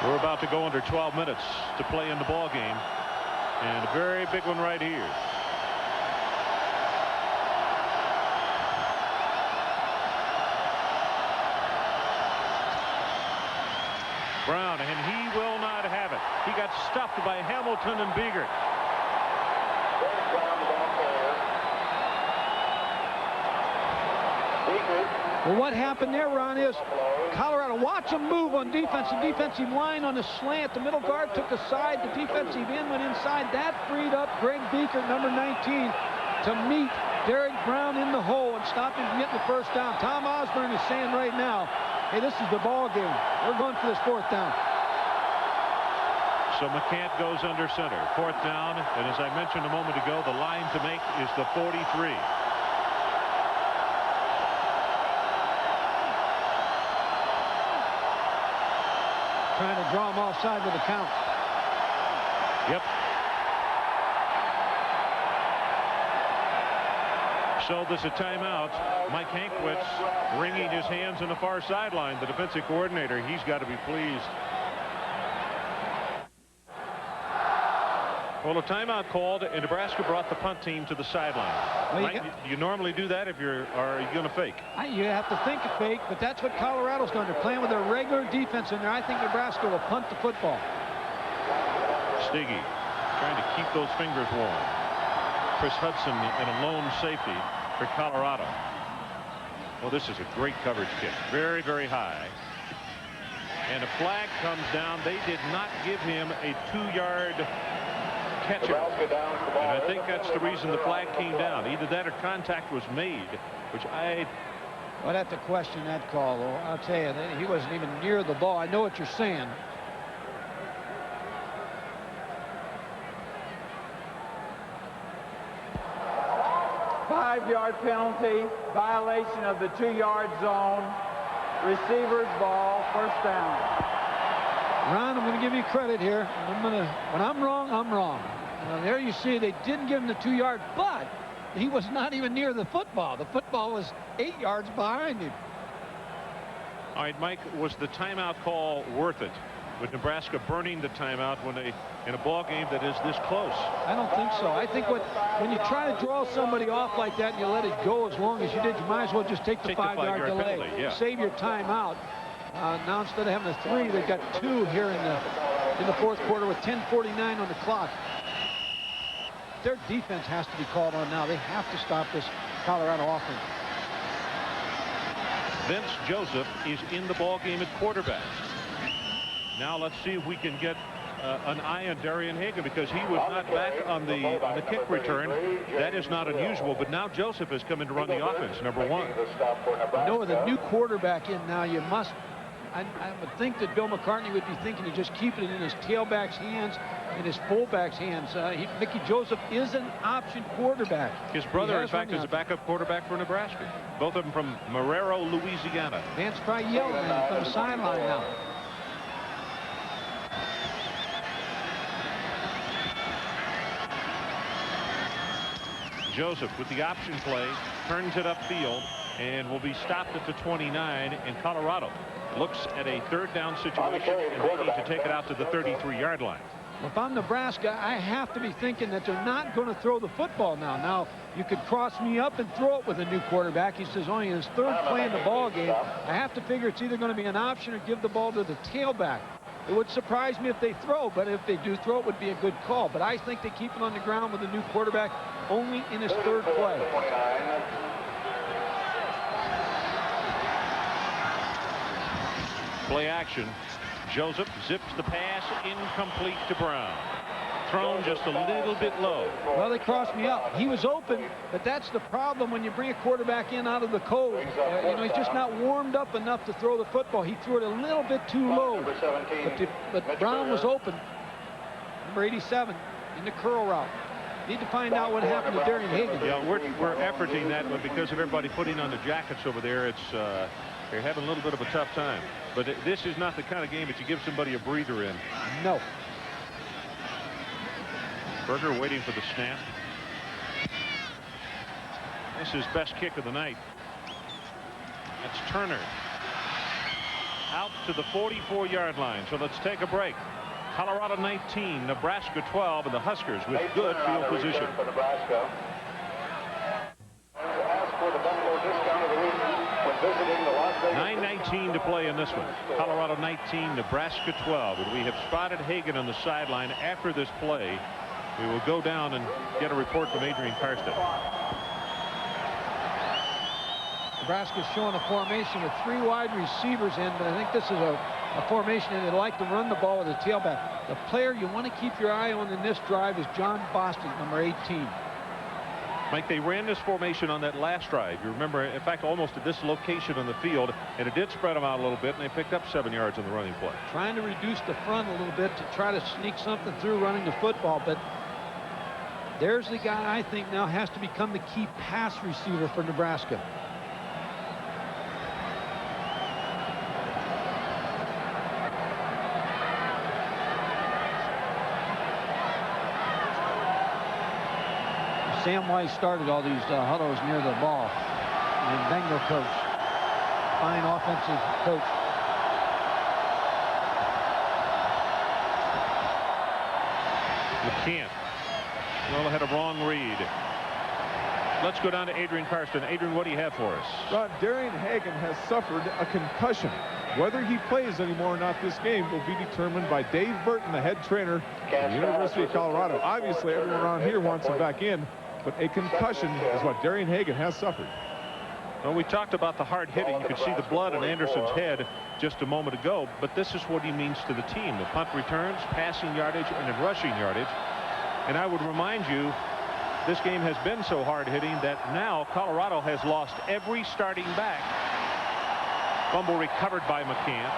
We're about to go under 12 minutes to play in the ball game, and a very big one right here. Brown, and he will not have it. He got stuffed by Hamilton and Biekert. Well, what happened there, Ron, is Colorado, watch them move on defense. The defensive line on the slant. The middle guard took a side. The defensive end went inside. That freed up Greg Biekert, number 19, to meet Derek Brown in the hole and stop him from getting the first down. Tom Osborne is saying right now, hey, this is the ball game. We're going for this 4th down. So McCant goes under center. 4th down, and as I mentioned a moment ago, the line to make is the 43. trying to draw him offside with a count. Yep. So there's a timeout. Mike Hankwitz wringing his hands on the far sideline. The defensive coordinator, he's got to be pleased. Well, a timeout called, and Nebraska brought the punt team to the sideline. Well, Mike, you normally do that if you're, or are you going to fake? You have to think a fake, but that's what Colorado's doing. They're playing with their regular defense in there. I think Nebraska will punt the football. Stiggy trying to keep those fingers warm. Chris Hudson in a lone safety for Colorado. Well, this is a great coverage kick. Very, very high. And a flag comes down. They did not give him a 2-yard catcher. And I think that's the reason the flag came down. Either that or contact was made, which I'd have to question that call, though. I'll tell you, he wasn't even near the ball. I know what you're saying. Five-yard penalty, violation of the 2-yard zone. Receiver's ball, first down. Ron, I'm going to give you credit here. When I'm wrong, I'm wrong. There you see they didn't give him the 2-yard, but he was not even near the football. The football was 8 yards behind him. All right, Mike, was the timeout call worth it? With Nebraska burning the timeout in a ball game that is this close? I don't think so. I think when you try to draw somebody off like that and you let it go as long as you did, you might as well just take the 5-yard delay. Penalty, yeah. Save your timeout. Now instead of having a 3, they've got 2 here in the fourth quarter with 10:49 on the clock. Their defense has to be called on now. They have to stop this Colorado offense. Vince Joseph is in the ball game at quarterback. Now let's see if we can get an eye on Darian Hagan, because he was not back on the kick return. That is not unusual, but now Joseph has come in to run the offense, number 1. No, with a new quarterback in now, you must. I would think that Bill McCartney would be thinking of just keeping it in his tailback's hands and his fullback's hands. Mickey Joseph is an option quarterback. His brother, in fact, is a backup quarterback for Nebraska. Both of them from Marrero, Louisiana. Vance Fry yelling at him from the sideline now. Joseph with the option play turns it upfield and will be stopped at the 29, and Colorado looks at a 3rd down situation, and they need to take it out to the 33-yard line. If I'm Nebraska, I have to be thinking that they're not going to throw the football now. Now, you could cross me up and throw it with a new quarterback. He says only in his 3rd play in the ball game. I have to figure it's either going to be an option or give the ball to the tailback. It would surprise me if they throw, but if they do throw, it would be a good call. But I think they keep it on the ground with a new quarterback only in his 3rd play. Play action. Joseph zips the pass, incomplete to Brown. Thrown just a little bit low. Well, they crossed me up. He was open, but that's the problem when you bring a quarterback in out of the cold. He's just not warmed up enough to throw the football. He threw it a little bit too low. But Brown was open. Number 87 in the curl route. Need to find out what happened to Darian Hagan. Yeah, we're efforting that, but because of everybody putting on the jackets over there, they're having a little bit of a tough time. But this is not the kind of game that you give somebody a breather in. No. Berger waiting for the snap. This is best kick of the night. That's Turner. Out to the 44-yard line. So let's take a break. Colorado 19, Nebraska 12, and the Huskers with good field position. 9:19 to play in this one. Colorado 19, Nebraska 12. And we have spotted Hagan on the sideline after this play. We will go down and get a report from Adrian Karsten. Nebraska's showing a formation with 3 wide receivers in, but I think this is a formation and they like to run the ball with a tailback. The player you want to keep your eye on in this drive is John Boston, number 18. Mike, they ran this formation on that last drive. You remember, in fact, almost at this location on the field, and it did spread them out a little bit, and they picked up 7 yards on the running play. Trying to reduce the front a little bit to try to sneak something through running the football, but there's the guy I think now has to become the key pass receiver for Nebraska. Sam Weiss started all these huddles near the ball. And Bengal coach. Fine offensive coach. McCann. Well, had a wrong read. Let's go down to Adrian Karsten. Adrian, what do you have for us? Ron, Darian Hagan has suffered a concussion. Whether he plays anymore or not this game will be determined by Dave Burton, the head trainer at the University of Colorado. Obviously, everyone around here wants him back in, but a concussion is what Darian Hagan has suffered. Well, we talked about the hard hitting. You could see the blood in Anderson's head just a moment ago, but this is what he means to the team. The punt returns, passing yardage, and in rushing yardage. And I would remind you, this game has been so hard-hitting that now Colorado has lost every starting back. Fumble recovered by McCann.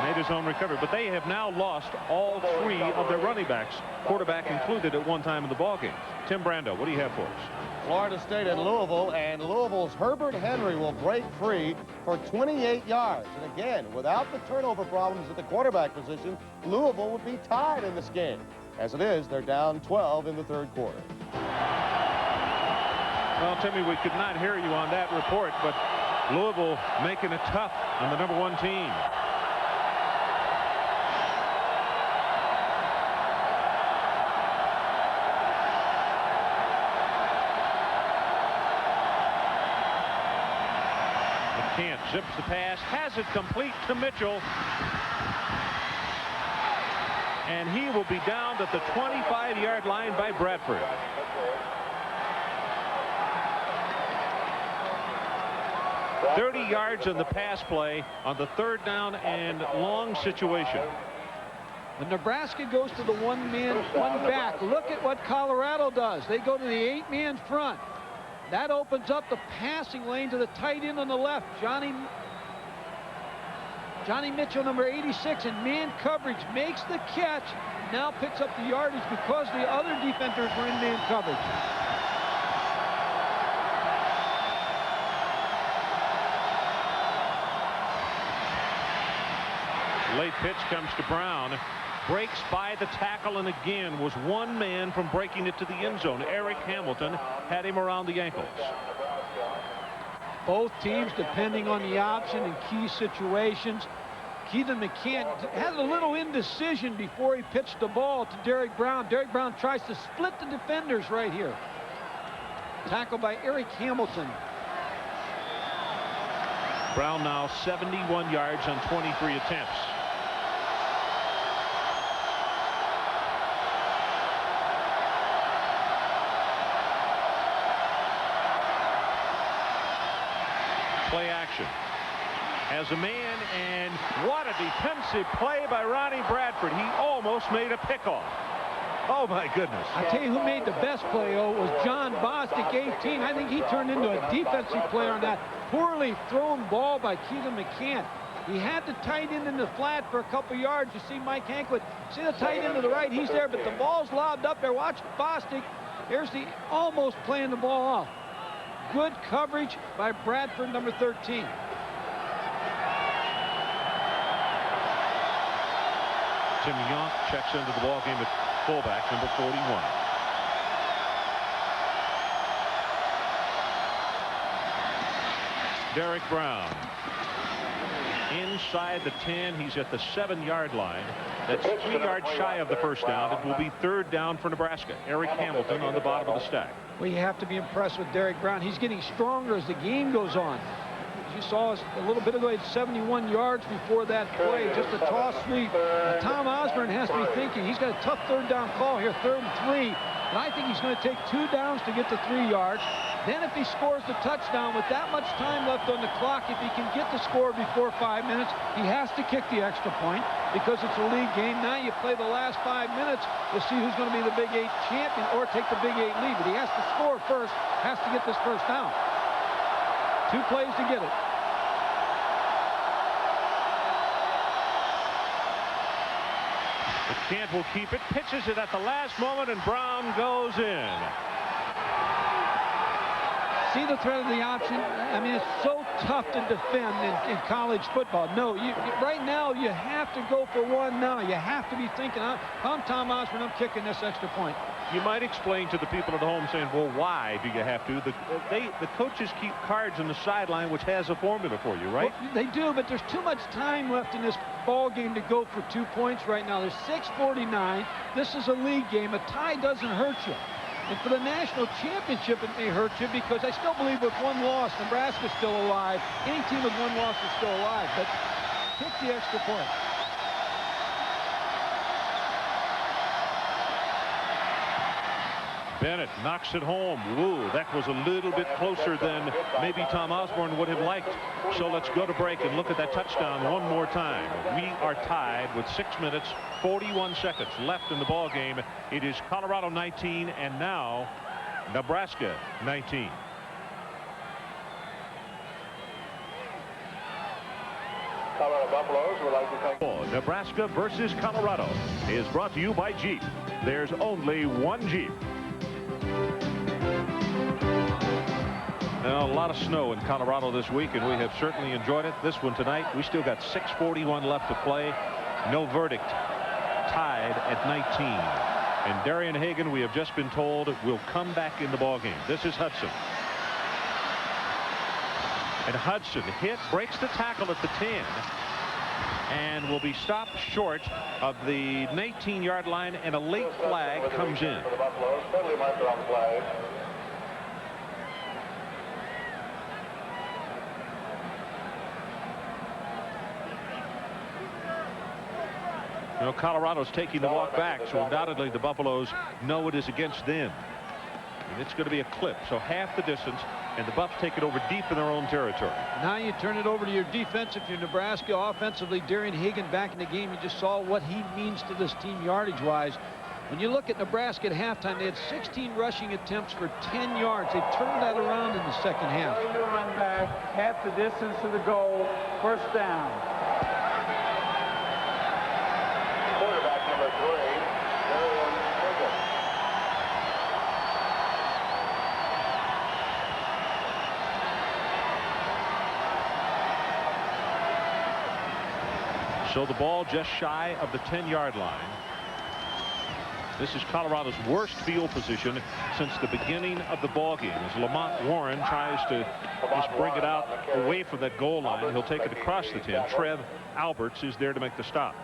Made his own recovery, but they have now lost all 3 of their running backs, quarterback included, at one time in the ballgame. Tim Brando, what do you have for us? Florida State and Louisville, and Louisville's Herbert Henry will break free for 28 yards. And again, without the turnover problems at the quarterback position, Louisville would be tied in this game. As it is, they're down 12 in the third quarter. Well, Timmy, we could not hear you on that report, but Louisville making it tough on the #1 team. McCann zips the pass, has it complete to Mitchell. And he will be down at the 25-yard line by Bradford. .30 yards in the pass play on the 3rd down and long situation. When Nebraska goes to the one back, look at what Colorado does. They go to the 8-man front. That opens up the passing lane to the tight end on the left, Johnny Mitchell, number 86, in man coverage, makes the catch, now picks up the yardage because the other defenders were in man coverage. Late pitch comes to Brown. Breaks by the tackle and again was one man from breaking it to the end zone. Eric Hamilton had him around the ankles. Both teams depending on the option in key situations. Keelan McCann had a little indecision before he pitched the ball to Derek Brown. Derek Brown tries to split the defenders right here. Tackled by Eric Hamilton. Brown now 71 yards on 23 attempts. Play action. Has a man, and what a defensive play by Ronnie Bradford. He almost made a pickoff. Oh my goodness. I tell you who made the best play, was John Bostic, 18. I think he turned into a defensive player on that poorly thrown ball by Keelan McCann. He had the tight end in the flat for a couple yards. You see Mike Hanklett. See the tight end to the right, he's there, but the ball's lobbed up there. Watch Bostic. Here's the almost playing the ball off. Good coverage by Bradford, number 13. Tim Yonk checks into the ball game at fullback, number 41. Derek Brown inside the 10. He's at the 7-yard line. That's 3 yards shy of the first down. It will be 3rd down for Nebraska. Eric Hamilton on the bottom of the stack. Well, you have to be impressed with Derek Brown. He's getting stronger as the game goes on. As you saw a little bit ago, he had 71 yards before that play. Just a toss sweep. Now, Tom Osborne has to be thinking. He's got a tough 3rd down call here, 3rd and 3. And I think he's going to take 2 downs to get to 3 yards. Then if he scores the touchdown with that much time left on the clock, if he can get the score before 5 minutes, he has to kick the extra point because it's a league game. Now you play the last 5 minutes to see who's going to be the Big 8 champion or take the Big 8 lead. But he has to score first, has to get this first down. 2 plays to get it. McCann will keep it, pitches it at the last moment, and Brown goes in. see the threat of the option? I mean, it's so tough to defend in college football. No, right now you have to go for one now. You have to be thinking, if I'm Tom Osborne, I'm kicking this extra point. You might explain to the people at home saying, well, why do you have to? The coaches keep cards on the sideline, which has a formula for you, right? Well, they do, but there's too much time left in this ball game to go for 2 points right now. There's 6:49. This is a league game. A tie doesn't hurt you. And for the national championship, it may hurt you, because I still believe with one loss, Nebraska's still alive. Any team with one loss is still alive. But kick the extra point. Bennett knocks it home. Woo, that was a little bit closer than maybe Tom Osborne would have liked. So let's go to break and look at that touchdown one more time. We are tied with 6 minutes, 41 seconds left in the ball game. It is Colorado 19 and now Nebraska 19. Colorado Buffaloes would like to thank Nebraska versus Colorado is brought to you by Jeep. There's only one Jeep. Now, a lot of snow in Colorado this week, and we have certainly enjoyed it. This one tonight, we still got 6:41 left to play. No verdict. Tied at 19. And Darian Hagan, we have just been told, will come back in the ballgame. This is Hudson. And Hudson breaks the tackle at the 10. And will be stopped short of the 19-yard line, and a late flag comes in. For the Buffaloes, friendly marker on the flag. You know, Colorado's taking the walk back, so undoubtedly the Buffaloes know it is against them. And it's going to be a clip, so half the distance, and the Buffs take it over deep in their own territory. Now you turn it over to your defense. If you're Nebraska offensively, Darian Hagan back in the game. You just saw what he means to this team yardage-wise. When you look at Nebraska at halftime, they had 16 rushing attempts for 10 yards. They turned that around in the second half. Going to run back, half the distance to the goal, first down. Quarterback number 3, Darian Hagan. So the ball just shy of the 10-yard line. This is Colorado's worst field position since the beginning of the ball game. As Lamont Warren tries to just bring it out away from that goal line, he'll take it across the 10. Trev Alberts is there to make the stop.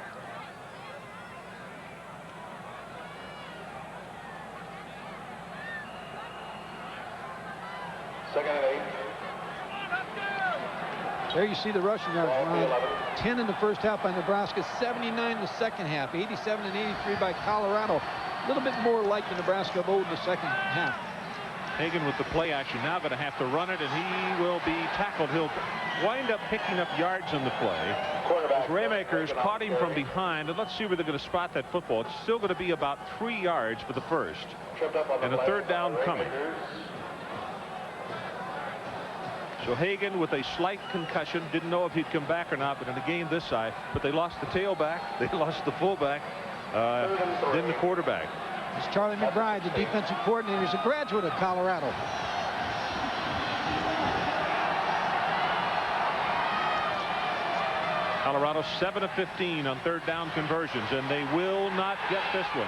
Second and 8. There you see the rushing yards, Ryan. 10 in the first half by Nebraska, 79 in the second half, 87 and 83 by Colorado. A little bit more like the Nebraska of old in the second half. Hagan with the play action, now going to have to run it, and he will be tackled. He'll wind up picking up yards on the play. As Raymakers caught him from behind, and let's see where they're going to spot that football. It's still going to be about 3 yards for the first, and a third down coming. So Hagan with a slight concussion, didn't know if he'd come back or not, but in the game this side, but they lost the tailback, they lost the fullback, then the quarterback. It's Charlie McBride, the defensive coordinator. He's a graduate of Colorado. Colorado 7 of 15 on third down conversions, and they will not get this one.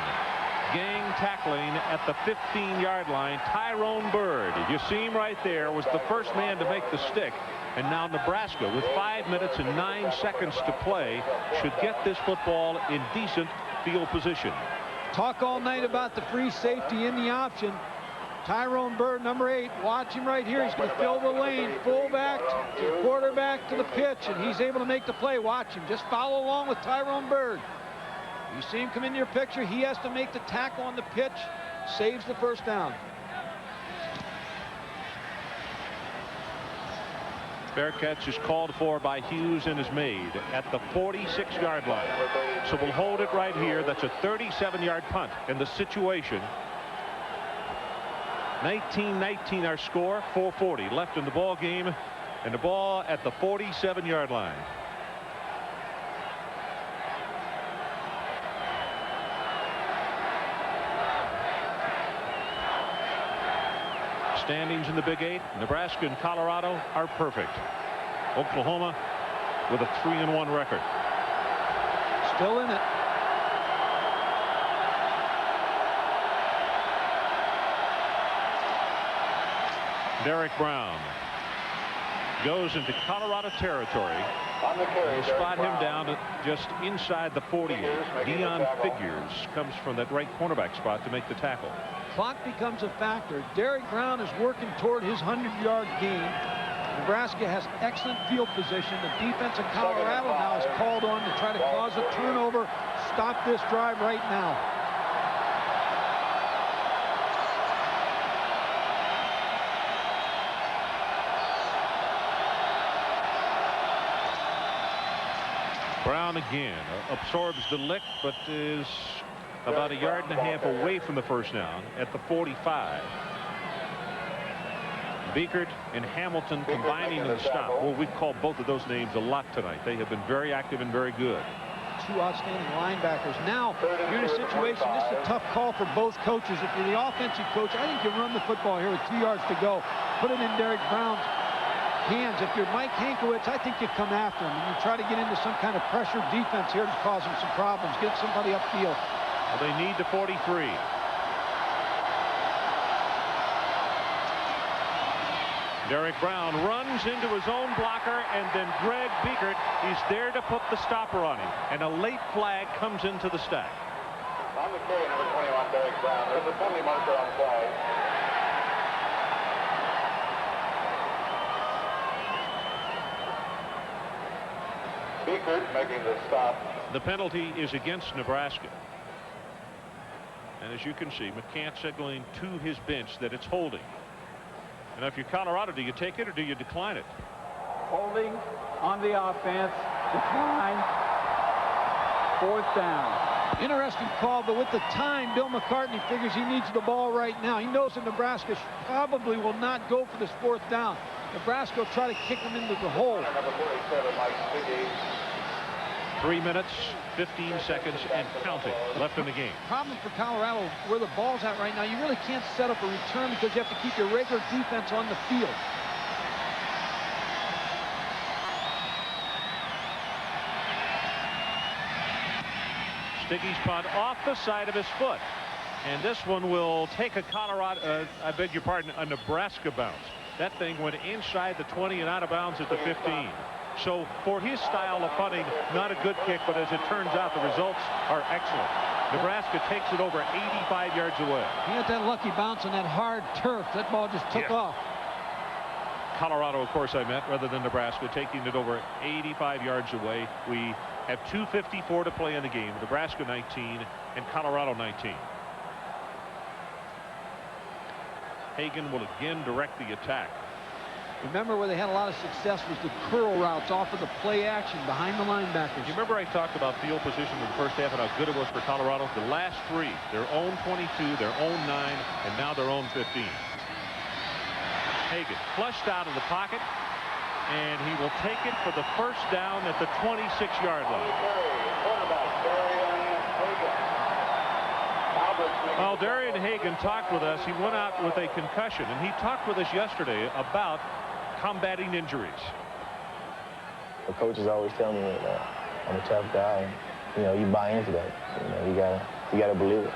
Gang tackling at the 15-yard line. Tyrone Bird, you see him right there, was the first man to make the stick. And now Nebraska, with 5 minutes and 9 seconds to play, should get this football in decent field position. Talk all night about the free safety in the option. Tyrone Bird, number 8, watch him right here. He's going to fill the lane, fullback to quarterback to the pitch, and he's able to make the play. Watch him. Just follow along with Tyrone Bird. You see him come into your picture. He has to make the tackle on the pitch. Saves the first down. Fair catch is called for by Hughes and is made at the 46-yard line. So we'll hold it right here. That's a 37-yard punt in the situation. 19-19 our score. 4:40 left in the ball game, and the ball at the 47-yard line. Standings in the Big Eight, Nebraska and Colorado are perfect. Oklahoma with a 3-1 record. Still in it. Derek Brown goes into Colorado territory. We'll spot him down just inside the 48. Dion Figures comes from that right cornerback spot to make the tackle. Clock becomes a factor. Derek Brown is working toward his 100-yard gain. Nebraska has excellent field position. The defense of Colorado now is called on to try to cause a turnover. Stop this drive right now. Brown again absorbs the lick, but is about 1.5 yards away from the first down at the 45. Biekert and Hamilton combining in the stop. Well, we've called both of those names a lot tonight. They have been very active and very good. Two outstanding linebackers. Now you're in a situation, this is a tough call for both coaches. If you're the offensive coach, I think you run the football here with 2 yards to go. Put it in Derek Brown's hands. If you're Mike Hankwitz, I think you come after him and you try to get into some kind of pressure defense here to cause him some problems. Get somebody upfield. Well, they need the 43. Derek Brown runs into his own blocker, and then Greg Biekert, he's there to put the stopper on him. And a late flag comes into the stack. On the carry, number 21, Derek Brown. There's a penalty marker on flag. Biekert making the stop. The penalty is against Nebraska. And as you can see, McCants signaling to his bench that it's holding. And if you're Colorado, do you take it or do you decline it? Holding on the offense. Decline. 4th down. Interesting call, but with the time, Bill McCartney figures he needs the ball right now. He knows that Nebraska probably will not go for this 4th down. Nebraska will try to kick him into the hole. Number 47, Mike Stiggy. 3 minutes, 15 seconds, and counting left in the game. Problem for Colorado, where the ball's at right now, you really can't set up a return because you have to keep your regular defense on the field. Stiggy's punt off the side of his foot. And this one will take a Colorado, I beg your pardon, a Nebraska bounce. That thing went inside the 20 and out of bounds at the 15. So for his style of punting, not a good kick, but as it turns out, the results are excellent. Nebraska takes it over 85 yards away. He had that lucky bounce on that hard turf. That ball just took off. Colorado, of course, I meant, rather than Nebraska, taking it over 85 yards away. We have 2:54 to play in the game. Nebraska 19 and Colorado 19. Hagan will again direct the attack. Remember where they had a lot of success was the curl routes off of the play action behind the linebackers. You remember I talked about field position in the first half and how good it was for Colorado? The last 3, their own 22, their own 9, and now their own 15. Hagan flushed out of the pocket, and he will take it for the first down at the 26-yard line. Well, Darian Hagan talked with us. He went out with a concussion, and he talked with us yesterday about combating injuries. The coaches always tell me that I'm a tough guy. And, you know, you buy into that. You gotta believe it.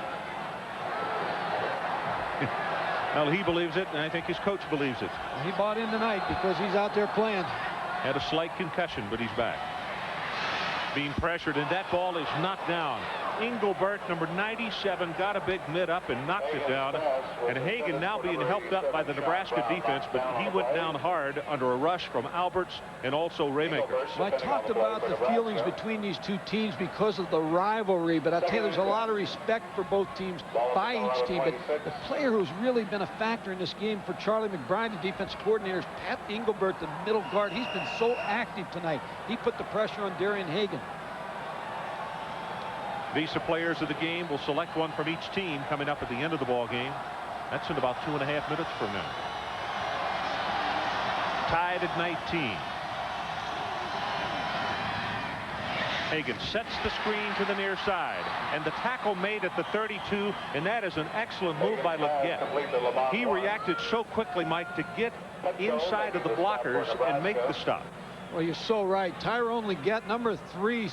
Well, he believes it, and I think his coach believes it. He bought in tonight because he's out there playing. Had a slight concussion, but he's back. Being pressured, and that ball is knocked down. Engelbert, number 97, got a big mid up and knocked it down. And Hagan now being helped up by the Nebraska defense, but he went down hard under a rush from Alberts and also Raymakers. Well, I talked about the feelings between these two teams because of the rivalry, but I tell you, there's a lot of respect for both teams by each team. But the player who's really been a factor in this game for Charlie McBride, the defense coordinator, is Pat Engelbert, the middle guard. He's been so active tonight. He put the pressure on Darian Hagan. Visa players of the game will select one from each team coming up at the end of the ball game. That's in about 2.5 minutes from now. Tied at 19. Hagan sets the screen to the near side, and the tackle made at the 32, and that is an excellent move by Leggett. He reacted so quickly, Mike, to get inside of the blockers and make the stop. Well, you're so right. Tyrone Leggett, number 3,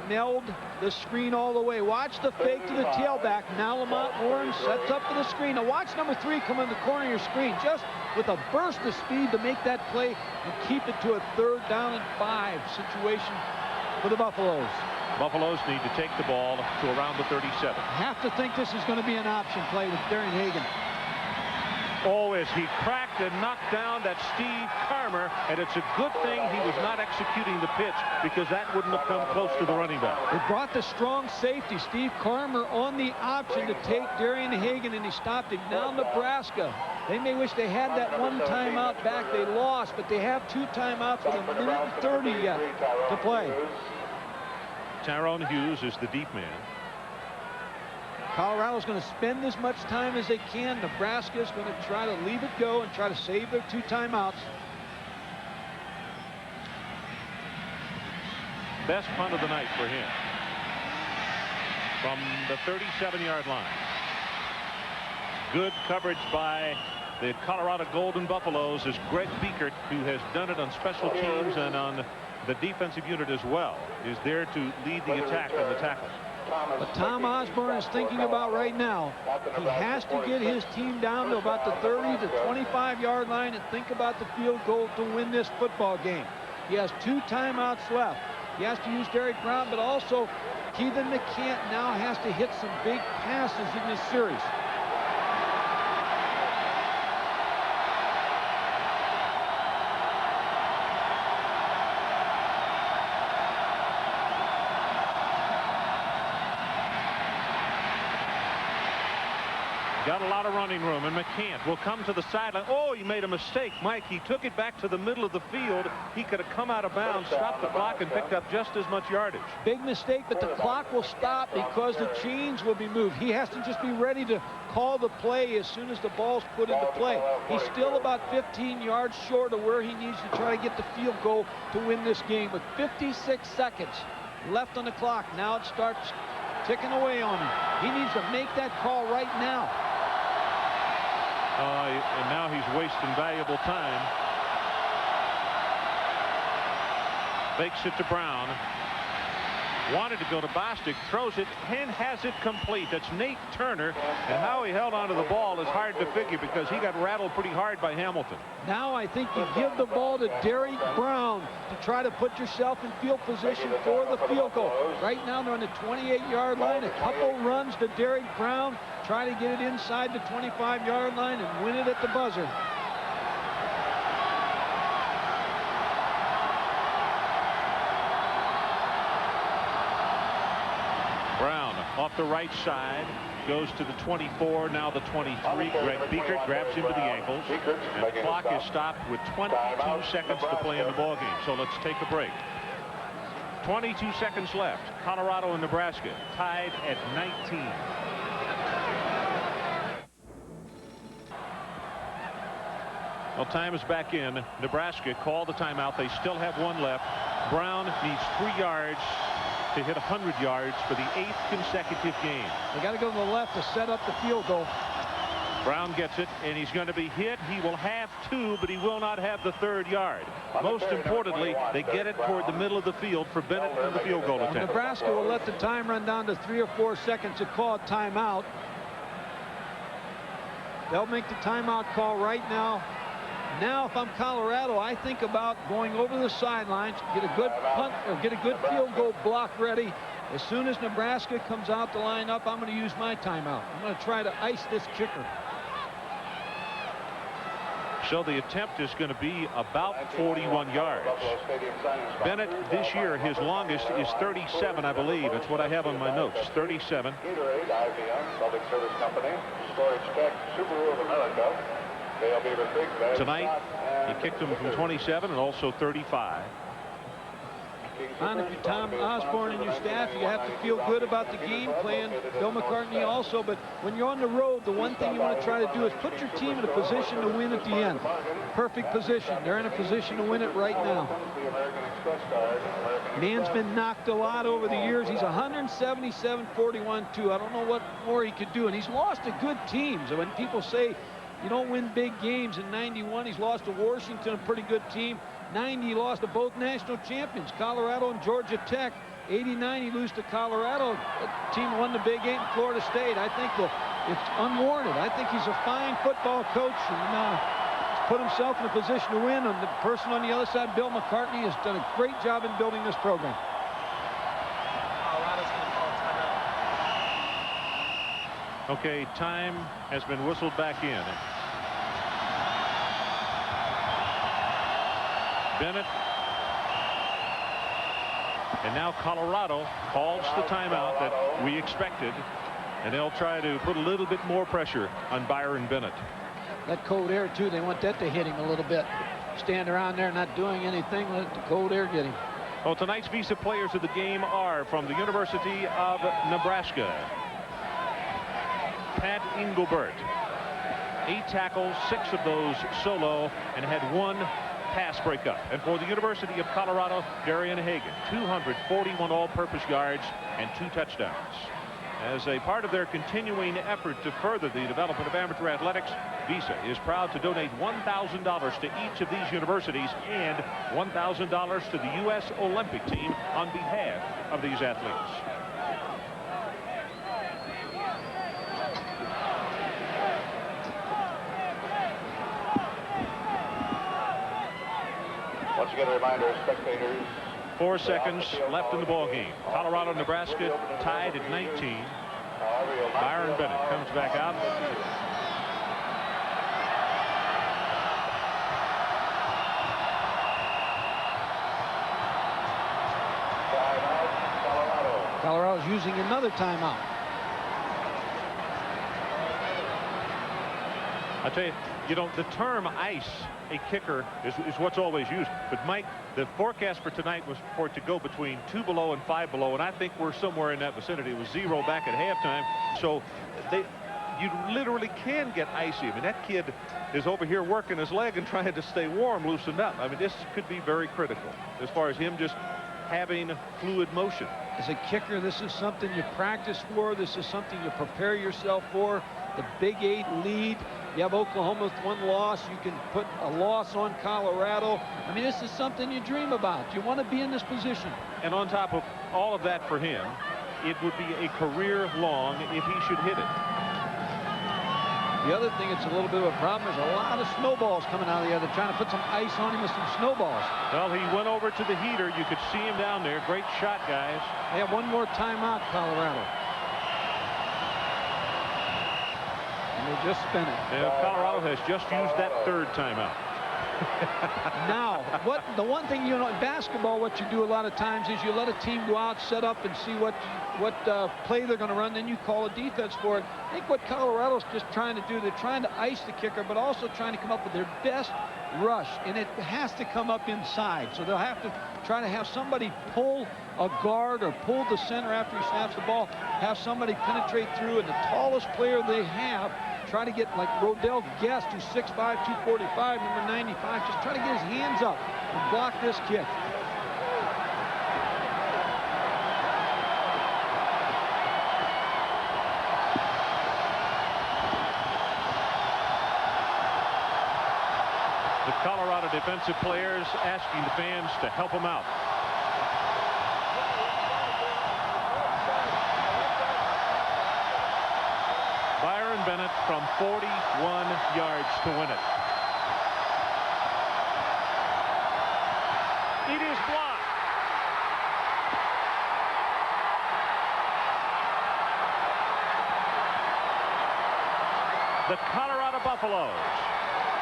smelled the screen all the way. Watch the fake to the tailback. Now Lamont Warren sets up for the screen. Now watch number 3 come in the corner of your screen, just with a burst of speed to make that play and keep it to a 3rd down and 5 situation for the Buffaloes. Buffaloes need to take the ball to around the 37. Have to think this is going to be an option play with Darian Hagan. Oh, as he cracked and knocked down that Steve Carmer, and it's a good thing he was not executing the pitch, because that wouldn't have come close to the running back. They brought the strong safety, Steve Carmer, on the option to take Darian Hagan, and he stopped him. Now Nebraska, they may wish they had that 1 timeout back. They lost, but they have 2 timeouts with a minute and 30 yet to play. Tyrone Hughes is the deep man. Colorado's going to spend as much time as they can. Nebraska's going to try to leave it go and try to save their 2 timeouts. Best punt of the night for him. From the 37-yard line. Good coverage by the Colorado Golden Buffaloes as Greg Biekert, who has done it on special teams and on the defensive unit as well, is there to lead the attack on the tackle. But Tom Osborne is thinking about right now, he has to get his team down to about the 30 to 25-yard line and think about the field goal to win this football game. He has 2 timeouts left. He has to use Derek Brown, but also Keithan McCant now has to hit some big passes in this series. Got a lot of running room, and McCant will come to the sideline. Oh, he made a mistake, Mike. He took it back to the middle of the field. He could have come out of bounds, stopped the clock, and picked up just as much yardage. Big mistake, but the clock will stop because the chains will be moved. He has to just be ready to call the play as soon as the ball's put into play. He's still about 15 yards short of where he needs to try to get the field goal to win this game. With 56 seconds left on the clock, now it starts ticking away on him. He needs to make that call right now. And now he's wasting valuable time. Fakes it to Brown. Wanted to go to Bostic, throws it, and has it complete. That's Nate Turner, and how he held onto the ball is hard to figure because he got rattled pretty hard by Hamilton. Now I think you give the ball to Derek Brown to try to put yourself in field position for the field goal. Right now they're on the 28-yard line. A couple runs to Derek Brown, try to get it inside the 25-yard line and win it at the buzzer. Brown off the right side, goes to the 24, now the 23. Greg Biekert grabs him to the ankles, and the clock is stopped with 22 seconds to play in the ballgame. So let's take a break. 22 seconds left. Colorado and Nebraska tied at 19. Well, time is back in. Nebraska called the timeout. They still have 1 left. Brown needs 3 yards to hit 100 yards for the 8th consecutive game. They got to go to the left to set up the field goal. Brown gets it, and he's going to be hit. He will have 2, but he will not have the 3rd yard. Most importantly, they get it toward the middle of the field for Bennett and the field goal attempt. Nebraska will let the time run down to 3 or 4 seconds to call a timeout. They'll make the timeout call right now. Now, if I'm Colorado, I think about going over the sidelines, get a good punt or get a good field goal block ready. As soon as Nebraska comes out to line up, I'm going to use my timeout. I'm going to try to ice this kicker. So the attempt is going to be about 41 yards. Bennett this year, his longest is 37, I believe. That's what I have on my notes, 37. Gatorade, IBM, Public Service Company, Storage Tech, Subaru of America. Tonight, he kicked him from 27 and also 35. Ron, if you're Tom Osborne and your staff, you have to feel good about the game plan. Bill McCartney also, but when you're on the road, the one thing you want to try to do is put your team in a position to win at the end. Perfect position. They're in a position to win it right now. Man's been knocked a lot over the years. He's 177-41-2. I don't know what more he could do. And he's lost to good teams. When people say you don't win big games, in 91 he's lost to Washington, a pretty good team. 90 he lost to both national champions, Colorado and Georgia Tech. 89 he lost to Colorado. The team won the Big 8 in Florida State. I think it's unwarranted. I think he's a fine football coach, and put himself in a position to win. And the person on the other side, Bill McCartney, has done a great job in building this program. Okay, time has been whistled back in. Bennett. And now Colorado calls the timeout that we expected, and they'll try to put a little bit more pressure on Byron Bennett. That cold air, too, they want that to hit him a little bit. Stand around there not doing anything, let the cold air get him. Well, tonight's Visa players of the game are from the University of Nebraska. Pat Engelbert, 8 tackles, 6 of those solo, and had 1 pass breakup. And for the University of Colorado, Darian Hagan, 241 all-purpose yards and 2 touchdowns. As a part of their continuing effort to further the development of amateur athletics, Visa is proud to donate $1,000 to each of these universities and $1,000 to the U.S. Olympic team on behalf of these athletes. Once again, a reminder, spectators. 4 seconds left in the ball game. Colorado, Nebraska tied at 19. Byron Bennett comes back out. Colorado's using another timeout. I tell you, the term ice a kicker is what's always used. But Mike, the forecast for tonight was for it to go between 2 below and 5 below, and I think we're somewhere in that vicinity. It was 0 back at halftime. So you literally can get icy. I mean, that kid is over here working his leg and trying to stay warm, loosened up. I mean, this could be very critical as far as him just having fluid motion. As a kicker, this is something you practice for. This is something you prepare yourself for. The Big 8 lead. You have Oklahoma with 1 loss. You can put a loss on Colorado. I mean, this is something you dream about. You want to be in this position. And on top of all of that for him, it would be a career long if he should hit it. The other thing that's a little bit of a problem is a lot of snowballs coming out of the other, trying to put some ice on him with some snowballs. Well, he went over to the heater. You could see him down there. Great shot, guys. They have 1 more timeout, Colorado. And they just spent it. Yeah, Colorado has just used that 3rd timeout. Now, the one thing, in basketball, what you do a lot of times is you let a team go out, set up, and see what play they're going to run, then you call a defense for it. I think what Colorado's just trying to do, they're trying to ice the kicker, but also trying to come up with their best rush, and it has to come up inside. So they'll have to try to have somebody pull a guard or pull the center after he snaps the ball, have somebody penetrate through, and the tallest player they have, try to get like Rodell Guest, who's 6'5", 245, number 95, just try to get his hands up and block this kick. The Colorado defensive players asking the fans to help them out. Byron Bennett from 41 yards to win it. It is blocked. The Colorado Buffaloes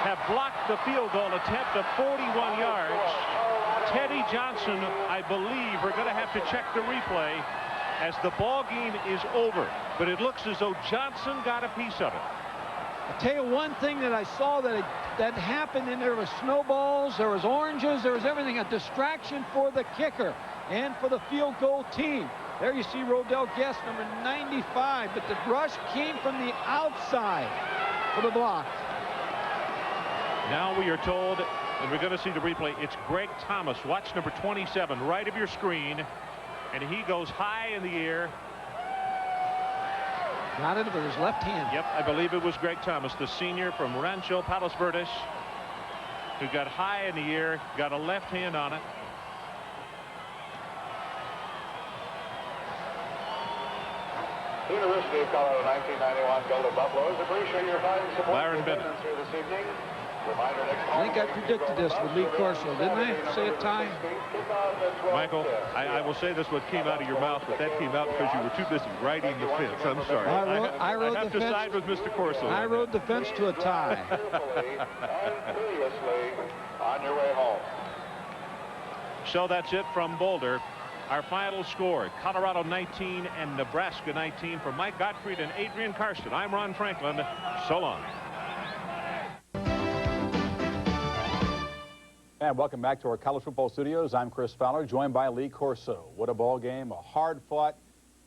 have blocked the field goal attempt of 41 yards. Teddy Johnson, I believe, are going to have to check the replay as the ball game is over. But it looks as though Johnson got a piece of it. I'll tell you one thing that I saw that happened, and there was snowballs, there was oranges, there was everything. A distraction for the kicker and for the field goal team. There you see Rodell Guest, number 95, but the rush came from the outside for the block. Now we are told And we're going to see the replay. It's Greg Thomas. Watch number 27, right of your screen. And he goes high in the air. Got it with his left hand. Yep, I believe it was Greg Thomas, the senior from Rancho Palos Verdes, who got high in the air, got a left hand on it. University of Colorado 1991 Golden Buffaloes appreciate your fine support Byron Bennett here this evening. I think I predicted this with Lee Corso, didn't I? Say a tie? Michael, I will say this, what came out of your mouth, but that came out because you were too busy riding the fence. I'm sorry. I have to side with Mr. Corso. I rode the fence to a tie. On your way home. So that's it from Boulder. Our final score, Colorado 19 and Nebraska 19. For Mike Gottfried and Adrian Karsten, I'm Ron Franklin. So long. And welcome back to our college football studios. I'm Chris Fowler, joined by Lee Corso. What a ball game, a hard-fought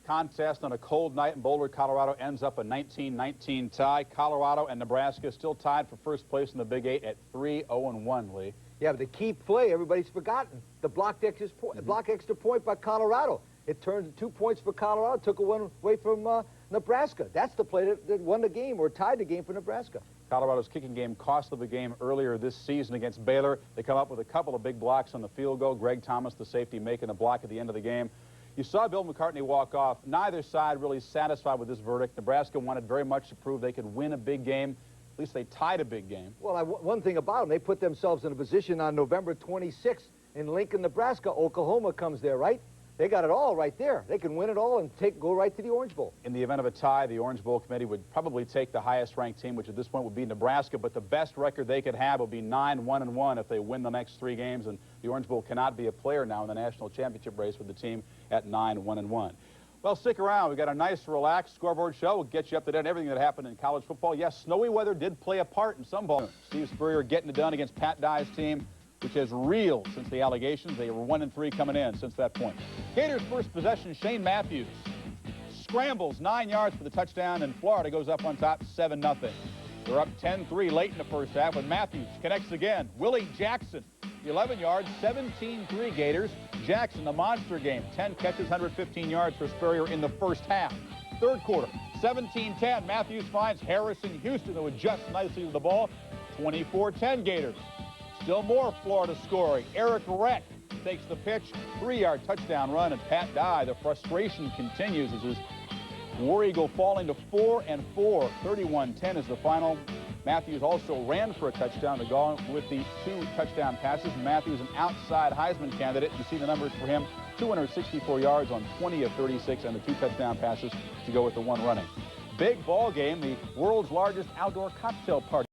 contest on a cold night in Boulder, Colorado. Ends up a 19-19 tie. Colorado and Nebraska still tied for first place in the Big 8 at 3-0-1, Lee. Yeah, but the key play, everybody's forgotten. The blocked extra point by Colorado. It turned 2 points for Colorado, took one away from Nebraska. That's the play that won the game or tied the game for Nebraska. Colorado's kicking game cost them the game earlier this season against Baylor. They come up with a couple of big blocks on the field goal. Greg Thomas, the safety, making a block at the end of the game. You saw Bill McCartney walk off. Neither side really satisfied with this verdict. Nebraska wanted very much to prove they could win a big game. At least they tied a big game. Well, one thing about them, they put themselves in a position on November 26th in Lincoln, Nebraska. Oklahoma comes there, right? They got it all right there. They can win it all and go right to the Orange Bowl. In the event of a tie, the Orange Bowl committee would probably take the highest-ranked team, which at this point would be Nebraska, but the best record they could have would be 9-1-1 if they win the next 3 games, and the Orange Bowl cannot be a player now in the national championship race with the team at 9-1-1. Well, stick around. We've got a nice, relaxed scoreboard show. We'll get you up to date on everything that happened in college football. Yes, snowy weather did play a part in some ball. Steve Spurrier getting it done against Pat Dye's team, which has reeled since the allegations. They were 1-3 coming in since that point. Gators' first possession, Shane Matthews scrambles 9 yards for the touchdown, and Florida goes up on top 7-0. They're up 10-3 late in the first half when Matthews connects again. Willie Jackson, 11 yards, 17-3 Gators. Jackson, the monster game, 10 catches, 115 yards for Spurrier in the first half. Third quarter, 17-10. Matthews finds Harrison Houston, who adjusts nicely to the ball. 24-10 Gators. Still more Florida scoring. Eric Rett takes the pitch, 3-yard touchdown run, and Pat Dye, the frustration continues as his War Eagle falling to 4-4. 31-10 is the final. Matthews also ran for a touchdown to go with the 2 touchdown passes. Matthews, an outside Heisman candidate. You see the numbers for him, 264 yards on 20 of 36 and the 2 touchdown passes to go with the 1 running. Big ball game, the world's largest outdoor cocktail party.